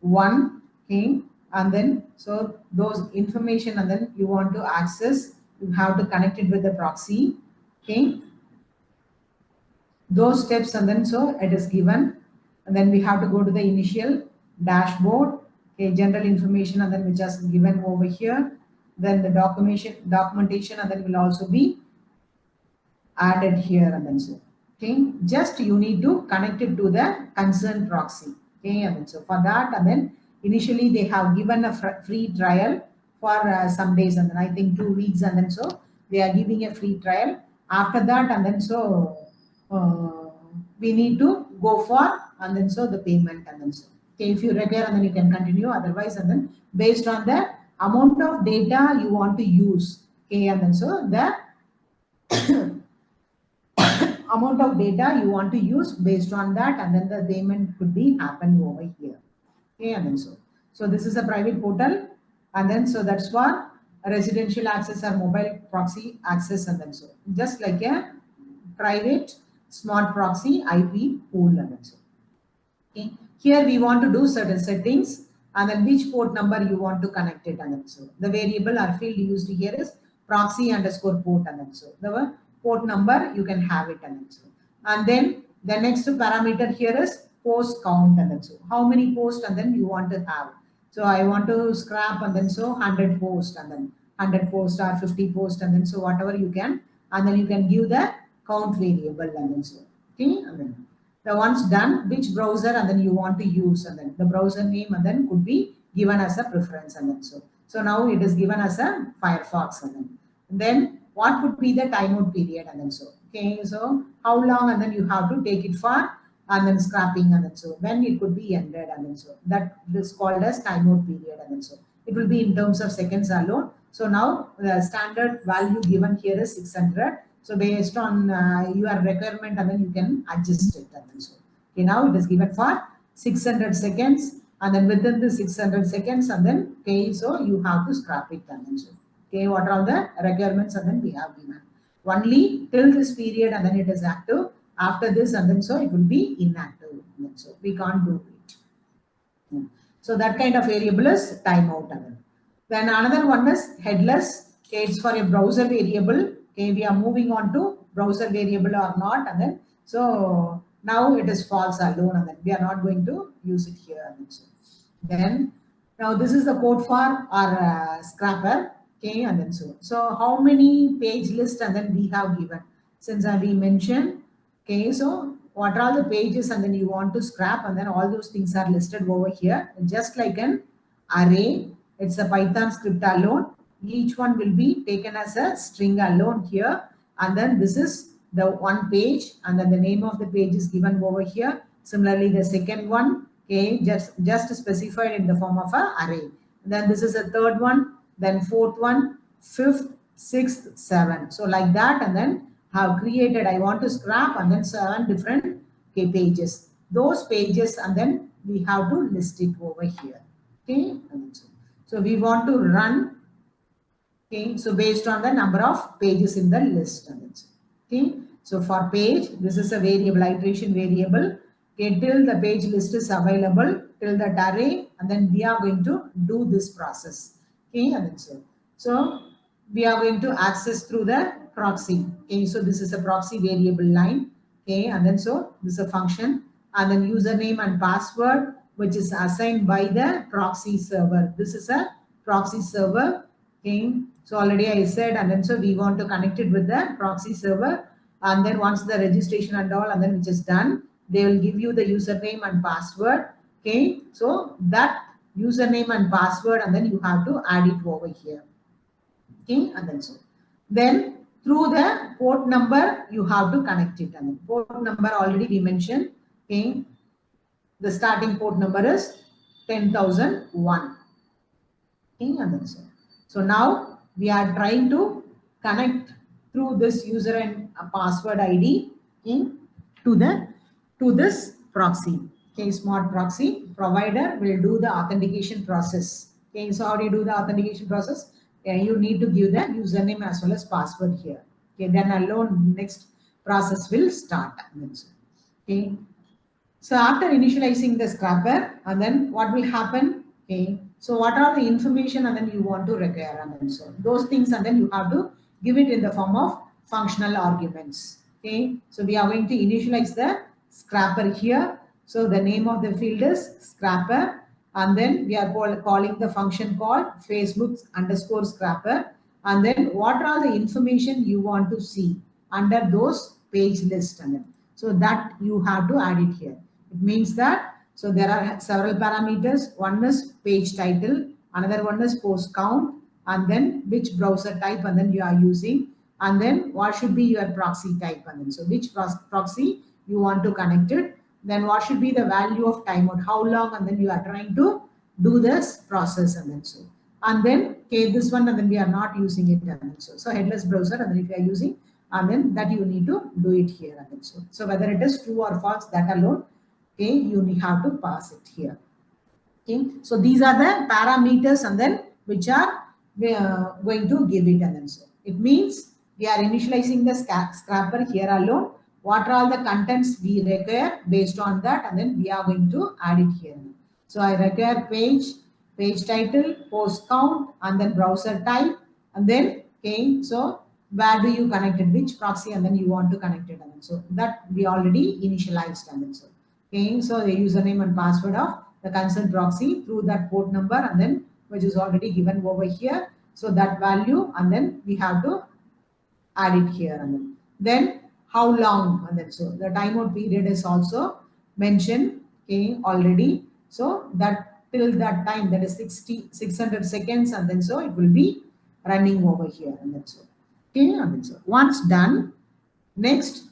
one, okay, and then so those information, and then you want to access, you have to connect it with the proxy. Okay, those steps, and then so it is given, and then we have to go to the initial dashboard, okay, general information, and then which is given over here. Then the documentation, and then will also be added here and then so. Okay, just you need to connect it to the concerned proxy. Okay, and then so for that, and then initially they have given a free trial for some days, and then I think 2 weeks, and then so they are giving a free trial. After that, and then so we need to go for and then so the payment and then so. Okay, if you require, and then you can continue. Otherwise, and then based on the amount of data you want to use. Okay, and then so the amount of data you want to use, based on that, and then the payment could be happen over here. Okay, and then so this is a private portal, and then so that's for residential access or mobile proxy access, and then so just like a private smart proxy IP pool, and then so. Okay, here we want to do certain settings, and then which port number you want to connect it, and then so the variable or field used here is proxy underscore port, and then so the port number you can have it, and then so. And then the next parameter here is post count, and then so how many posts and then you want to have. So I want to scrap, and then so 100 posts, and then 100 posts or 50 posts, and then so whatever you can, and then you can give the count variable, and then so. Okay, and then the once done, which browser and then you want to use, and then the browser name and then could be given as a preference, and then so now it is given as a Firefox, and then what could be the timeout period, and then so. Okay, so how long and then you have to take it for, and then scrapping, and then so when it could be ended, and then so that is called as timeout period, and then so it will be in terms of seconds alone. So now the standard value given here is 600. So based on your requirement, and then you can adjust it, and then so. Okay, now it is given for 600 seconds, and then within the 600 seconds, and then okay, so you have to scrap it, and then so. Okay, what are the requirements, and then we have given only till this period, and then it is active. After this, and then so it will be inactive, and then so we can't do it. So that kind of variable is timeout. Then another one is headless. Okay, it's for a browser variable. Okay, we are moving on to browser variable or not, and then so now it is false alone, and then we are not going to use it here. And so then now this is the code for our scrapper. Okay, and then so how many page list and then we have given, since we mentioned. Okay, so what are the pages and then you want to scrap, and then all those things are listed over here, just like an array. It's a Python script alone. Each one will be taken as a string alone here, and then this is the one page, and then the name of the page is given over here. Similarly, the second one, okay, just specified in the form of an array. Then this is a third one, then fourth one, fifth, sixth, seventh. So like that, and then have created, I want to scrap, and then 7 different pages. Those pages, and then we have to list it over here. Okay, so we want to run. Okay, so based on the number of pages in the list. Okay, so for page, this is a variable, iteration variable. Okay, till the page list is available, till that array, and then we are going to do this process. Okay, and then so we are going to access through the proxy. Okay, so this is a proxy variable line. Okay, and then so this is a function, and then username and password, which is assigned by the proxy server. This is a proxy server. Okay, so already I said, and then so we want to connect it with the proxy server, and then once the registration and all, and then which is done, they will give you the username and password. Okay, so that username and password, and then you have to add it over here. Okay, and then through the port number you have to connect it, and port number already we mentioned. Okay, the starting port number is 10,001. Okay, and so now we are trying to connect through this user and password ID, okay, to this proxy. Okay, smart proxy provider will do the authentication process. Okay, so how do you do the authentication process? You need to give the username as well as password here. Okay, then alone next process will start. Okay, so after initializing the scrapper, and then what will happen? Okay, so what are the information and then you want to require, and then so those things, and then you have to give it in the form of functional arguments. Okay, so we are going to initialize the scrapper here. So the name of the field is scrapper, and then we are calling the function called Facebook underscore scrapper, and then what are the information you want to see. under those page list. And then, so that you have to add it here. It means that, so there are several parameters. One is page title, another one is post count, and then which browser type and then you are using, and then what should be your proxy type, and then so which proxy you want to connect it, then what should be the value of timeout, how long and then you are trying to do this process, and then so, and then okay, this one and then we are not using it, and then so headless browser, and then if you are using, and then that you need to do it here, and then so whether it is true or false, that alone, okay, you have to pass it here. Okay, so these are the parameters and then which are going to give it, and then so it means we are initializing the scrapper here alone. What are all the contents we require, based on that, and then we are going to add it here. So I require page title, post count, and then browser type, and then okay, so where do you connect it, which proxy, and then you want to connect it, and then so that we already initialized, and then so okay, so the username and password of the concerned proxy through that port number, and then which is already given over here, so that value, and then we have to add it here, and then how long, and then so the timeout period is also mentioned, okay, already, so that till that time, that is 600 seconds, and then so it will be running over here, and then so okay, and then so once done, next.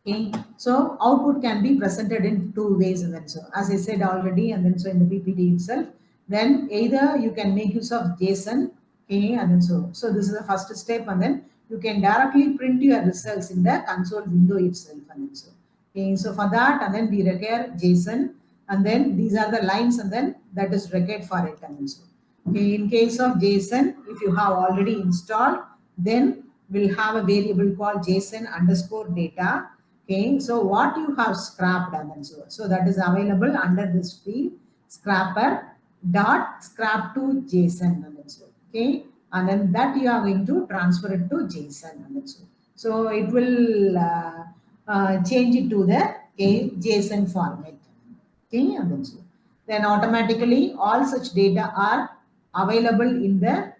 Okay, so output can be presented in two ways, and then so as I said already, and then so in the PPT itself, then either you can make use of JSON, okay, and then so this is the first step, and then you can directly print your results in the console window itself, and then so okay, so for that, and then we require JSON, and then these are the lines, and then that is required for it, and then so okay, in case of JSON, if you have already installed, then we'll have a variable called JSON underscore data. Okay, so what you have scrapped, and then so that is available under this field, scrapper dot scrap to JSON, and then so okay, and then that you are going to transfer it to JSON, and then so it will change it to the JSON format. Okay, and then automatically all such data are available in the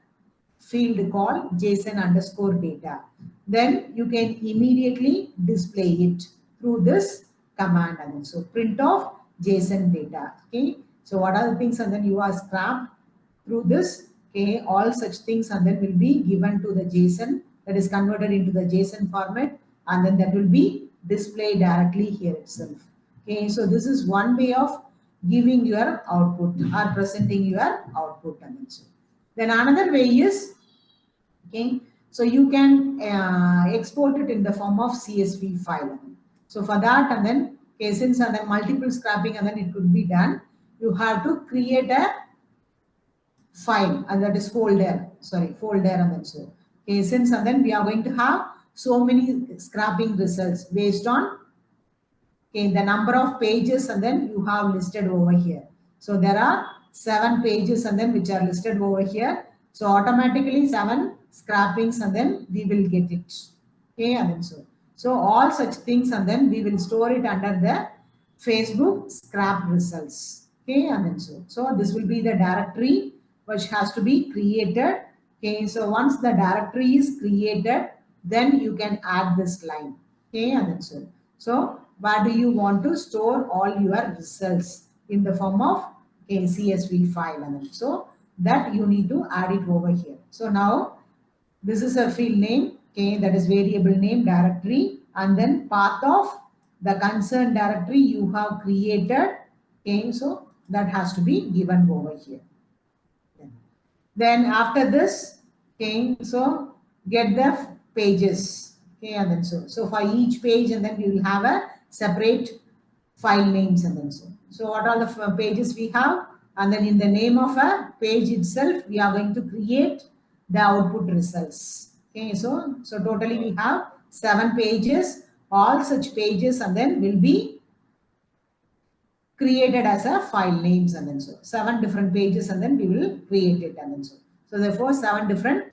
field called JSON underscore data. Then you can immediately display it through this command, and so print off JSON data. Okay, so what are the things, and then you are scrapped through this. Okay, all such things, and then will be given to the JSON, that is converted into the JSON format, and then that will be displayed directly here itself. Okay, so this is one way of giving your output or presenting your output, and so then another way is, okay, so you can export it in the form of CSV file. So for that, and then okay, since and then multiple scrapping, and then it could be done, you have to create a file, and that is folder, and then so okay, since and then we are going to have so many scrapping results based on okay, the number of pages, and then you have listed over here. So there are 7 pages, and then which are listed over here. So automatically 7 scrappings, and then we will get it. Okay, and then so all such things, and then we will store it under the Facebook scrap results. Okay, and then so this will be the directory which has to be created. Okay, so once the directory is created, then you can add this line. Okay, and then so where do you want to store all your results in the form of a CSV file, and so that you need to add it over here. So now this is a field name, okay, that is variable name directory, and then path of the concerned directory you have created. Okay, so that has to be given over here. Then after this, okay, so get the pages. Okay, and then so for each page, and then we will have a separate file names, and then so what are the pages we have, and then in the name of a page itself, we are going to create the output results. Okay, so totally we have 7 pages. All such pages, and then will be created as a file names, and then so 7 different pages, and then we will create it, and then so therefore 7 different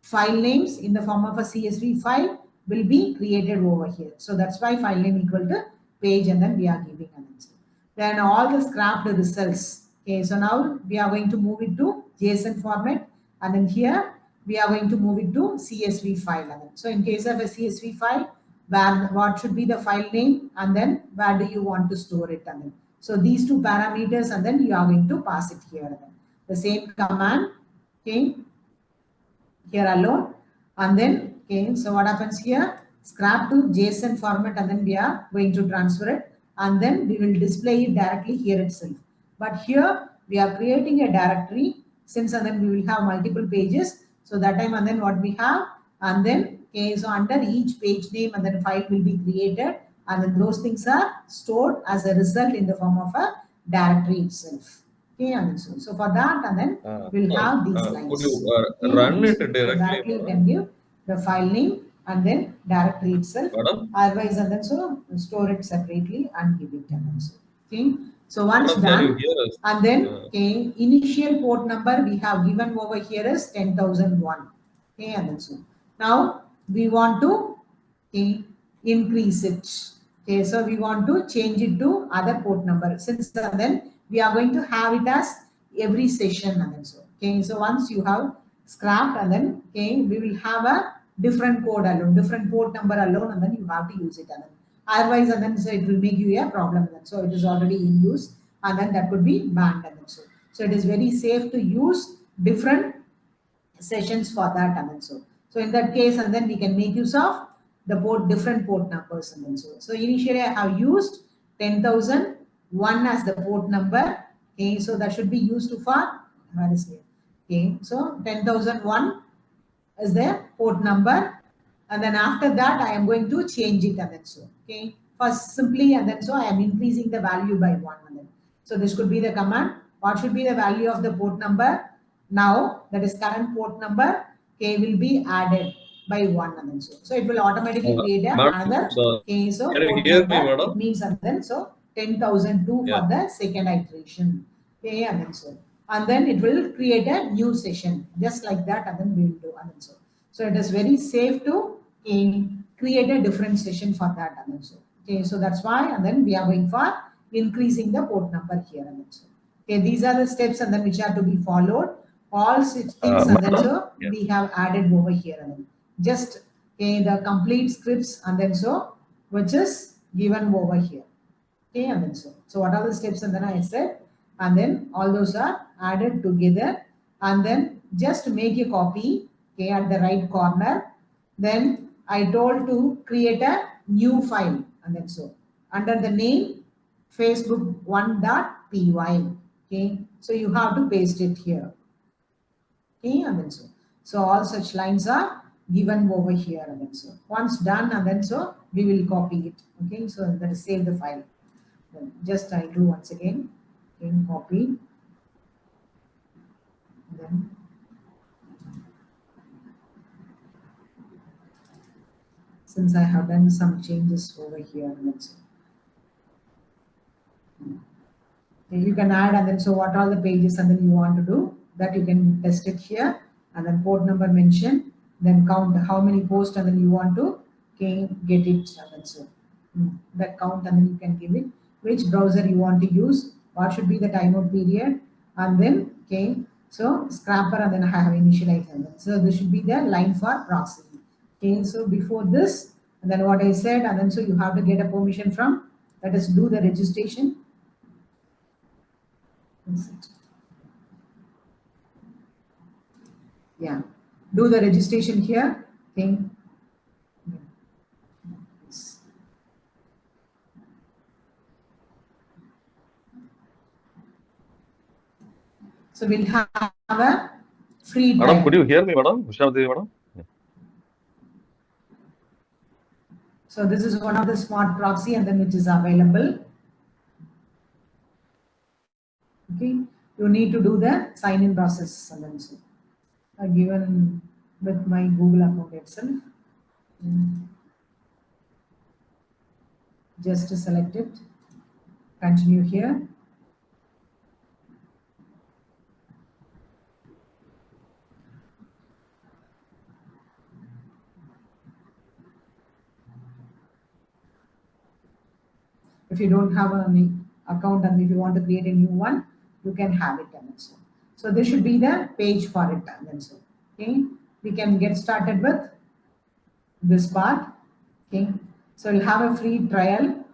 file names in the form of a CSV file will be created over here. So that's why file name equal to page, and then we are giving an answer. Then all the scrapped results. Okay, so now we are going to move it to JSON format, and then here we are going to move it to CSV file. So in case of a CSV file, what should be the file name, and then where do you want to store it? And then, so these two parameters, and then you are going to pass it here. The same command, okay, here alone, and then okay, so what happens here? Scrap to JSON format, and then we are going to transfer it, and then we will display it directly here itself. But here we are creating a directory, since and then we will have multiple pages. So that time, and then what we have, and then okay, so under each page name, and then file will be created, and then those things are stored as a result in the form of a directory itself. Okay, and so for that, and then we'll have these lines. Could you Okay, run it so directly? you can give the file name and then directory itself. Otherwise, and then so store it separately and give it. And so, okay, so once done, and then okay, initial port number we have given over here is 10,001. Okay, and then so now we want to okay, increase it. Okay, so we want to change it to other port number, since then we are going to have it as every session. And then so okay, so once you have scrapped, and then okay, we will have a different code alone, different port number alone, and then you have to use it. And then otherwise, and then so it will make you a problem. And then so it is already in use, and then that could be banned. And then so it is very safe to use different sessions for that. And then so in that case, and then we can make use of the different port numbers. And then so initially I have used 10,001 as the port number. Okay, so that should be used for where is here? Okay, so 10,001 is the port number, and then after that I am going to change it. And then so okay, first simply, and then so I am increasing the value by 1. And then so this could be the command. What should be the value of the port number? Now that is current port number, okay, will be added by 1. And then so it will automatically create another okay, so port number. It means, and then so 10,002 for the second iteration. Okay, and then and then it will create a new session just like that, and then we will do. And then so it is very safe to create a different session for that. And then okay, so that's why, and then we are going for increasing the port number here. And then okay, these are the steps, and then which are to be followed. All such things, and then so we have added over here. And then just okay, the complete scripts, and then so which is given over here. Okay, and then so what are the steps, and then I said, and then all those are added together, and then just make a copy okay, at the right corner. Then I told to create a new file, and then so under the name facebook1.py. Okay, so you have to paste it here. Okay, and then so all such lines are given over here. And then so once done, and then so we will copy it. Okay, so that is save the file. Then just I do once again, copy, then since I have done some changes over here, and then so you can add, and then so what are the pages, and then you want to do that, you can test it here, and then port number mention, then count how many posts, and then you want to get it, and then so that count, and then you can give it which browser you want to use, what should be the timeout period, and then okay, so scrapper, and then I have initialized. So this should be the line for proxy. Okay, so before this, and then what I said, and then so you have to get a permission from, let us do the registration. Yeah, do the registration here. Okay. So we'll have a free trial. Madam, could you hear me, madam? Madam? Yeah. So this is one of the smart proxy, and then which is available. Okay, you need to do the sign-in process, and then so given with my Google account itself. Just to select it, continue here. If you don't have an account, and if you want to create a new one, you can have it. And so this should be the page for it. And so okay, we can get started with this part. Okay, so we'll have a free trial.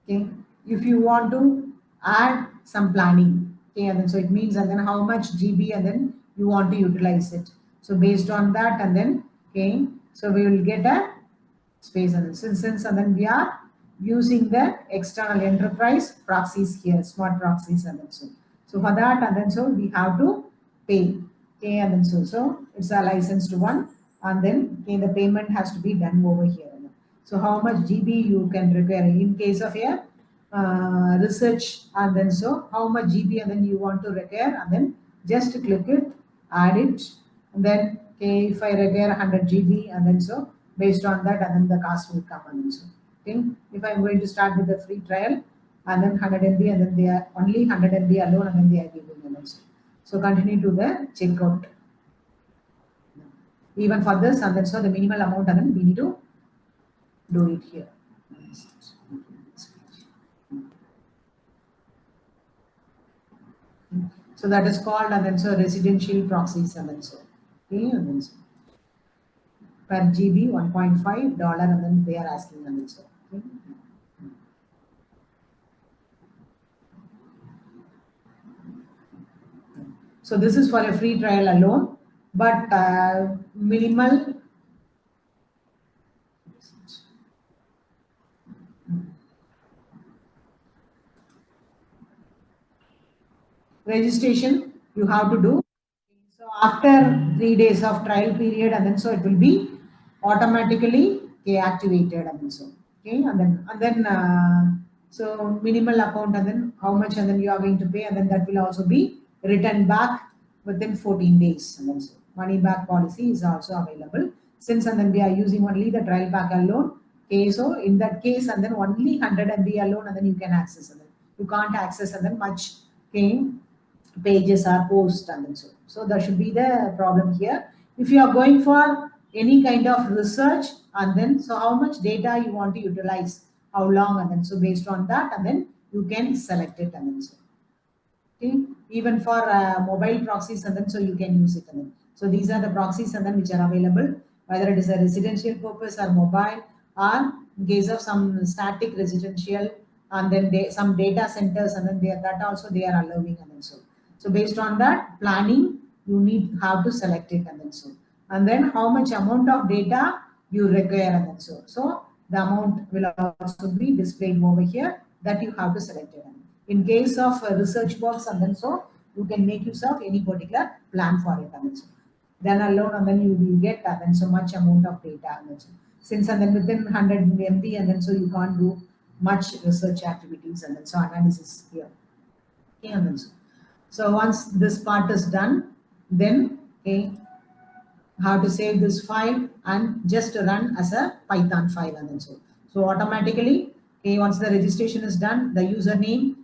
Okay, if you want to add some planning, okay, and then so it means, and then how much GB and then you want to utilize it. So based on that, and then okay, so we will get a space, and since and then we are using the external enterprise proxies here, smart proxies, and then so for that, and then so we have to pay. Okay, and then so it's a licensed one, and then okay, the payment has to be done over here. So how much GB you can require in case of a research, and then so how much GB and then you want to require, and then just click it, add it, and then okay, if I require 100 GB, and then so based on that, and then the cost will come, and then so okay, if I'm going to start with the free trial, and then 100 MB, and then they are only 100 MB alone, and then they are giving, and then so continue to the checkout. Even for this, and then so the minimal amount, and then we need to do it here. So that is called, and then so residential proxies, and then so okay, and then so per GB $1.5, and then they are asking, and then so okay. So this is for a free trial alone, but minimal registration you have to do. So after 3 days of trial period, and then so it will be automatically activated, and then so okay, and then so minimal account, and then how much, and then you are going to pay, and then that will also be returned back within 14 days, and then so money back policy is also available, since and then we are using only the trial pack alone. Okay, so in that case, and then only 100 MB alone, and then you can access, and then you can't access, and then much okay, pages are post, and then so there should be the problem here. If you are going for any kind of research, and then so how much data you want to utilize, how long, and then so based on that, and then you can select it, and then so okay, even for mobile proxies, and then so you can use it, and then so these are the proxies, and then which are available, whether it is a residential purpose or mobile, or in case of some static residential, and then some data centers, and then that also they are allowing, and then so based on that planning, you need how to select it, and then and then how much amount of data you require, and then so the amount will also be displayed over here, that you have to select it. In case of a research box, and then so you can make use of any particular plan for it, and then alone, and then you will get and so much amount of data, and then since and then within 100 MB, and then so you can't do much research activities, and then so analysis here. Okay, and then so once this part is done, then okay, how to save this file and just run as a Python file, and then so automatically okay, once the registration is done, the username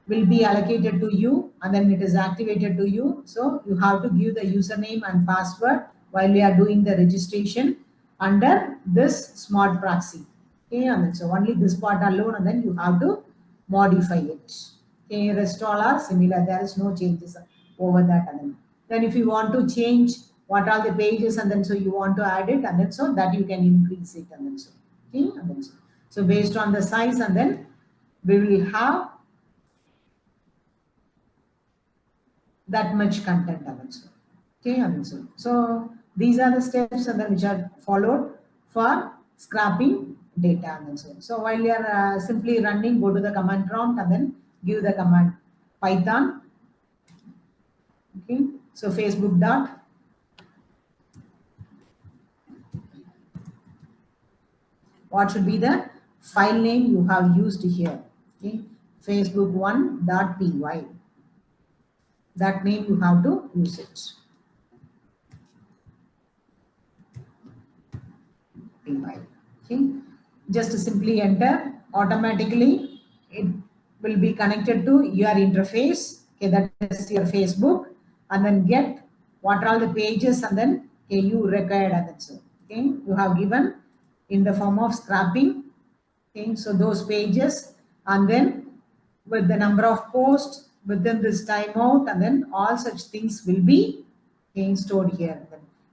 will be allocated to you, and then it is activated to you. So you have to give the username and password while we are doing the registration under this smart proxy. Okay, and then so only this part alone, and then you have to modify it. Okay, rest all are similar. There is no changes over that, and then if you want to change what are the pages, and then so you want to add it, and then so that you can increase it, and then so okay, and then so based on the size, and then we will have that much content, and then so okay, and then so these are the steps, and then which are followed for scrapping data, and then so while you are simply running, go to the command prompt, and then give the command Python. Okay, so Facebook dot what should be the file name you have used here. Okay, facebook1.py, that name you have to use it. Okay, just simply enter, automatically it will be connected to your interface. Okay, that is your Facebook, and then get what are the pages, and then okay, you required, and then so okay, you have given in the form of scrapping. Okay, so those pages, and then with the number of posts within this timeout, and then all such things will be okay, stored here.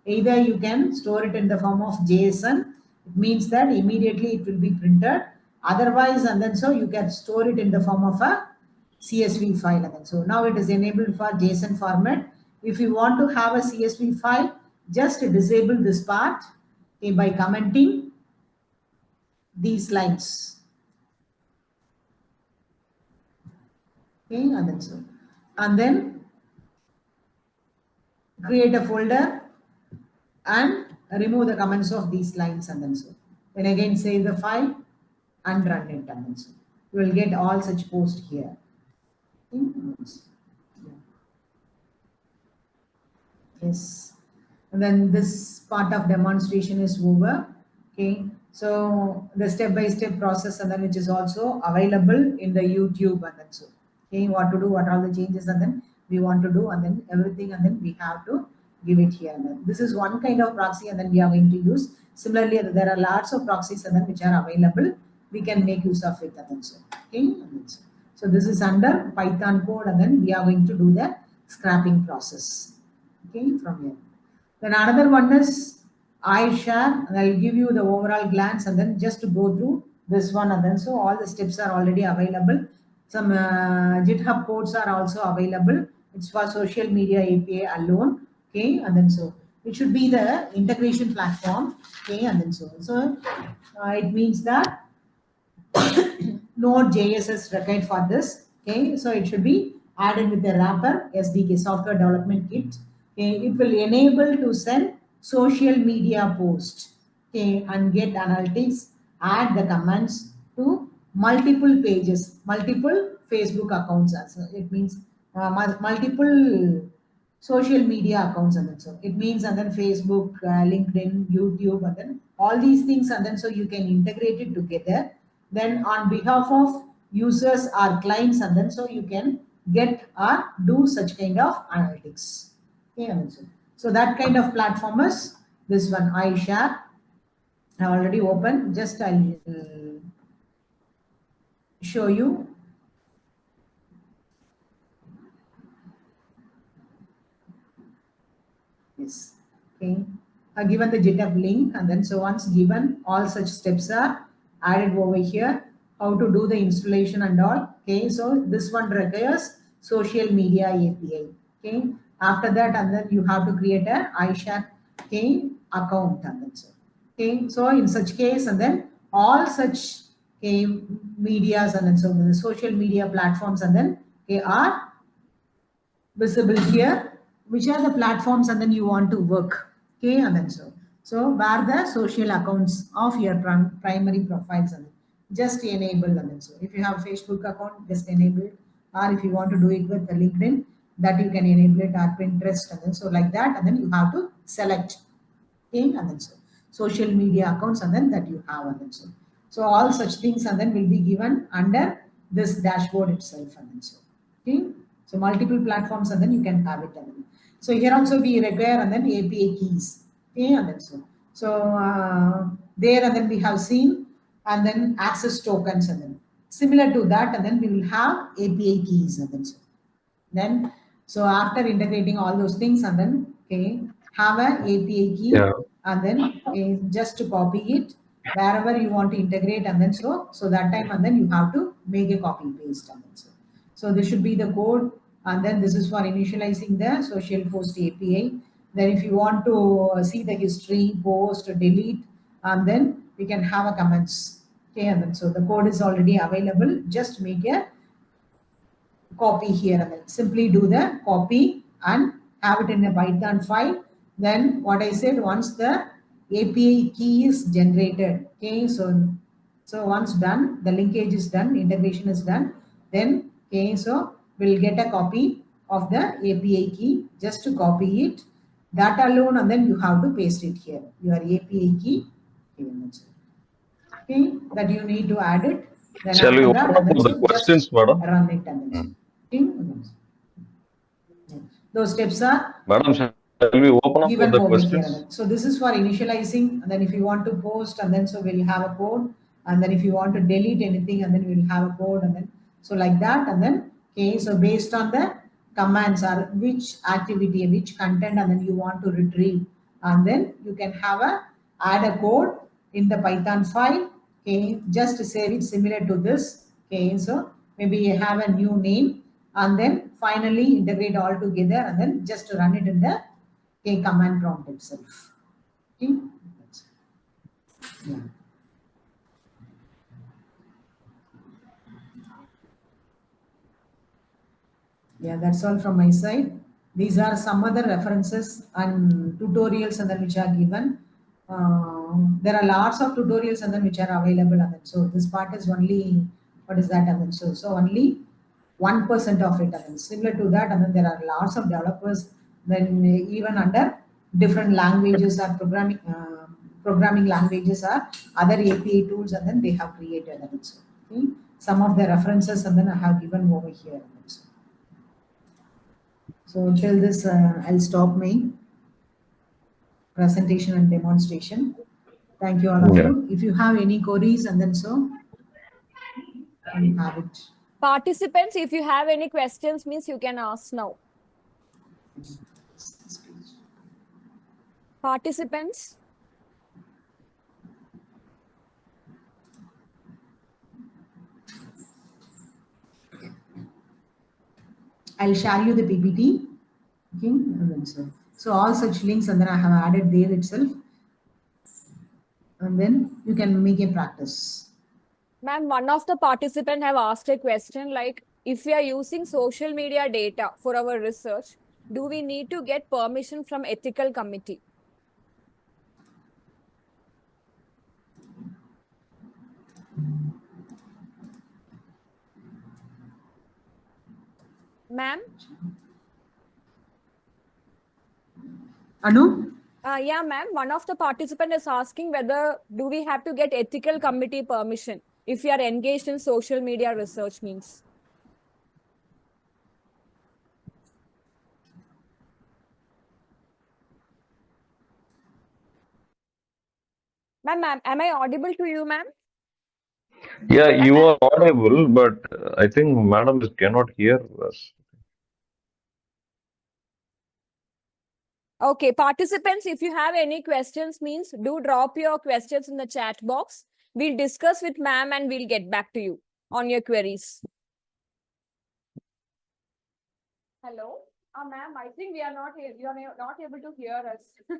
Either you can store it in the form of JSON, it means that immediately it will be printed. Otherwise, and then so you can store it in the form of a CSV file. And then so now it is enabled for JSON format. If you want to have a CSV file, just disable this part, okay, by commenting these lines. Okay, and then so, and then create a folder and remove the comments of these lines, and then so. Then again save the file and run it, and then so. You will get all such posts here. Okay. Yes. And then this part of demonstration is over. Okay. So the step-by-step process, and then which is also available in the YouTube, and then so. Okay, what to do, what are the changes, and then we want to do, and then everything, and then we have to give it here. And then this is one kind of proxy, and then we are going to use. Similarly, there are lots of proxies, and then which are available. We can make use of it, and then so. Okay. And then so. So this is under Python code, and then we are going to do the scrapping process. Okay, from here. Then another one is iShare, and I'll give you the overall glance, and then just to go through this one, and then so all the steps are already available. Some GitHub codes are also available. It's for social media API alone. Okay, and then so it should be the integration platform. Okay, and then so it means that Node.js is required for this. Okay, so it should be added with the wrapper SDK, software development kit. Okay, it will enable to send social media posts, okay, and get analytics, add the comments to multiple pages, multiple Facebook accounts. Also, it means multiple social media accounts, and then so it means, and then Facebook, LinkedIn, YouTube, and then all these things, and then so you can integrate it together. Then on behalf of users or clients, and then so you can get or do such kind of analytics. Okay, so that kind of platform is this one, iShare. I already opened. Just I'll show you. Yes. Okay. I given the GitHub link, and then so once given, all such steps are added over here. How to do the installation and all. Okay. So this one requires social media API. Okay. After that, and then you have to create a iShare, okay, account, and then so. Okay. So in such case, and then all such, okay, medias, and then so the social media platforms, and then they are visible here. Which are the platforms, and then you want to work. Okay, and then so where the social accounts of your primary profiles, and just enable, and then so if you have Facebook account, just enable it, or if you want to do it with the LinkedIn, that you can enable it, or Pinterest, and then so like that, and then you have to select. Okay, and then so social media accounts, and then that you have, and then so all such things, and then will be given under this dashboard itself, and then so. Okay, so multiple platforms, and then you can have it, and then. So here also we require, and then API keys. Okay, and then so there, and then we have seen, and then access tokens, and then similar to that, and then we will have API keys, and then so. Then so after integrating all those things, and then okay, have a API key, and then just to copy it wherever you want to integrate, and then so that time, and then you have to make a copy paste, and then so this should be the code. And then this is for initializing the social post API. Then if you want to see the history, post, delete, and then we can have a comments. Okay, and then so the code is already available. Just make a copy here, and then simply do the copy and have it in a Python file. Then what I said, once the API key is generated, okay, so once done, the linkage is done, integration is done, then okay, so we'll get a copy of the API key. Just to copy it, that alone, and then you have to paste it here, your API key, okay, that you need to add it. Then shall we after open that, up and then for the so questions, just madam? run it, and then okay. Those steps are Madam, shall we open up for given the over questions? here. So this is for initializing, and then if you want to post, and then so we'll have a code, and then if you want to delete anything, and then we'll have a code, and then so like that, and then okay, so based on the commands or which activity, which content, and then you want to retrieve, and then you can have a add a code in the Python file. Okay, just to save it similar to this. Okay, so maybe you have a new name, and then finally integrate all together, and then just run it in the command prompt itself. Okay. Yeah. Yeah, that's all from my side. These are some other references and tutorials and then which are given. There are lots of tutorials and then which are available and then so this part is only what is that and then so only 1% of it and then similar to that and then there are lots of developers then even under different languages or programming languages or other API tools and then they have created and then so okay. Some of the references and then I have given over here and then so. So till this, I'll stop my presentation and demonstration. Thank you all of you. If you have any queries and then so, you have it. Participants, if you have any questions, means you can ask now. Participants. I'll share you the PPT. Okay, and then so all such links and then I have added there itself. And then you can make a practice. Ma'am, one of the participants have asked a question like, if we are using social media data for our research, do we need to get permission from ethical committee? Ma'am? Anu? Yeah, ma'am. One of the participants is asking whether do we have to get ethical committee permission if we are engaged in social media research means. Ma'am, am I audible to you, ma'am? Yeah, you are audible, but I think Madam cannot hear us. Okay, participants, if you have any questions, means do drop your questions in the chat box. We'll discuss with ma'am and we'll get back to you on your queries. Hello? Ma'am, I think you are not able to hear us.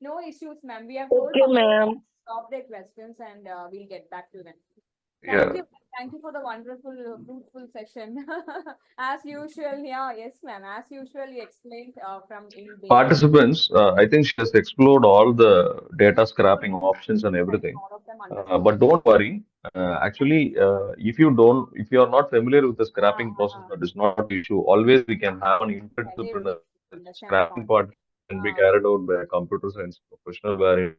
No issues, ma'am. We have told ma'am. stop their questions and we'll get back to them. Yeah. Thank you. Thank you for the wonderful, fruitful session. As usual, yeah, yes, ma'am. As usual, you explained from in detail. Participants, I think she has explored all the data scrapping options and everything. But don't worry. Actually, if you are not familiar with the scrapping process, that is not the issue. Always we can have an interdisciplinary scrapping part can be carried out by a computer science professional, where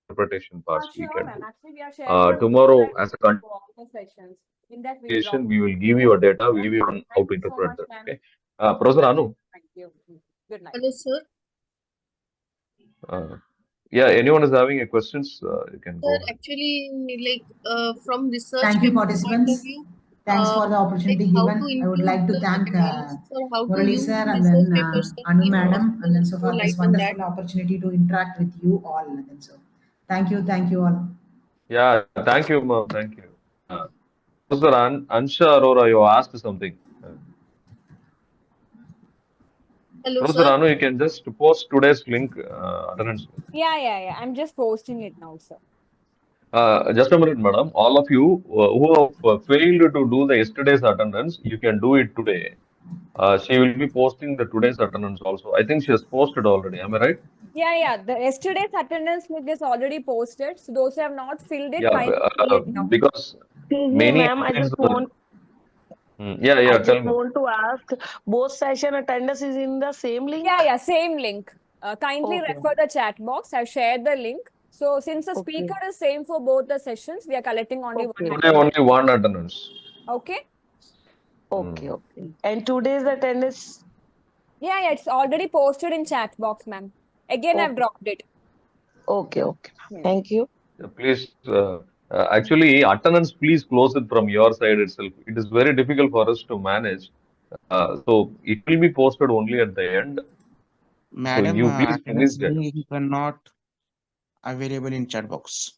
interpretation parts we Sure, can ma'am. do. Actually, we are sharing Tomorrow, as a sessions. In that continuation, we will give you a data, we will give you on how to interpret that. Okay, Professor Anu. Thank you. Good night. Hello, sir. Yeah, anyone is having a questions, you can go Sir, ahead. actually, like from research Thank you, point participants. of view, Thanks for the opportunity like how to given. I would improve like to the thank analysis or how to Murali use sir and research then papers, sir, Anu if madam, and then so possible, for throw this light on that. wonderful opportunity to interact with you all. And then so, thank you all. Yeah, thank you, ma'am. Thank you. Professor Ansha Arora, you asked something. Hello, Professor sir. Anu, you can just post today's link, attendance link. Yeah. I'm just posting it now, sir. Just a minute, madam. All of you who have failed to do the yesterday's attendance, you can do it today. She will be posting the today's attendance also. I think she has posted already. Am I right? Yeah. The yesterday's attendance link is already posted. So those who have not filled it, Yeah, kindly fill it now. because Excuse me, many ma'am. I emails just were. want Tell me. to ask, both session attendance is in the same link? Yeah, same link. Kindly Okay. refer the chat box. I've shared the link. So since the Okay. speaker is same for both the sessions, we are collecting only one Today attendance. only one attendance. Okay. Okay. And today's attendance? Yeah, it's already posted in chat box, ma'am. Again, I've dropped it. Okay. Thank you. Please, actually, attendance, please close it from your side itself. It is very difficult for us to manage. So it will be posted only at the end. So Madam, you please finish attendance that. link are not available in chat box.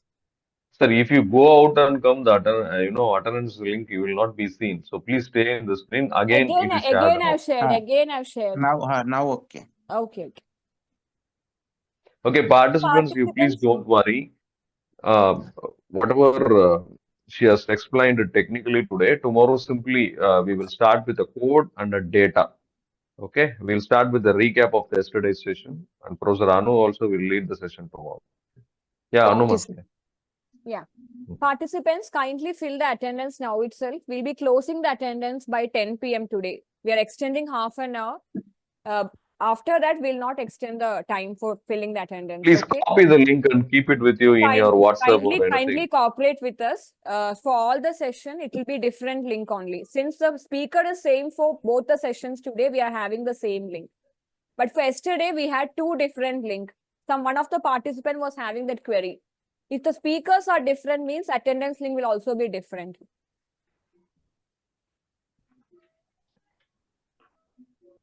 Sir, if you go out and come, the attendance link, you will not be seen. So please stay in the screen. Again, it is shared Again, now. I've shared. Again, I've shared. Now okay. Okay. Okay, participants, you please don't worry. Whatever she has explained technically today, tomorrow simply we will start with a code and a data. Okay, we'll start with the recap of the yesterday's session, and Professor Anu also will lead the session tomorrow. Yeah, Anu. Okay, sir. Yeah. Participants, kindly fill the attendance now itself. We'll be closing the attendance by 10 p.m. today. We are extending half an hour. After that, we'll not extend the time for filling the attendance. Please okay? copy the link and keep it with you in your WhatsApp or anything. Kindly cooperate with us. For all the session, it will be different link only. Since the speaker is same for both the sessions today, we are having the same link. But for yesterday, we had two different links. One of the participant was having that query. If the speakers are different, means attendance link will also be different.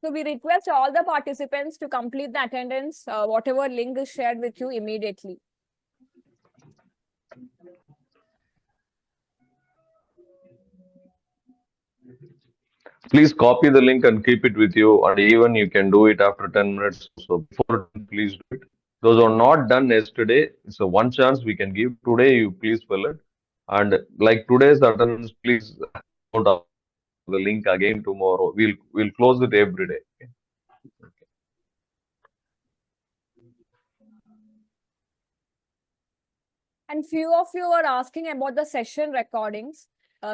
So we request all the participants to complete the attendance, whatever link is shared with you immediately. Please copy the link and keep it with you, and even you can do it after 10 minutes. So before 10, please do it. Those are not done yesterday. It's a one chance we can give today. You please fill it, and like today's attendance, please put up the link again tomorrow. We'll close it every day. Okay? And few of you are asking about the session recordings.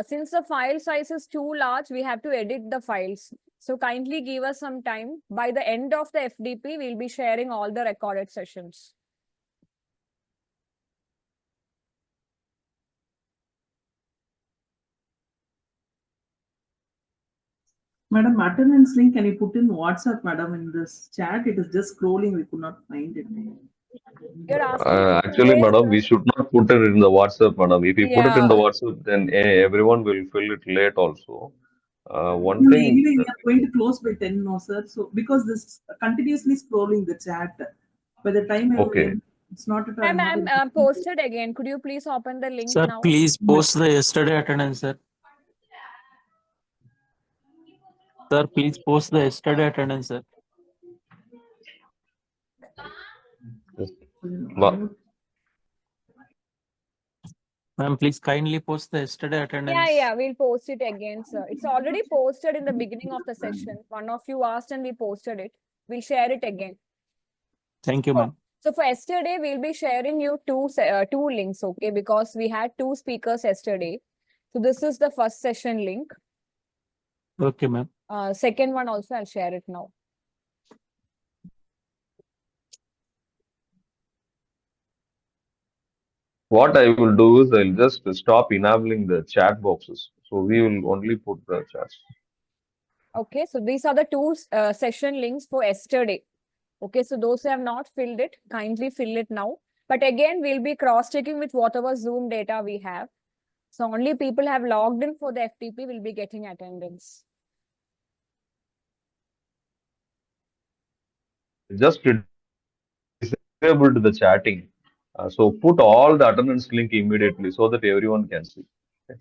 Since the file size is too large, we have to edit the files. So kindly give us some time. By the end of the FDP, we'll be sharing all the recorded sessions. Madam, attendance link, can you put in WhatsApp, madam, in this chat? It is just scrolling, we could not find it. You're asking Actually, madam, we should not put it in the WhatsApp, madam. If you put it in the WhatsApp, then everyone will fill it late also. One No, thing. anyway, we are going to close by 10 now, sir. So, because this continuously scrolling the chat, by the time it's not at all. I'm posted again. Could you please open the link Sir, now? please post the yesterday attendance, sir. Sir, please post the yesterday attendance, sir. Ma'am, please kindly post the yesterday attendance. Yeah, we'll post it again, sir. It's already posted in the beginning of the session. One of you asked and we posted it. We'll share it again. Thank you, ma'am. So for yesterday, we'll be sharing you two links, okay? Because we had two speakers yesterday. So this is the first session link. Okay, ma'am. Second one also, I'll share it now. What I will do is I'll just stop enabling the chat boxes. So we will only put the chats. Okay, so these are the two session links for yesterday. Okay, so those who have not filled it, kindly fill it now. But again, we'll be cross-checking with whatever Zoom data we have. So only people have logged in for the FTP will be getting attendance. Just disabled the chatting. So put all the attendance link immediately so that everyone can see. Okay.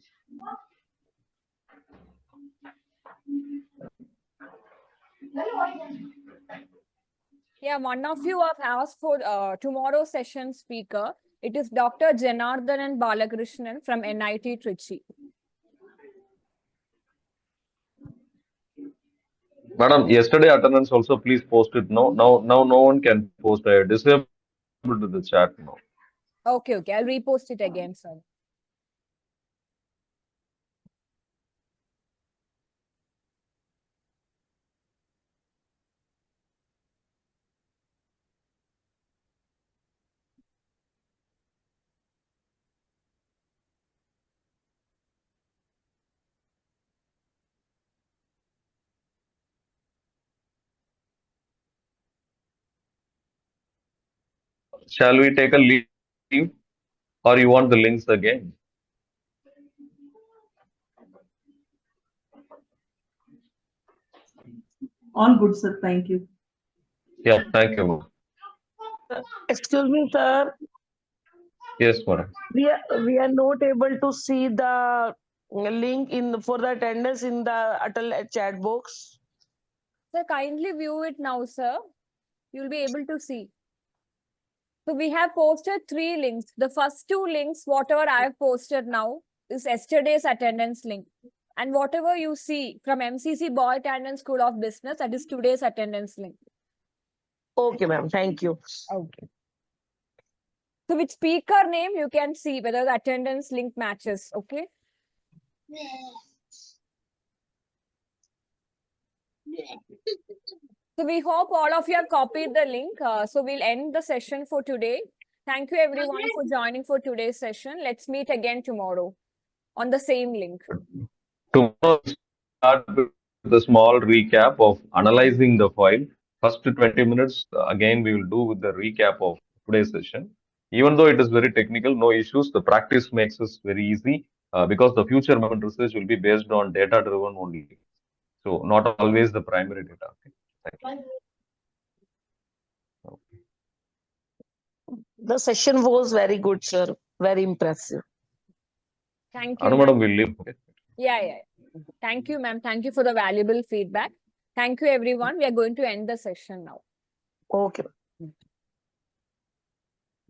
Yeah, one of you have asked for tomorrow's session speaker. It is Dr. Janardhanan Balakrishnan from NIT Trichy. Madam, yesterday attendance also please post it. Now no one can post. I disabled the chat now. Okay, I'll repost it again, sir. Shall we take a leave, or you want the links again? All good, sir. Thank you. Yeah, thank you, ma'am. Excuse me, sir. Yes, madam. We are not able to see the link for the attendance in the Atal chat box. Sir, kindly view it now, sir. You'll be able to see. So we have posted 3 links. The first 2 links, whatever I have posted now, is yesterday's attendance link. And whatever you see from MCC Boy Attendance School of Business, that is today's attendance link. Okay, ma'am. Thank you. Okay. So with speaker name, you can see whether the attendance link matches. Okay. So we hope all of you have copied the link. So we'll end the session for today. Thank you everyone for joining for today's session. Let's meet again tomorrow on the same link. Tomorrow, we start with a small recap of analyzing the file. First 20 minutes, again, we will do with the recap of today's session. Even though it is very technical, no issues. The practice makes us very easy because the future management research will be based on data-driven only. So not always the primary data. Okay. Thank you. Okay. The session was very good, sir. Very impressive. Thank you. Anu madam will leave. Okay. Yeah. Thank you, ma'am. Thank you for the valuable feedback. Thank you, everyone. We are going to end the session now. Okay.